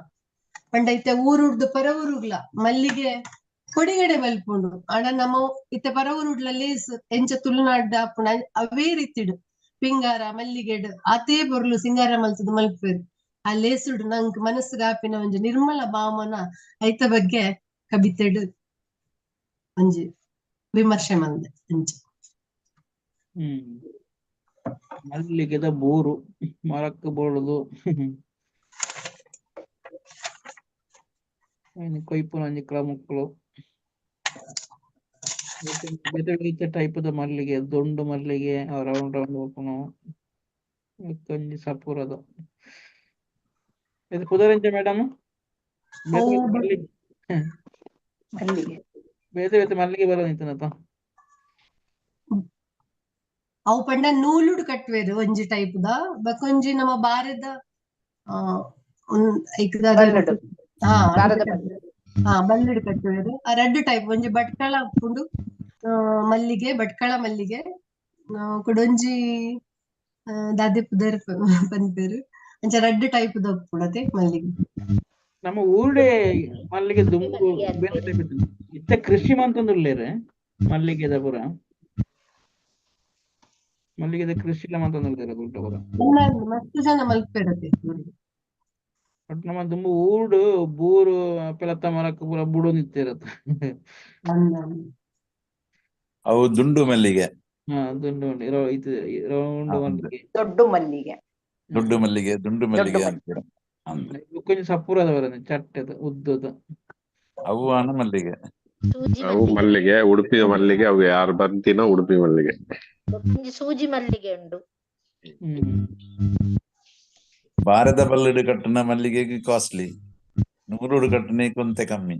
ಪಂಡ ಇತ್ತೆ ಊರುಡ್ದು ಪರ ಊರುಗ್ಲ ಮಲ್ಲಿಗೆ ಕೊಡಿಗಡೆ ಬಲ್ಪುಂಡು ಆಂಡ ನಮ್ಮ ಇತ್ತೆ ಪರ ಊರುಡ್ಲ ಲೇಸ್ ಎಂಚ ತುಳುನಾಡ್ದ ಆಪುಂಡು ಅವೇ ರೀತಿಡು ಪಿಂಗಾರ ಮಲ್ಲಿಗೆಡ್ ಆತೇ ಬೊರ್ಲು ಸಿಂಗಾರ ಮಲ್ತದ ಮಲ್ಪೇರು ಆ ಲೇಸುಡು ನಂಕ್ ಮನಸ್ಸು ಗಾಪಿನ ಒಂಜಿ ನಿರ್ಮಲ ಭಾವನ ಐತ ಬಗ್ಗೆ ಕವಿತೆಡ್ ಒಂಜಿ ವಿಮರ್ಶೆ ಮಂದೆ ಅಂಚ ಮಲ್ಲಿಗೆದ ಬೋರು ಮರಕ್ಕೆ ಬೋಳುದು ಕೊಯ್ಪುನ ಒಂಜಿ ಕ್ರಮಕ್ಕಳು ಬೆದ ಟೈಪದ ಮಲ್ಲಿಗೆ ದೊಂಡು ಮಲ್ಲಿಗೆ ರೌಂಡ್ ರೌಂಡ್ ಹೋಗ್ನು ಒಂಜಿ ಸಪುರದ ಇದು ಕುದರಂಜ ಮೇಡಮ್ ಮಲ್ಲಿಗೆ ಬೇತೆ ಬೇತೆ ಮಲ್ಲಿಗೆ ಬರೋ ನಿಂತನಪ್ಪ ಅವು ಪಂಡ ನೂಲುಡು ಕಟ್ವೇರು ಒಂಜಿ ಟೈಪ್ದ ಬಕೊಂಜಿ ನಮ್ಮ ಬಾರದ ಬಲ್ಲುಡು ಕಟ್ವೇರು ಆ ರಡ್ಡು ಟೈಪ್ ಒಂಜಿ ಬಟ್ಕಳ ಉಪ್ಪುಂಡು ಮಲ್ಲಿಗೆ ಬಟ್ಕಳ ಮಲ್ಲಿಗೆ ಕುಡೊಂಜಿ ದಾದೆ ಪುದರ್ ಪನ್ಪೇರು ಅಂಚ ರಡ್ಡು ಟೈಪ್ ದ ಉಪ್ಪುಡತೆ ಮಲ್ಲಿಗೆ ನಮ್ಮ ಊರೇ ಮಲ್ಲಿಗೆ ದುಂಬು ಬೇರೆ ಟೈಪ್ ಇತ್ತ ಕೃಷಿ ಮಂತೊಂದುಲ್ಲೇರೆ ಮಲ್ಲಿಗೆದ ಪುರ ಮಲ್ಲಿಗೆದ ಕೃಷಿ ಮಂತೊಂದುಲ್ಲೇರೆ ಗುಡ್ಡ ಪುರ ಮಸ್ತ್ ಜನ ಮಲ್ಪೇರತೆ ಬಟ್ ನಮ್ಮ ದುಂಬು ಊಡು ಬೂರು ಪೆಲತ್ತ ಮರಕ್ಕೆ ಪೂರ ಬುಡು ನಿಂತಿರತ್ತೆ ಅವು ದುಂಡು ಮಲ್ಲಿಗೆ ದುಂಡು ಇದು ರೌಂಡ್ ಮಲ್ಲಿಗೆ ದೊಡ್ಡ ಮಲ್ಲಿಗೆ ದುಂಡು ಮಲ್ಲಿಗೆ ಅಂತೀರ ಕೊಂಚ ಸಪುರದ ಬರೋದು ಚಟ್ಟದ ಉದ್ದದ ಅವು ಹಣ ಮಲ್ಲಿಗೆ ಅವು ಮಲ್ಲಿಗೆ ಉಡುಪಿ ಮಲ್ಲಿಗೆ ಅವು ಯಾರು ಬಂತಿನೋ ಉಡುಪಿ ಮಲ್ಲಿಗೆ ಸೂಜಿ ಮಲ್ಲಿಗೆ ಉಂಡು ಭಾರತ ಬಲ್ಲಡು ಕಟ್ಟಿನ ಮಲ್ಲಿಗೆಗೆ ಕಾಸ್ಟ್ಲಿ 100 ಕಟ್ಟಿನ ಕೊಂತೆ ಕಮ್ಮಿ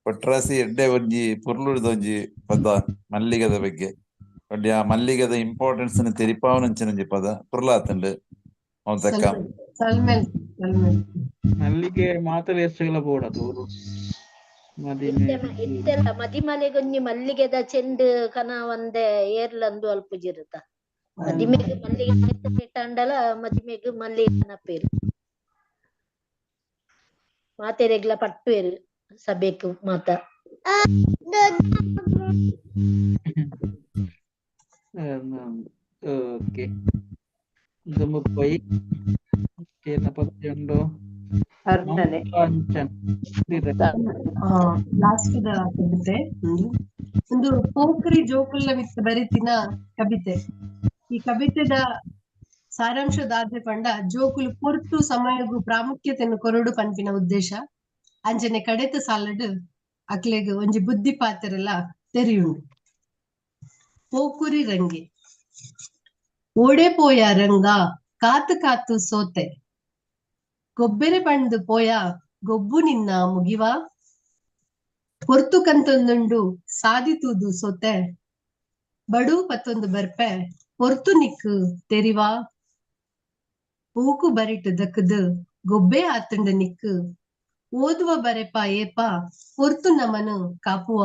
ಕೊಟ್ರಾಸಿ ಎಡ್ಡೆ ಒಂಜಿ ಪುರ್ಲುಡ್ದ ಒಂಜಿ ಪದ ಮಲ್ಲಿಗೆದ ಬಗ್ಗೆ ಒಳ್ಳೆ ಆ ಮಲ್ಲಿಗೆದ ಇಂಪಾರ್ಟೆನ್ಸ್ ತೆರಿಪಾವನಂಚಿನಂಜಿ ಪದ ಪುರ್ಲಾತಂಡು ಅವತಕ್ಕ ಮಲ್ಲಿಗೆ ಮಾತಲೆ ಎಷ್ಟೆಲ್ಲ ಬೋಡದು ಇತ್ತೆಲ್ಲ ಮದಿಮಲೆಗೊಂಜಿ ಮಲ್ಲಿಗೆದ ಚೆಂಡು ಕನ ಒಂದೆ ಏರ್ಲಂದು ಅಲ್ಪುಜಿರುತ್ತ ಮದಿಮೆಗ್ ಮಲ್ಲಿಗೆ ತಂಡಲ ಮದಿಮೆಗ್ ಮಲ್ಲಿಗೆ ಕನಪೇರು ಮಾತೆರೆಗ್ಲ ಪಟ್ಪೇರು ಸಬೇಕು ಮಾತ ಓಕೆ ದುಂಬುಪೈ ಕೇನ ಪದ್ಯಂಡು ಲಾಸ್ಟ್ ಕವಿತೆ ಒಂದು ಪೋಖ್ರಿ ಜೋಕುಲ್ಲ ಮಿತ್ತ ಬರಿತಿನ ಕವಿತೆ ಈ ಕವಿತೆದ ಸಾರಾಂಶದಾದ್ರೆ ಪಂಡ ಜೋಕುಲು ಪೊರ್ತು ಸಮಯಗೂ ಪ್ರಾಮುಖ್ಯತೆಯನ್ನು ಕೊರಡು ಪನ್ಪಿನ ಉದ್ದೇಶ ಅಂಜನೆ ಕಡೆತ ಸಾಲಡ್ ಅಕ್ಲೆಗ್ ಒಂಜಿ ಬುದ್ಧಿ ಪಾತೆರಲ ತೆರಿಯುಂಡು. ಪೋಕುರಿ ರಂಗೆ ಓಡೆ ಪೋಯ ರಂಗ ಕಾತು ಕಾತು ಸೋತೆ, ಗೊಬ್ಬೆರೆ ಪಂಡು ಪೋಯ ಗೊಬ್ಬು ನಿನ್ನ ಮುಗಿವ, ಪೊರ್ತು ಕಂತೊಂದುಂಡು ಸಾದಿತುದು ಸೋತೆ, ಬಡು ಪತ್ತೊಂದು ಬರ್ಪೆ ಪೊರ್ತು ನಿಕ್ಕು ತೆರಿವಾ, ಪೂಕು ಬರಿಟ್ ದಕ್ಕದು ಗೊಬ್ಬೆ ಆತುಂಡು ನಿಕ್ಕು, ಓದುವ ಬರೆಪ ಏಪ ಪೊರ್ತು ನಮನು ಕಾಪುವ,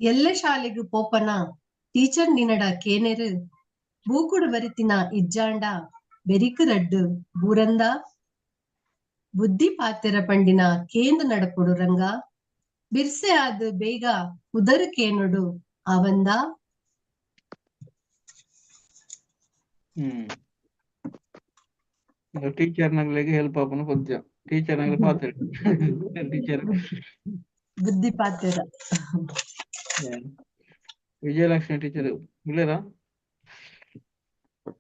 ಎಲ್ಲ ಶಾಲೆಗು ಪೋಪನ ಟೀಚರ್ ನಿನಡ ಕೇನೆರು, ಬೂಕುಡು ಬರಿತಿನ ಇಜ್ಜಾಂಡ ಬೆರಿಕು ರಡ್ಡು ಬೂರಂದ, ಬುದ್ಧಿ ಪಾತೆರ ಪಂಡಿನ ಕೇಂದು ನಡಪೊಡು ರಂಗ, ಬಿರ್ಸೆ ಆದು ಬೇಗ ಉದರು ಕೇನುಡು ಅವಂದ. ಟೀಚರ್ ನಗ್ಲಿಗೆ ಹೆಲ್ಪ್ ಆಪನು ಪದ್ಯ, ಟೀಚರ್ ನಗ್ಲಿ ಪಾತ್ರ ಟೀಚರ್ ಬುದ್ಧಿ ಪಾತೆರ. ವಿಜಯಲಕ್ಷ್ಮಿ ಟೀಚರ್ ಇಲ್ಲರಾ?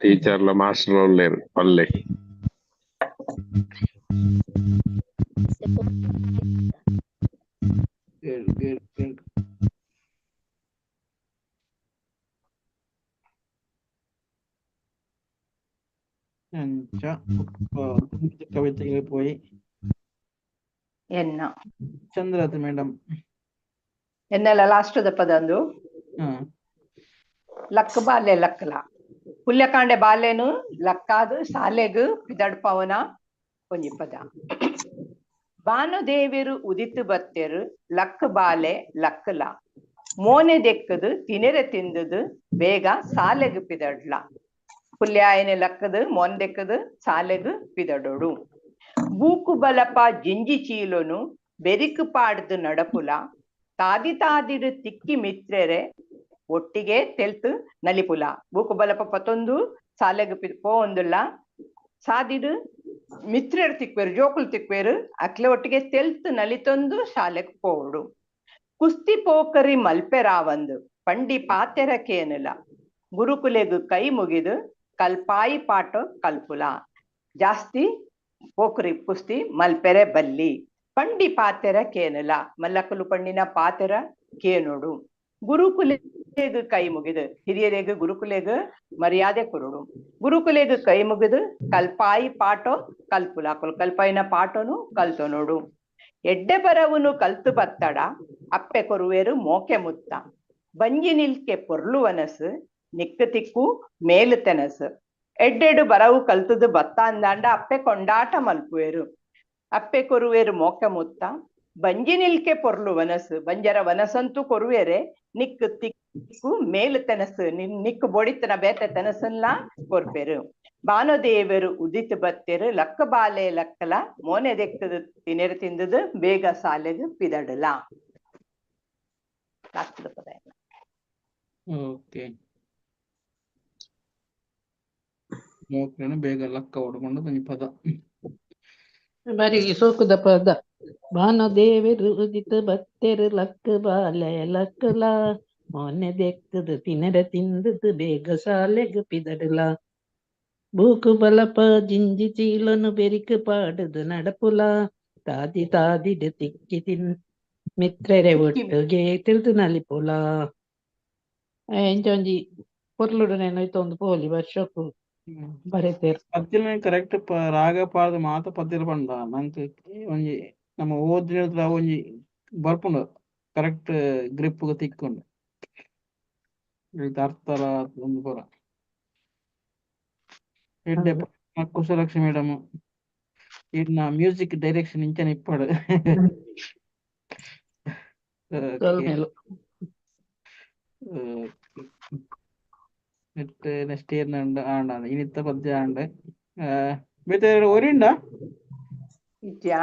ಟೀಚರ್ಲ ಮಾಸ್ಟರ್ ಒಳ್ಳೆರು ಒಳ್ಳೆ. ಕವಿತೆಗೆ പോയി ಎನ್ನ ಚಂದ್ರತ್ ಮೇಡಮ್ ಎನ್ನೆಲ್ಲ ಲಾಸ್ಟದ ಪದ ಅಂದು ಲಕ್ ಬಾಲ್ಯ ಲಕ್ಕಲ ಪುಲ್ಯಕಾಂಡೆ ಬಾಲ್ಯನು ಲಕ್ಕಾದು ಶಾಲೆಗು ಪಿದಡ್ಪವನ ಒಂಜಿ ಪದ. ಭಾನುದೇವಿರು ಉದಿತು ಬತ್ತೆರು ಲಕ್ ಬಾಲೆ ಲಕ್ಕಲ, ಮೋನೆ ದೆಕ್ಕದು ತಿನೆರೆ ತಿಂದುದು ಬೇಗ ಶಾಲೆಗು ಪಿದಡ್ಲ. ಪುಲ್ಯಾಯನೆ ಲಕ್ಕದು ಮೋನ್ ದೆಕ್ಕದು ಶಾಲೆಗು ಪಿದಡೋಡು. ಬೂಕು ಬಲಪ ಜಿಂಜಿ ಚೀಲೊನು ಬೆರಿಕು ಪಾಡ್ದು ನಡಪುಲ, ತಾದಿ ತಾದಿಡು ತಿಕ್ಕಿ ಮಿತ್ರೆರೆ ಒಟ್ಟಿಗೆ ತೆಲ್ತು ನಲಿಪುಲ. ಬೂಕು ಬಲಪ ಪತೊಂದು ಶಾಲೆಗು ಪೋಂದುಲ್ಲ, ಸಾದಿಡು ಮಿತ್ರೆರು ತಿಕ್ವೇರು ಜೋಕುಲು ತಿಕ್ವೇರು ಅಕ್ಲೆ ಒಟ್ಟಿಗೆ ತೆಲ್ತು ನಲಿತೊಂದು ಶಾಲೆಗ್ ಪೋಡು. ಕುಸ್ತಿ ಪೋಕರಿ ಮಲ್ಪೆರಾವಂದು ಪಂಡಿ ಪಾತೆರ ಕೇನುಲ, ಗುರುಕುಲೆಗು ಕೈ ಮುಗಿದು ಕಲ್ಪಾಯಿ ಪಾಟೋ ಕಲ್ಪುಲ. ಜಾಸ್ತಿ ಪೋಕರಿ ಕುಸ್ತಿ ಮಲ್ಪೆರೆ ಬಲ್ಲಿ, ಪಂಡಿ ಪಾತೆರ ಕೇನುಲ ಮಲ್ಲಕಲು ಪಂಡಿನ ಪಾತೆರ ಕೇನುಡು. ಗುರುಕುಲೆಗು ಕೈ ಮುಗಿದು ಹಿರಿಯರೆಗು ಗುರುಕುಲೆಗು ಮರ್ಯಾದೆ ಕೊರುಡು. ಗುರುಕುಲೆಗು ಕೈ ಮುಗಿದು ಕಲ್ಪಾಯಿ ಪಾಟೋ ಕಲ್ಪುಲ, ಕಲ್ಪಾಯಿನ ಪಾಟೋನು ಕಲ್ತು ನೋಡು. ಎಡ್ಡೆ ಬರವುನು ಕಲ್ತು ಬತ್ತಡ ಅಪ್ಪೆ ಕೊರುವೇರು ಮೋಕೆ ಮುತ್ತ, ಬಂಜಿ ನಿಲ್ಕೆ ಪೊರ್ಲುವನಸು ನಿಕ್ಕು ತಿಕ್ಕು ಮೇಲು ತೆನಸು. ಎಡ್ಡೆಡು ಬರವು ಕಲ್ತುದು ಬತ್ತ ಅಂದಾಂಡ ಅಪ್ಪೆ ಕೊಂಡಾಟ ಮಲ್ಪುವೇರು, ಅಪ್ಪೆ ಕೊರುವೇರು ಮೋಕೆ ಮುತ್ತ, ಬಂಜಿ ನಿಲ್ಕೆ ಪೊರ್ಲು ವನಸು ಬಂಜರ ವನಸಂತೂ ಕೊರುವೇರೆ ನಿಕ್ಕು ತಿಕ್ಕು ಮೇಲು ತೆನಸು ನಿಕ್ಕು ಬೊಡಿತನ ಬೇತೆ ತೆನಸಲ್ಲ ಕೊರ್ಪೇರು. ಭಾನುದೇವರು ಉದಿತು ಬತ್ತೆರು ಲಕ್ಕ ಬಾಲೆ ಲಕ್ಕಲ, ಮೋನೆ ದೆಕ್ಕದು ತಿನೆರು ತಿಂದುದು ಬೇಗ ಶಾಲೆಗು ಪಿದಡಲ. ಓಕೆ, ಬೇಗ ಲಕ್ಕ ಹೊಡ್ಕೊಂಡು ಬನ್ನಿ ಪದ ಬಾರಿ ಸೋಕುದ ಪದ. ಭಾನುದೇವರು ಉದಿತು ಬತ್ತೆರು ಲಕ್ಕ ಬಾಲೆ ಲಕ್ಕಲ, ಮೊನ್ನೆ ದೆಕ್ಕದು ತಿನೆರೆ ತಿಂದುದು ಬೇಗ ಶಾಲೆಗು ಪಿದಡಲ. ಬೂಕು ಬಲಪ ಜಿಂಜಿ ಚೀಲನು ಬೆರಿಕು ಪಾಡುದು ನಡಪುಲ, ತಾದಿ ತಾದಿಡು ತಿಕ್ಕಿ ಮಿತ್ರೆರೆ ಒಟ್ಟಿಗೆ ತಿಳಿದು ನಲಿಪುಲ. ಎಂಚೊಂಜಿ ಪೊರ್ಲುಡು ನೆನ ಇತ್ತೊಂದು ಪೋಲಿ ವರ್ಷಕ್ಕೂ ಬರೆತೇರು. ಪದ್ಯಲ ಕರೆಕ್ಟ್ ರಾಗ ಪಾಡ್ದು ಮಾತ ಪದ್ಯಲ ಪಂಡ ನಂಗೆ ಒಂಜಿ ನಮ್ಮ ಓದಿನ ಒಂಜಿ ಬರ್ಪುಂಡು ಕರೆಕ್ಟ್ ಗ್ರಿಪ್ ತಿಕ್ಕೊಂಡು ಅರ್ಥಲ ಒಂದು ಪುರ. ಎಡ್ಡೆ ಕುಶಲಕ್ಷ್ಮಿ ಮೇಡಮ್ ಇನ್ನ ಮ್ಯೂಸಿಕ್ ಡೈರೆಕ್ಷನ್ ಇಂಚನೆ ಇಪ್ಪಡು. ನೆಕ್ಸ್ಟ್ ಇಯರ್ ಆಂಡ ಇನಿತ್ತ ಪದ್ಯ ಆಂಡೆ ಬೇತೆ ಒರಿಂಡ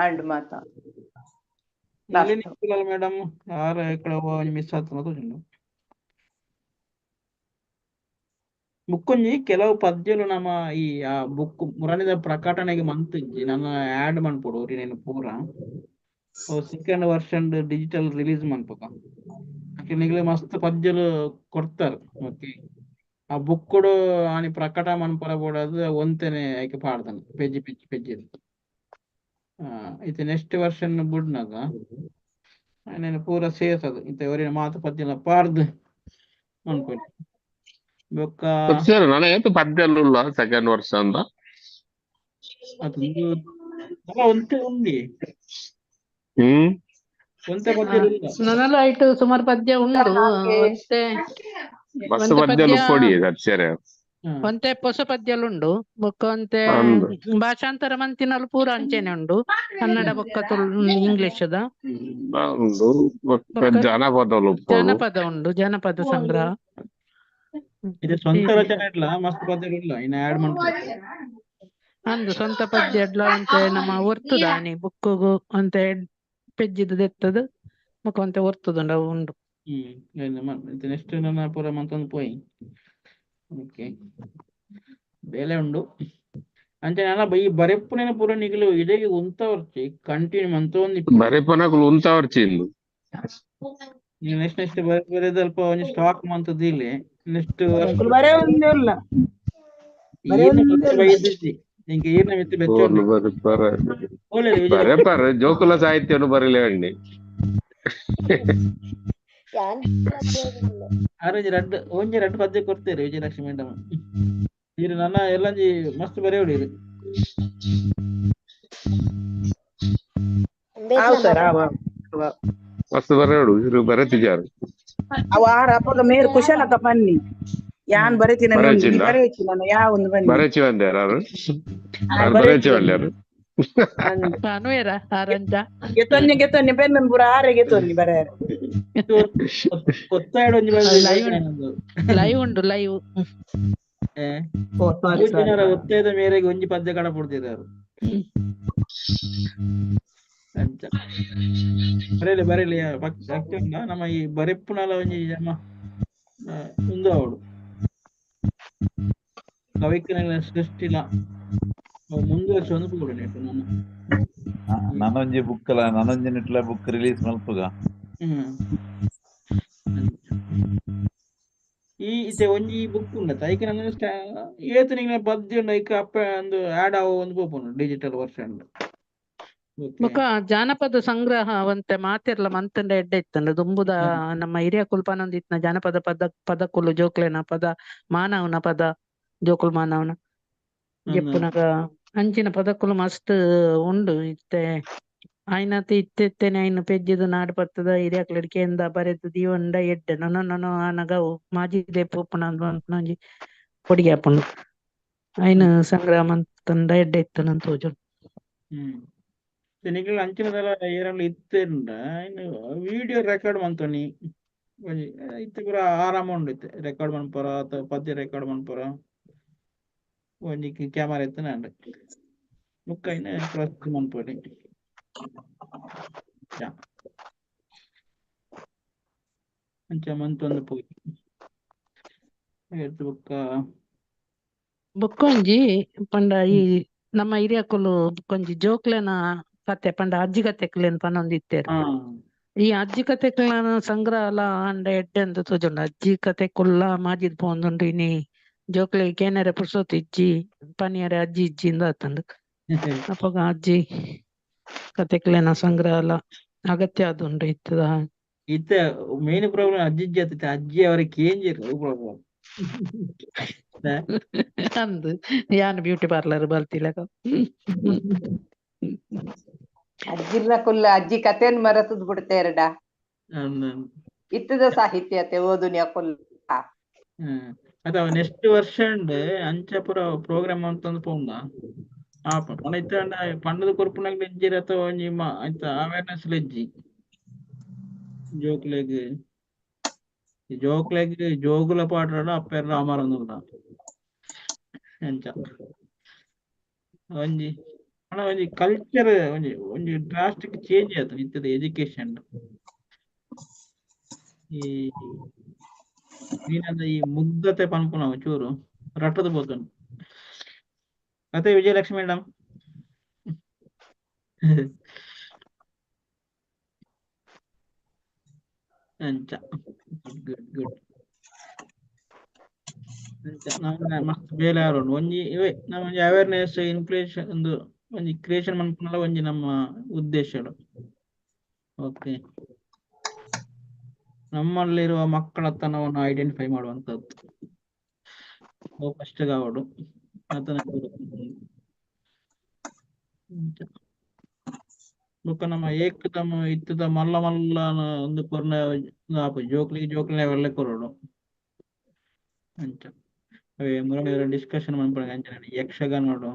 ಆಂಡ್ ಮಾತ ಮೇಡಮ್ ಯಾರ ఇక్కడ ಮಿಸ್ ಆತನ ತೋಜುಂಡು. ಬುಕ್ಕೊಂಜಿ ಕೆಲವು ಪದ್ಯಲು ನಮ್ಮ ಈ ಆ ಬುಕ್ ಮುರಣಿದ ಪ್ರಕಟಣೆಗೆ ಮಂತಿಜ್ಜಿ ನನ್ನ ಆಡ್ ಮನ್ಪೊಡು ಒರಿನೇನು ಪೂರ ಸೆಕೆಂಡ್ ವರ್ಷನ್ ಡಿಜಿಟಲ್ ರಿಲೀಸ್ ಮನ್ಪಕ ನಿಗ್ಲೆ ಮಸ್ತ್ ಪದ್ಯಲು ಕೊಡ್ತಾರೆ. ಓಕೆ, ಆ ಬುಕ್ಕುಡು ಆನಿ ಪ್ರಕಟ ಮನ್ಪರ ಬೋಡದು ಒಂತೆನೆ ಐಕೆ ಪಾಡ್ದನು ಪೆಜ್ಜಿ ಪೆಜ್ಜಿ ಪೆಜ್ಜಿ ಇದು ನೆಕ್ಸ್ಟ್ ವರ್ಷನ್ ಬಿಡ್ನಾಗ ఆయన ಪೂರ ಸೇರ್ಸದು ಇಂತ ఎవరైనా ಮಾತು ಪದ್ಯಲ ಪಾರ್ದು ಅನ್ಕೊಳ್ಳಿ ಬೊಕ್ಕ ಸರ್ ನನಗಂತೂ ಪದ್ಯಲ್ಲ ಸೆಕೆಂಡ್ ವರ್ಷ ಅಂತ ಅದೊಂದು ಒಂತೆ ಉಂಡಿ ಹ್ಮ್ ಒಂತೆ ಪದ್ಯ ಇಲ್ಲ ನನ್ನೆಲ್ಲ ಆಯ್ತು ಸುಮಾರು ಪದ್ಯ ಉಂಡು ಒಂತೆ ಬಸ್ ಒಂತೆ ಪದ್ಯలు ಪದ್ಯ ಕೊಡಿ ಸರಿ ಒಂತೆ ಹೊಸ ಪದ್ಯಲು ಬೊಕ್ಕ ಒಂತೆ ಅಂದು ಭಾಷಾಂತರ ಮಂತಿನಲು ಪೂರ ಅಂಚೆನೆ ಉಂಡು ಕನ್ನಡ ಬೊಕ್ಕ ಇಂಗ್ಲಿಷ್ ದ ಒಂದು ಬೊಕ್ಕ ಜಾನಪದలు ಜನಪದ ಉಂಡು ಜನಪದ ಸಂಗ್ರಹ ಇದು ಸ್ವಂತ ರಚನೆ ಇಡ್ಲ ಮಸ್ತ್ ಪದ್ಯಗಳು ಇಲ್ಲ ಇನ್ನು ಆಡ್ ಮಾಡ್ತಾರೆ ಅಂದು ಸ್ವಂತ ಪದ್ಯ ಎಡ್ಲ ಒಂತೆ ನಮ್ಮ ಒರ್ತುದಾನಿ ಬುಕ್ಕುಗು ಒಂತೆ ಪೆಜ್ಜಿದ ದೆತ್ತದು ಬೊಕ್ಕ ಒಂತೆ ಒರ್ತುದುಂಡು ಅವು ಉಂಡು ನೆಕ್ಸ್ಟ್ ನನ್ನ ಪೂರ ಮಂತೊಂದು ಪೋಯಿ ಓಕೆ ಬೇಲೆ ಉಂಡು ಅಂಚೆ ನಾನ ಈ ಬರೆಪ್ಪುನ ಪೂರ ನಿಗಲು ಇಡೆಗೆ ಉಂತವರ್ಚಿ ಕಂಟಿನ್ಯೂ ಮಂತೊಂದು ಬರೆಪನಕುಲು ಉಂತವರ್ಚಿಂದು ನೀವು ನೆಕ್ಸ್ಟ್ ಬರೆದ ಅಲ್ಪ ಒಂದು ಸ್ಟಾಕ್ ಮಂತದ್ದು ಇಲ್ಲಿ ನೆಕ್ಸ್ಟ್ ಅಂಕುಲ್ ಬರೇ ಒಂದಿಲ್ಲ ಬರೇ ಈರ್ನ ಒಂದಿಲ್ಲ ಮೆತ್ತೆ ಬೈದಿದ್ದಿ ನಿಂಗೆ ಈರ್ನ ಮೆತ್ತೆ ಬೆಚ್ಚೋಂಡಿ ಓಲೇರಿ ವಿಜಯ ಬರೆಪರ್ ಜೋಕುಲ ಸಾಹಿತ್ಯನು ಬರಲೇ ಅಂಡಿ ಒಂಜಿ ರಡ್ಡು ಪದ್ಯ ಕೊಡ್ತೇರಿ ವಿಜಯಲಕ್ಷ್ಮಿ ಮೇಡಮ್ ಇರು ನನ್ನ ಎಲ್ಲಂಜಿ ಮಸ್ತ್ ಬರೆಯೋಡಿರು ಸರ್ ಮಸ್ತ್ ಬರೆಯೋಡು ಇರು ಬರೆತಿದ್ದಾರೆ ಅವ ಆರ ಅಪ್ಪಗ ಮೇರು ಕುಶಲಕ ಬನ್ನಿ ಯಾನ್ ಬರೀತೀನಿ ಬರೆಚಿಂದ ಬರೆಯಿತಿ ನಾನು ಯಾವ ಒಂದು ಬನ್ನಿ ಬರೆಚಿ ಬಂದ್ಯಾರು ಯಾರು ಬರೆಚಿ ಬರೆಯಿತಿ ಬಂದ್ಯಾರು ಅನುವೇರ ಆರಂಜ ಗೆತ್ತೊನ್ನಿ ಬೆನ್ನನ್ ಪೂರ ಆರೆ ಗೆತ್ತೊನ್ನಿ ಬರೆಯಾರೆ ಕೊತ್ತಾಡು ಲೈವ್ ಉಂಡು ಲೈವ್ ಜನರ ಒತ್ತಾಯದ ಮೇರೆಗೆ ಒಂಜಿ ಪದ್ಯ ಕಡ ಪಡ್ತಿದ್ದಾರೆ ಬರೇಲಿ ಬರೇಲಿ ನಮ್ಮ ಈ ಬರೆಪ್ಪುನಲ ಒಂಜಿ ಜಮ ಒಂದು ಅವಡು ಕವಿಕನ ಸೃಷ್ಟಿಲ ಮುಂದುವರ್ಸಿ ಒಂದು ಕೂಡ ನೆಟ್ಟು ನಾನು ನನೊಂಜಿ ಬುಕ್ ನನೊಂಜಿ ನಿಟ್ಲ ಬುಕ್ ರಿಲೀಸ್ ಮಲ್ಪುಗ ಈ ಇತ್ತೆ ಒಂಜಿ ಬುಕ್ ಉಂಡತ ಐಕೆ ನನ್ನ ಏತು ನಿಂಗೆ ಪದ್ಯ ಉಂಡು ಐಕೆ ಅಪ್ಪ ಒಂದು ಆಡ್ ಆವ ಒಂದು ಪೋಪುಂಡು ಡಿಜಿಟಲ್ ವರ್ಷನ್ ಬೊಕ್ಕ ಜಾನಪದ ಸಂಗ್ರಹ ಒಂತೆ ಮಾತಿರ್ಲ ಮಂತಂಡ ಎಡ್ಡೆ ಇತ್ತಂಡ ದುಂಬುದ ನಮ್ಮ ಹಿರಿಯ ಕುಲ್ಪನೊಂದು ಇತ್ನ ಜಾನಪದ ಪದಕುಲು ಜೋಕ್ಲೆನ ಪದ ಮಾನವನ ಪದ ಜೋಕುಲು ಮಾನವನ ಗೆಪ್ಪುನಗ ಅಂಚಿನ ಪದಕುಲು ಮಸ್ತ್ ಉಂಡು ಇತ್ತೆ ಆಯ್ನತಿ ಇತ್ತೆತ್ತೇನೆ ಆಯ್ನ ಪೆಜ್ಜಿದು ನಾಡು ಪತ್ತದ ಹಿರಿಯಕ್ಲ ಕೇಂದ ಬರೆದು ದೀವಂಡ ಎಡ್ಡೆ ನೊನ ಆನಗವು ಮಾಜಿ ದೇಪುಪ್ಪನ ಒಂಜಿ ಕೊಡಿಗೆ ಹಾಪುಂಡು ಆಯ್ನ ಸಂಗ್ರಹ ಮಂತಂಡ ಎಡ್ಡೆ ಇತ್ತನಂತ ತೋಜುಂಡು ನಿಖಿಲ್ ಅಂಚಿನದೆಲ್ಲ ಏರಲ್ಲ ಇತ್ತೇಂಡ ಇನ್ನು ವಿಡಿಯೋ ರೆಕಾರ್ಡ್ ಮಂತೊನಿ ಇತ್ತೆ ಪೂರ ಆರಾಮ ಉಂಡು ಇತ್ತೆ ರೆಕಾರ್ಡ್ ಮನ್ಪರ ಅಥವಾ ಪದ್ಯ ರೆಕಾರ್ಡ್ ಮನ್ಪರ ಒಂಜಿ ಕ್ಯಾಮರಾ ಎತ್ತನ ಅಂಡ ಮುಕ್ಕ ಇನ್ನ ಪ್ರೊಸೆಸ್ ಮನ್ಪೊಲಿ ಅಂಚ ಮಂತೊಂದು ಪೋಯಿ ಬೊಕ್ಕೊಂಜಿ ಪಂಡ ಈ ನಮ್ಮ ಹಿರಿಯಕುಲು ಕೊಂಜಿ ಜೋಕ್ಲೆನ ಕತೆ ಪಂಡ ಅಜ್ಜಿ ಕತೆಕ್ಲೆನ್ ಪನೊಂದಿತ್ತೇರು ಈ ಅಜ್ಜಿ ಕತೆಕ್ಲೆನ ಸಂಗ್ರಹ ಅಲ ಅಂಡ ಎಡ್ಡೆ ಅಂತ ತೋಜುಂಡು ಅಜ್ಜಿ ಕತೆಕುಲ್ಲ ಮಾಜಿದ್ ಪೋಂದುಂಡು ಇನಿ ಜೋಕ್ಲೆ ಕೇನರೆ ಪುರ್ಸೊತ್ ಇಜ್ಜಿ ಪನಿಯರೆ ಅಜ್ಜಿ ಇಜ್ಜಿ ಇಂದ ಆತಂಡು ಅಪಗ ಅಜ್ಜಿ ಕತೆಕ್ಲೆನ ಸಂಗ್ರಹ ಅಲ ಅಗತ್ಯ ಆದುಂಡು ಇತ್ತದ ಇತ್ತೆ ಮೇನ್ ಪ್ರಾಬ್ಲಮ್ ಅಜ್ಜಿ ಆತೈತೆ ಅಜ್ಜಿ ಅವರಿಗೆ ಕೇಂಜಿ ಪ್ರಾಬ್ಲಮ್ ಅಂದು ಯಾನ್ ಬ್ಯೂಟಿ ಪಾರ್ಲರ್ ಬರ್ತಿಲಕ ಅಜ್ಜಿರ್ನ ಕುಲ್ಲ ಅಜ್ಜಿ ಕತೆನ್ ಮರತದ್ ಬಿಡ್ತೇರಡ ಇತ್ತದ ಸಾಹಿತ್ಯತೆ ಓದುನಿಯ ಕುಲ್ಲ ಅದ ನೆಕ್ಸ್ಟ್ ವರ್ಷ ಅಂಚಪುರ ಪ್ರೋಗ್ರಾಮ್ ಅಂತಂದು ಪೋಂಡ ಪಂಡದ ಕೊರ್ಪುನಾಗ ಇಜ್ಜಿರ ಅಥವಾ ಒಂಜಿ ಅವೇರ್ನೆಸ್ ಇಜ್ಜಿ ಜೋಕ್ಲೆಗ್ ಜೋಗುಲ ಪಾಡ್ರಾಡ ಅಪ್ಪೆರ್ ರಾಮರಂದುಲ್ಲ ಎಂಚ ಒಂಜಿ ಒಂಜಿ ಕಲ್ಚರ್ ಒಂಜಿ ಡ್ರಾಸ್ಟಿಕ್ ಚೇಂಜ್ ಆಯ್ತು ಇತ್ತದ ಎಜುಕೇಶನ್ ಈ ನೀನಂದ ಈ ಮುಗ್ಧತೆ ಪನ್ಪುನ ಚೂರು ರಟ್ಟದ పోతుంది ಮತ್ತೆ ವಿಜಯಲಕ್ಷ್ಮಿ ಮೇಡಮ್ ಅಂಚ ಗುಡ್ ಅಂಚ ನಮ್ಮ ಮಸ್ತ್ ಬೇಲೆ ಆರೋಣ ಒಂಜಿ ಇವೇ ನಮ್ಮ ಅವೇರ್ನೆಸ್ ಇನ್ಫ್ಲೇಷನ್ ಒಂದು ಒಂಜಿ ಕ್ರಿಯೇಷನ್ ಮನ್ಪುನಲ ಒಂಜಿ ನಮ್ಮ ಉದ್ದೇಶಗಳು. ಓಕೆ, ನಮ್ಮಲ್ಲಿರುವ ಮಕ್ಕಳತನವನ್ನು ಐಡೆಂಟಿಫೈ ಮಾಡುವಂಥದ್ದು ಫಸ್ಟ್ ಕಾವಡು ಆತನ ಬೊಕ್ಕ ನಮ್ಮ ಏಕದಮ್ ಇತ್ತದ ಮಲ್ಲ ಮಲ್ಲ ಒಂದು ಕೊರ್ನ ಜೋಕ್ಲಿಗೆ ಒಳ್ಳೆ ಕೊರೋಡು ಅಂಚ ಅವೇ ಮುರಳಿಯವರ ಡಿಸ್ಕಷನ್ ಮನ್ಪಡ ಅಂಚ ಯಕ್ಷಗಾನೋಡು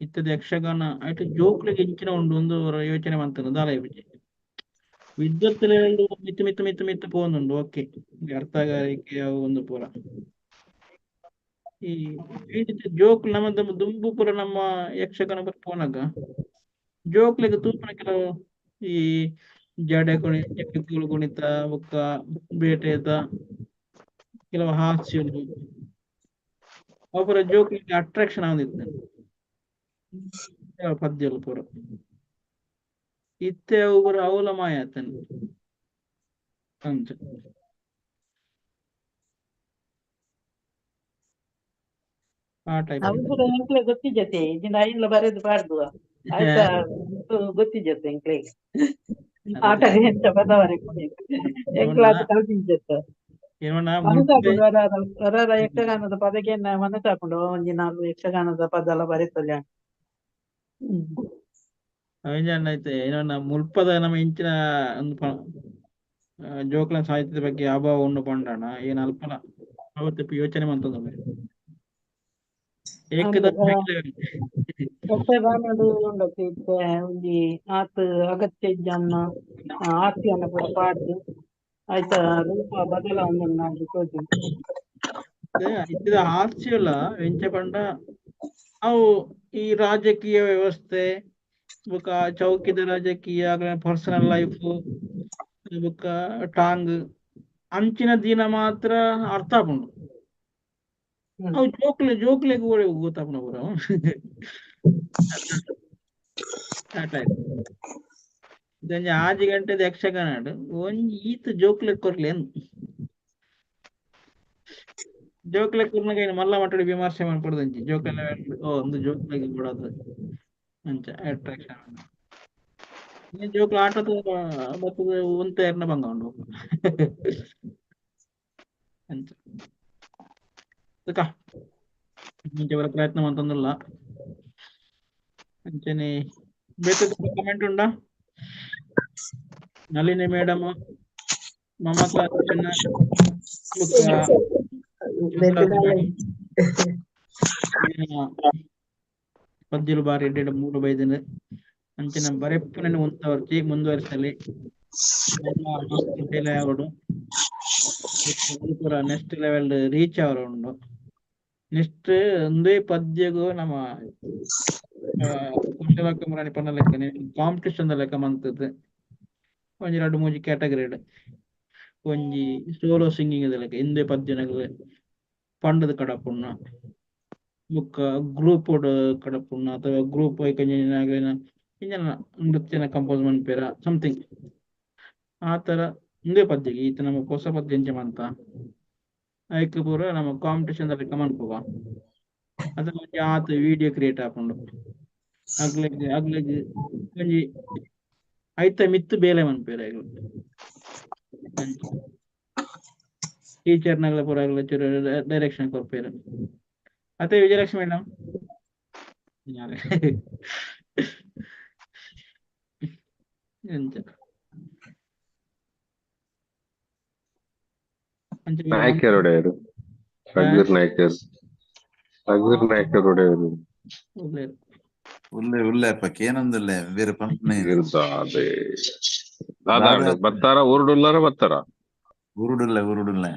ಇತ್ತದ ಯಕ್ಷಗಾನ ಆಯ್ತು ಜೋಕ್ಲಿಗೆ ಇಂಚಿನ ಒಂದು ಯೋಚನೆ ಮಾಡ್ತಾನೆ ದಾಲ ವಿದ್ವತ್ತುಲೆರಡು ಮಿತ್ತು ಮಿತ್ತು ಮಿತ್ತು ಮಿತ್ತು ಪೋನುಂಡು. ಓಕೆ, ಅರ್ಥಗಾರಿಕೆ ಅವು ಒಂದು ಪೂರ ಈ ಜೋಕ್ ನಮ್ಮ ದುಂಬು ಪೂರ ನಮ್ಮ ಯಕ್ಷಗಾನ ಪೋನಾಗ ಜೋಕ್ಲಿಗೆ ತೂಪನ ಕೆಲವು ಈ ಜಡೆ ಕುಣಿತ ಬೊಕ್ಕ ಬೇಟೆದ ಕೆಲವು ಹಾಸ್ಯ ಅವರ ಜೋಕ್ಲಿಗೆ ಅಟ್ರಾಕ್ಷನ್ ಆಗುದಿತ್ತು ಪದ್ಯಗಳು ಪೂರ ಇತ್ತೆ ಒಬ್ಬರು ಅವಲ ಮಾಯ ಆತನು ಅಂಚ ಆ ಟೈಪ್ ಗೊತ್ತಿಜತೆ ಐನ್ಲ ಬರೆದು ಪಾಡ್ದು ಆಯ್ತಾ ಗೊತ್ತಿಜತೆ ಎಂಕ್ಲೆಗ್ ಆಟ ಎಂತ ಬದವರೆ ಎಂಕ್ಲಾಸ್ ಕಲ್ತಿಜತ್ತ ವರಾರ ಯಕ್ಷಗಾನದ ಪದಕ್ಕೆ ಮನಸ್ಸಾಕೊಂಡು ಒಂಜಿ ನಾಲ್ಕು ಯಕ್ಷಗಾನದ ಪದ ಎಲ್ಲ ಬರೀತಲ್ಲ. ಐತೆ ಏನೋ ಮುಲ್ಪದ ನಮ್ಮ ಇಂಚಿನ ಒಂದು ಜೋಕ್ಲ ಸಾಹಿತ್ಯದ ಬಗ್ಗೆ ಅಭಾವ ಉಂಡು ಪಂಡಣ ಏನ್ ಅಲ್ಪನ ಅವತ್ತು ಯೋಚನೆ ಮಾಡ್ತದ ಯಕ್ಷಗಾನಡು ಉಂಡತ್ತೆ ಒಂಜಿ ಆತ್ ಅಗತ್ಯ ಜನ ಆರ್ತಿಯನ್ನ ಕೂಡ ಪಾಡ್ದು ಆಯ್ತಾ ರೂಪ ಬದಲ ಇತ್ತಿದ ಹಾಸ್ಯಲ ಎಂಚ ಪಂಡ ಅವು ಈ ರಾಜಕೀಯ ವ್ಯವಸ್ಥೆ ಬೊಕ್ಕ ಚೌಕಿದ ರಾಜಕೀಯ ಪರ್ಸನಲ್ ಲೈಫ್ ಬೊಕ್ಕ ಟಾಂಗ್ ಅಂಚಿನ ದಿನ ಮಾತ್ರ ಅರ್ಥ ಆಪುಂಡು. ಅವು ಜೋಕ್ಲೆಗ್ ಗೊತ್ತಾಪುಂಡು ಪೂರ ಇದೊಂದು 6 ಗಂಟೆದ ಯಕ್ಷಗಾನ ಒಂಜಿ ಈತ್ ಜೋಕ್ಲೆಗ್ ಕೊರ್ಲಿ ಜೋಕ್ಲೆಗ್ ಕೊರ್ನಾಗ ಮಲ್ಲ ಮಟ್ಟಡಿ ವಿಮರ್ಶೆ ಮಾಡ್ಕೊಡ್ದಂಚಿ ಜೋಕ್ಲೆಲ್ಲ ಒಂದು ಜೋಕ್ಲೆಗ್ ಕೊಡೋದು ಅಂಚ ಅಟ್ರಾಕ್ಷನ್ ಜೋಕ್ಲ ಆಟದ ಬರ್ತದ ಒಂತ ಎರ್ನ ಬಂಗ ಉಂಡು ಅಂಚ ಮುಂಚೆ ಪ್ರಯತ್ನ ಮಾಡ್ತಂದಿಲ್ಲ ಅಂಚನೆ ಬೇತದ ಕಮೆಂಟ್ ಉಂಡಾ? ನಳಿನಿ ಮೇಡಮ್, ಮಮತಾ ಪದ್ಯಲು ಬಾರಿ ಎಡ್ಡೆ 3-5 ಅಂಚಿನ ಬರೆಪ್ಪನ ಉಂತವರ್ಚಿ ಮುಂದುವರಿಸಲಿ ಅವಡು ಪೂರ ನೆಕ್ಸ್ಟ್ ಲೆವೆಲ್ ರೀಚ್ ಅವರು ಉಂಡು. ನೆಕ್ಸ್ಟ್ ಒಂದೇ ಪದ್ಯಗೂ ನಮ್ಮ ಕುಶಲಕಮರಾಣಿ ಪನ್ನ ಲೆಕ್ಕನೆ ಕಾಂಪಿಟೇಷನ್ ಲೆಕ್ಕ ಮಂತದ್ದು ಒಂಜಿ 2-3 ಕ್ಯಾಟಗರಿ ಒಂಜಿ ಸೋಲೋ ಸಿಂಗಿಂಗ್ ಲೆಕ್ಕ ಹಿಂದೆ ಪದ್ಯನಗಳು ಪಂಡದ ಕಡಪುಣ್ಣ ಬುಕ್ಕ ಗ್ರೂಪ್ ಕಡಪುಣ್ಣ ಅಥವಾ ಗ್ರೂಪ್ ನೃತ್ಯನ ಕಂಪೋಸ್ ಮನ್ಪೇರ ಸಮಥಿಂಗ್ ಆ ತರ ಒಂದೇ ಪದ್ಯಗೆ ಈತ ನಮ್ಮ ಹೊಸ ಪದ್ಯ ಎಂಚ ಮಂತ ಆಯ್ಕೆ ಪೂರ ನಮ್ಮ ಕಾಂಪಿಟೇಷನ್ ಲೆಕ್ಕ ಮನ್ಪುವ ಅದ್ರ ಆತ ವಿಡಿಯೋ ಕ್ರಿಯೇಟ್ ಹಾಕೊಂಡು ಅಗ್ಲೆಗ್ ಒಂಜಿ ಐತ ಮಿತ್ತು ಬೇಲೆ ಮನ್ಪೇರ ಟೀಚರ್ ನಗಲ ಪೂರ ಡೈರೆಕ್ಷನ್ ಕೊರ್ಪೇರು ಅತ್ತೆ ವಿಜಯಲಕ್ಷ್ಮಿ ಮೇಡಮ್ ನಾಯಕರೊಡೆಯರು ರಘುವೀರ್ ನಾಯಕರೊಡೆಯರು ಉಲ್ಲೆಪ್ಪಕ್ಕೆ ಏನೊಂದಿಲ್ಲ ಬೇರೆ ಪಂಪನೆ ಬತ್ತಾರ ಉರುಡುಲ್ಲಾರ ಬತ್ತಾರ ಉರುಡುಲ್ಲ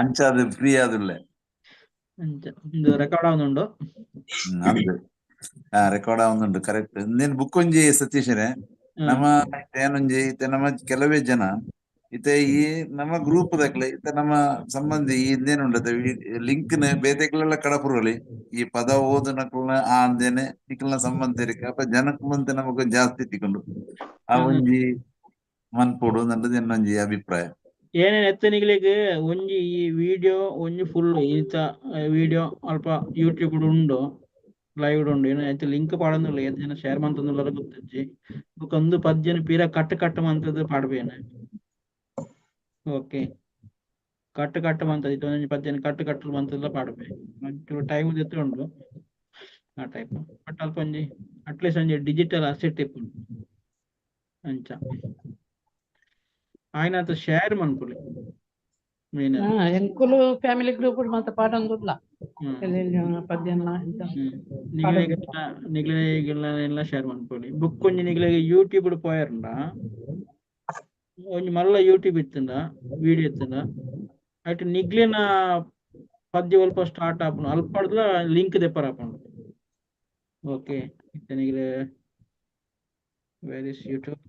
ಅಂಚಾದ ಫ್ರೀ ಆದುಲ್ಲೆ ರೆಕಾರ್ಡ್ ಆಗುന്നുണ്ടോ? ಅಂದು ರೆಕಾರ್ಡ್ ಆಗುന്നുണ്ട് ಕರೆಕ್ಟ್. ನೀನ್ ಬುಕ್ ಒಂಜಿ ಸತೀಶರೇ ನಮ್ಮ ಏನೊಂಜಿ ಇತ್ತೆ ನಮ್ಮ ಕೆಲವೇ ಜನ ಇತ್ತೆ ಈ ನಮ್ಮ ಗ್ರೂಪ್ ದಾಗ್ಲೆ ಇತ್ತೆ ನಮ್ಮ ಸಂಬಂಧಿ ಇಂದೇನುಂಡದ ಲಿಂಕ್ ನ ಬೇತೆಗಳೆಲ್ಲ ಕಡಪುರಲಿ ಈ ಪದ ಓದು ನಕಲ್ನ ಆ ಅಂದೇನೆ ಇಕಲ್ನ ಸಂಬಂಧಿಕ ಅಪ್ಪ ಜನಕ್ ಮುಂದೆ ನಮಗ ಜಾಸ್ತಿ ತಿಕೊಂಡು ಆ ಒಂಜಿ ಮನ್ಪೋಡು ನನ್ನದು ಇನ್ನೊಂಜಿ ಅಭಿಪ್ರಾಯ. ಏನೇನ್ ಎತ್ತನಿಗಳಿಗೆ ಒಂಜಿ ಈ ವಿಡಿಯೋ ಒಂಜಿ ಫುಲ್ ಈತ ವಿಡಿಯೋ ಅಲ್ಪ ಯೂಟ್ಯೂಬ್ ಉಂಡು ಲೈವ್ ಉಂಡು ಏನು ಆಯ್ತು ಲಿಂಕ್ ಪಾಡೊಂದುಲ್ಲ ಏತ್ ಜನ ಶೇರ್ ಮಂತೊಂದುಲ್ಲರ ಗೊತ್ತಿಜ್ಜಿ ಒಂದು 10 ಜನ ಪೀರ ಕಟ್ ಮಂತದ್ದು ಪಾಡ್ಬೇನೆ. ಓಕೆ ಕಟ್ ಮಂತದ್ದು ಇದೊಂದು 10 ಜನ ಕಟ್ ಮಂತಲ್ಲ ಪಾಡ್ಬೇ ಟೈಮ್ ಜೊತೆ ಉಂಡು ಆ ಟೈಪ್ ಬಟ್ ಅಲ್ಪ ಒಂಜಿ ಅಟ್ಲೀಸ್ಟ್ ಒಂಜಿ ಡಿಜಿಟಲ್ ಅಸೆಟ್ ಇಪ್ಪುಂಡು ಅಂಚ ಆಯ್ನಂತ ಶೇರ್ ಮನ್ಪುಲಿ ಮೇನ್ ಎಂಕುಲು ಫ್ಯಾಮಿಲಿ ಗ್ರೂಪ್ ಮಾತ ಪಾಡೊಂದುಲ್ಲ ಪದ್ಯನ ನಿಗ್ಲೆಲ್ಲ ಶೇರ್ ಮನ್ಪೊಲಿ ಬುಕ್ ಒಂಜಿ ನಿಗ್ಲೆಗೆ ಯೂಟ್ಯೂಬ್ ಪೋಯರ್ಂಡ ಒಂಜಿ ಮಲ್ಲ ಯೂಟ್ಯೂಬ್ ಇತ್ತಂಡ ವಿಡಿಯೋ ಇತ್ತಂಡ ಐಟ್ ನಿಗ್ಲಿನ ಪದ್ಯ ಅಲ್ಪ ಸ್ಟಾರ್ಟ್ ಆಪುಂಡು ಅಲ್ಪಡ್ಲ ಲಿಂಕ್ ದೆಪ್ಪರ ಆಪುಂಡು. ಓಕೆ ನಿಗ್ಲೆ ವೇರ್ ಇಸ್ ಯೂಟ್ಯೂಬ್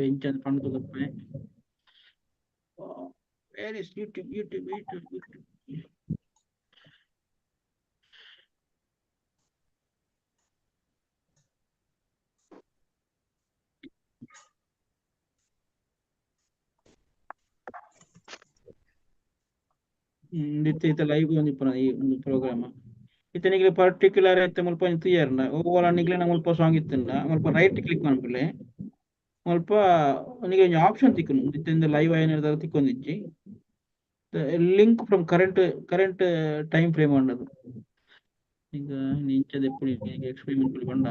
ಇಂಚನ್ ಪಂಡ್ತುದಪ್ಪೆ ವೇರ್ ಇಸ್ ಯೂಟ್ಯೂಬ್ ಇತ್ತ ಲೈವ್ ಒಂದಿಪ್ಪುನ ಈ ಒಂದು ಪ್ರೋಗ್ರಾಮ್ ಇತ್ತ ನಿಗ್ಲೆ ಪರ್ಟಿಕ್ಯುಲರ್ ಐತೆ ಮುಲ್ಪ ತುಯರ್ನ ಓವಲ ನಿಗ್ಲೆ ಮುಲ್ಪ ಸಾಂಗ್ ಇತ್ತಂಡ ಮುಲ್ಪ ರೈಟ್ ಕ್ಲಿಕ್ ಮಾಡ್ಬಿಡ್ಲೆ ಮುಲ್ಪ ನಿಗೆ ಒಂಜಿ ಆಪ್ಷನ್ ತಿಕ್ಕುನು ಇತ್ತಿಂದ ಲೈವ್ ಆಯ್ನ ತಿಕ್ಕೊಂದಿಜ್ಜಿ link from current time frame ಅನ್ನದು ಈಗ ಇಂಚದ ಎప్పుడు ಎಕ್ಸ್ಪೆರಿಮೆಂಟ್ ಬಂಡ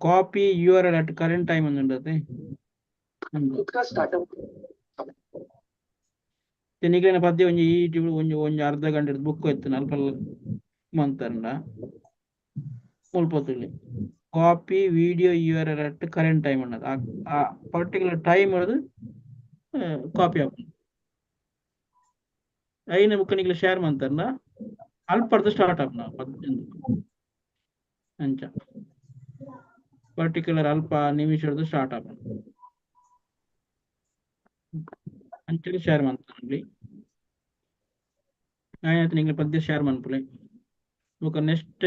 copy URL at current time ಅನ್ನುಂಡತೆ ನಿಗ್ಲಿನ ಪದ್ಯ ಒಂಜಿ ಯೂಟ್ಯೂಬ್ ಒಂಜಿ ಅರ್ಧ ಗಂಟೆ ಬುಕ್ ಎತ್ತನ ಅಲ್ಪ ಮಂತಂಡ ಮುಲ್ಪೊತ್ತುಲಿ copy video URL at current time ಅನ್ನದು ಆ ಪರ್ಟಿಕ್ಯುಲರ್ ಟೈಮ್ ಅದು ಕಾಪಿ ಆಪುಂಡು ಐನ ಬುಕ್ ನಿಗ್ಲೆ ಶೇರ್ ಮಂತಂಡ ಅಲ್ಪಡ್ದು ಸ್ಟಾರ್ಟ್ ಆಪುನ ಅಂಚ ಪರ್ಟಿಕ್ಯುಲರ್ ಅಲ್ಪ ನಿಮಿಷದ್ದು ಸ್ಟಾರ್ಟ್ ಆಪುಂಡು ಅಂಚನೆ ಶೇರ್ ಮಂತಂಡಿ ಆಯ್ನಂತ ನಿಗ್ಲೆ ಪದ್ಯ ಶೇರ್ ಮನ್ಪುಲೆ ಬೊಕ ನೆಕ್ಸ್ಟ್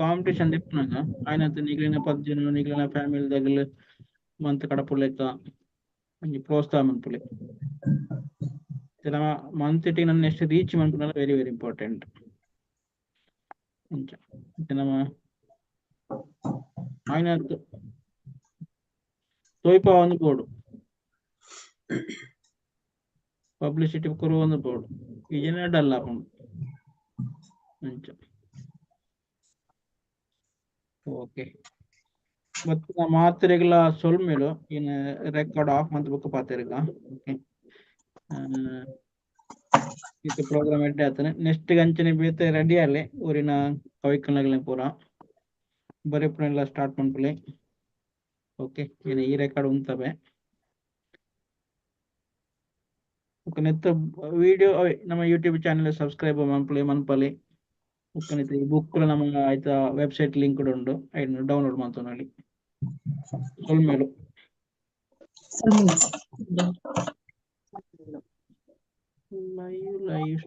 ಕಾಂಪಿಟೇಷನ್ ದಿಪ್ಪುನಾಗ ಆಯ್ನಂತ ನಿಗ್ಲಿನ ಪದ್ಯನು ನಿಗ್ಲಿನ ಫ್ಯಾಮಿಲಿ ದಾಗಲ್ ಮಂತ್ ಕಡಪುಲೆಕ್ಕ ಒಂಜಿ ಪ್ರೋತ್ಸಾಹ ಮನ್ಪುಲೆ ಮಂತ್ ಇಟ್ಟಿಗೆ ನನ್ನ ನೆಕ್ಸ್ಟ್ ರೀಚ್ ಮನ್ಪುನ ವೆರಿ ವೆರಿ ಇಂಪಾರ್ಟೆಂಟ್ ಅಂಚ ನಮ್ಮ ಆಯ್ನಂತ ತೋಯ್ಪ ಒಂದು ಬೋರ್ಡು ಪಬ್ಲಿಸಿಟಿ ಕೊರುವ ಒಂದು ಬೋರ್ಡು ಈಜನೆ ಡಲ್ ಆಪುಂಡು ಅಂಚ ಓಕೆ ಮತ್ತೆ ಮಾತ್ರೆಗಳ ಸೊಲ್ಮೇಲು ಇನ್ ರೆಕಾರ್ಡ್ ಆಫ್ ಮಂತ್ ಬುಕ್ ಪಾತೆರಿಗ ಓಕೆ ಇದು ಪ್ರೋಗ್ರಾಮ್ ಎಡ್ಡೆ ಆತನೆ ನೆಕ್ಸ್ಟ್ ಅಂಚನೆ ಬೇತೆ ರೆಡಿ ಅಲ್ಲೇ ಊರಿನ ಕವಿಕಲ್ನಗಳೇ ಪೂರ ಬರೆಪುನೆಲ್ಲ ಸ್ಟಾರ್ಟ್ ಮನ್ಪುಲೆ ಓಕೆ ಏನ ಈ ರೆಕಾರ್ಡ್ ಉಂತವೆ ನೆತ್ತ ವಿಡಿಯೋ ನಮ್ಮ ಯೂಟ್ಯೂಬ್ ಚಾನೆಲ್ ಸಬ್ಸ್ಕ್ರೈಬ್ ಮನ್ಪಲೆ ಈ ಬುಕ್ ನಮ್ಮ ಆಯ್ತಾ ವೆಬ್ಸೈಟ್ ಲಿಂಕ್ ಉಂಡು ಐದು ಡೌನ್ಲೋಡ್ ಮಾಡ್ತಾನಲ್ಲಿ ಸೊಲ್ಮೇಲು ಲೈವ್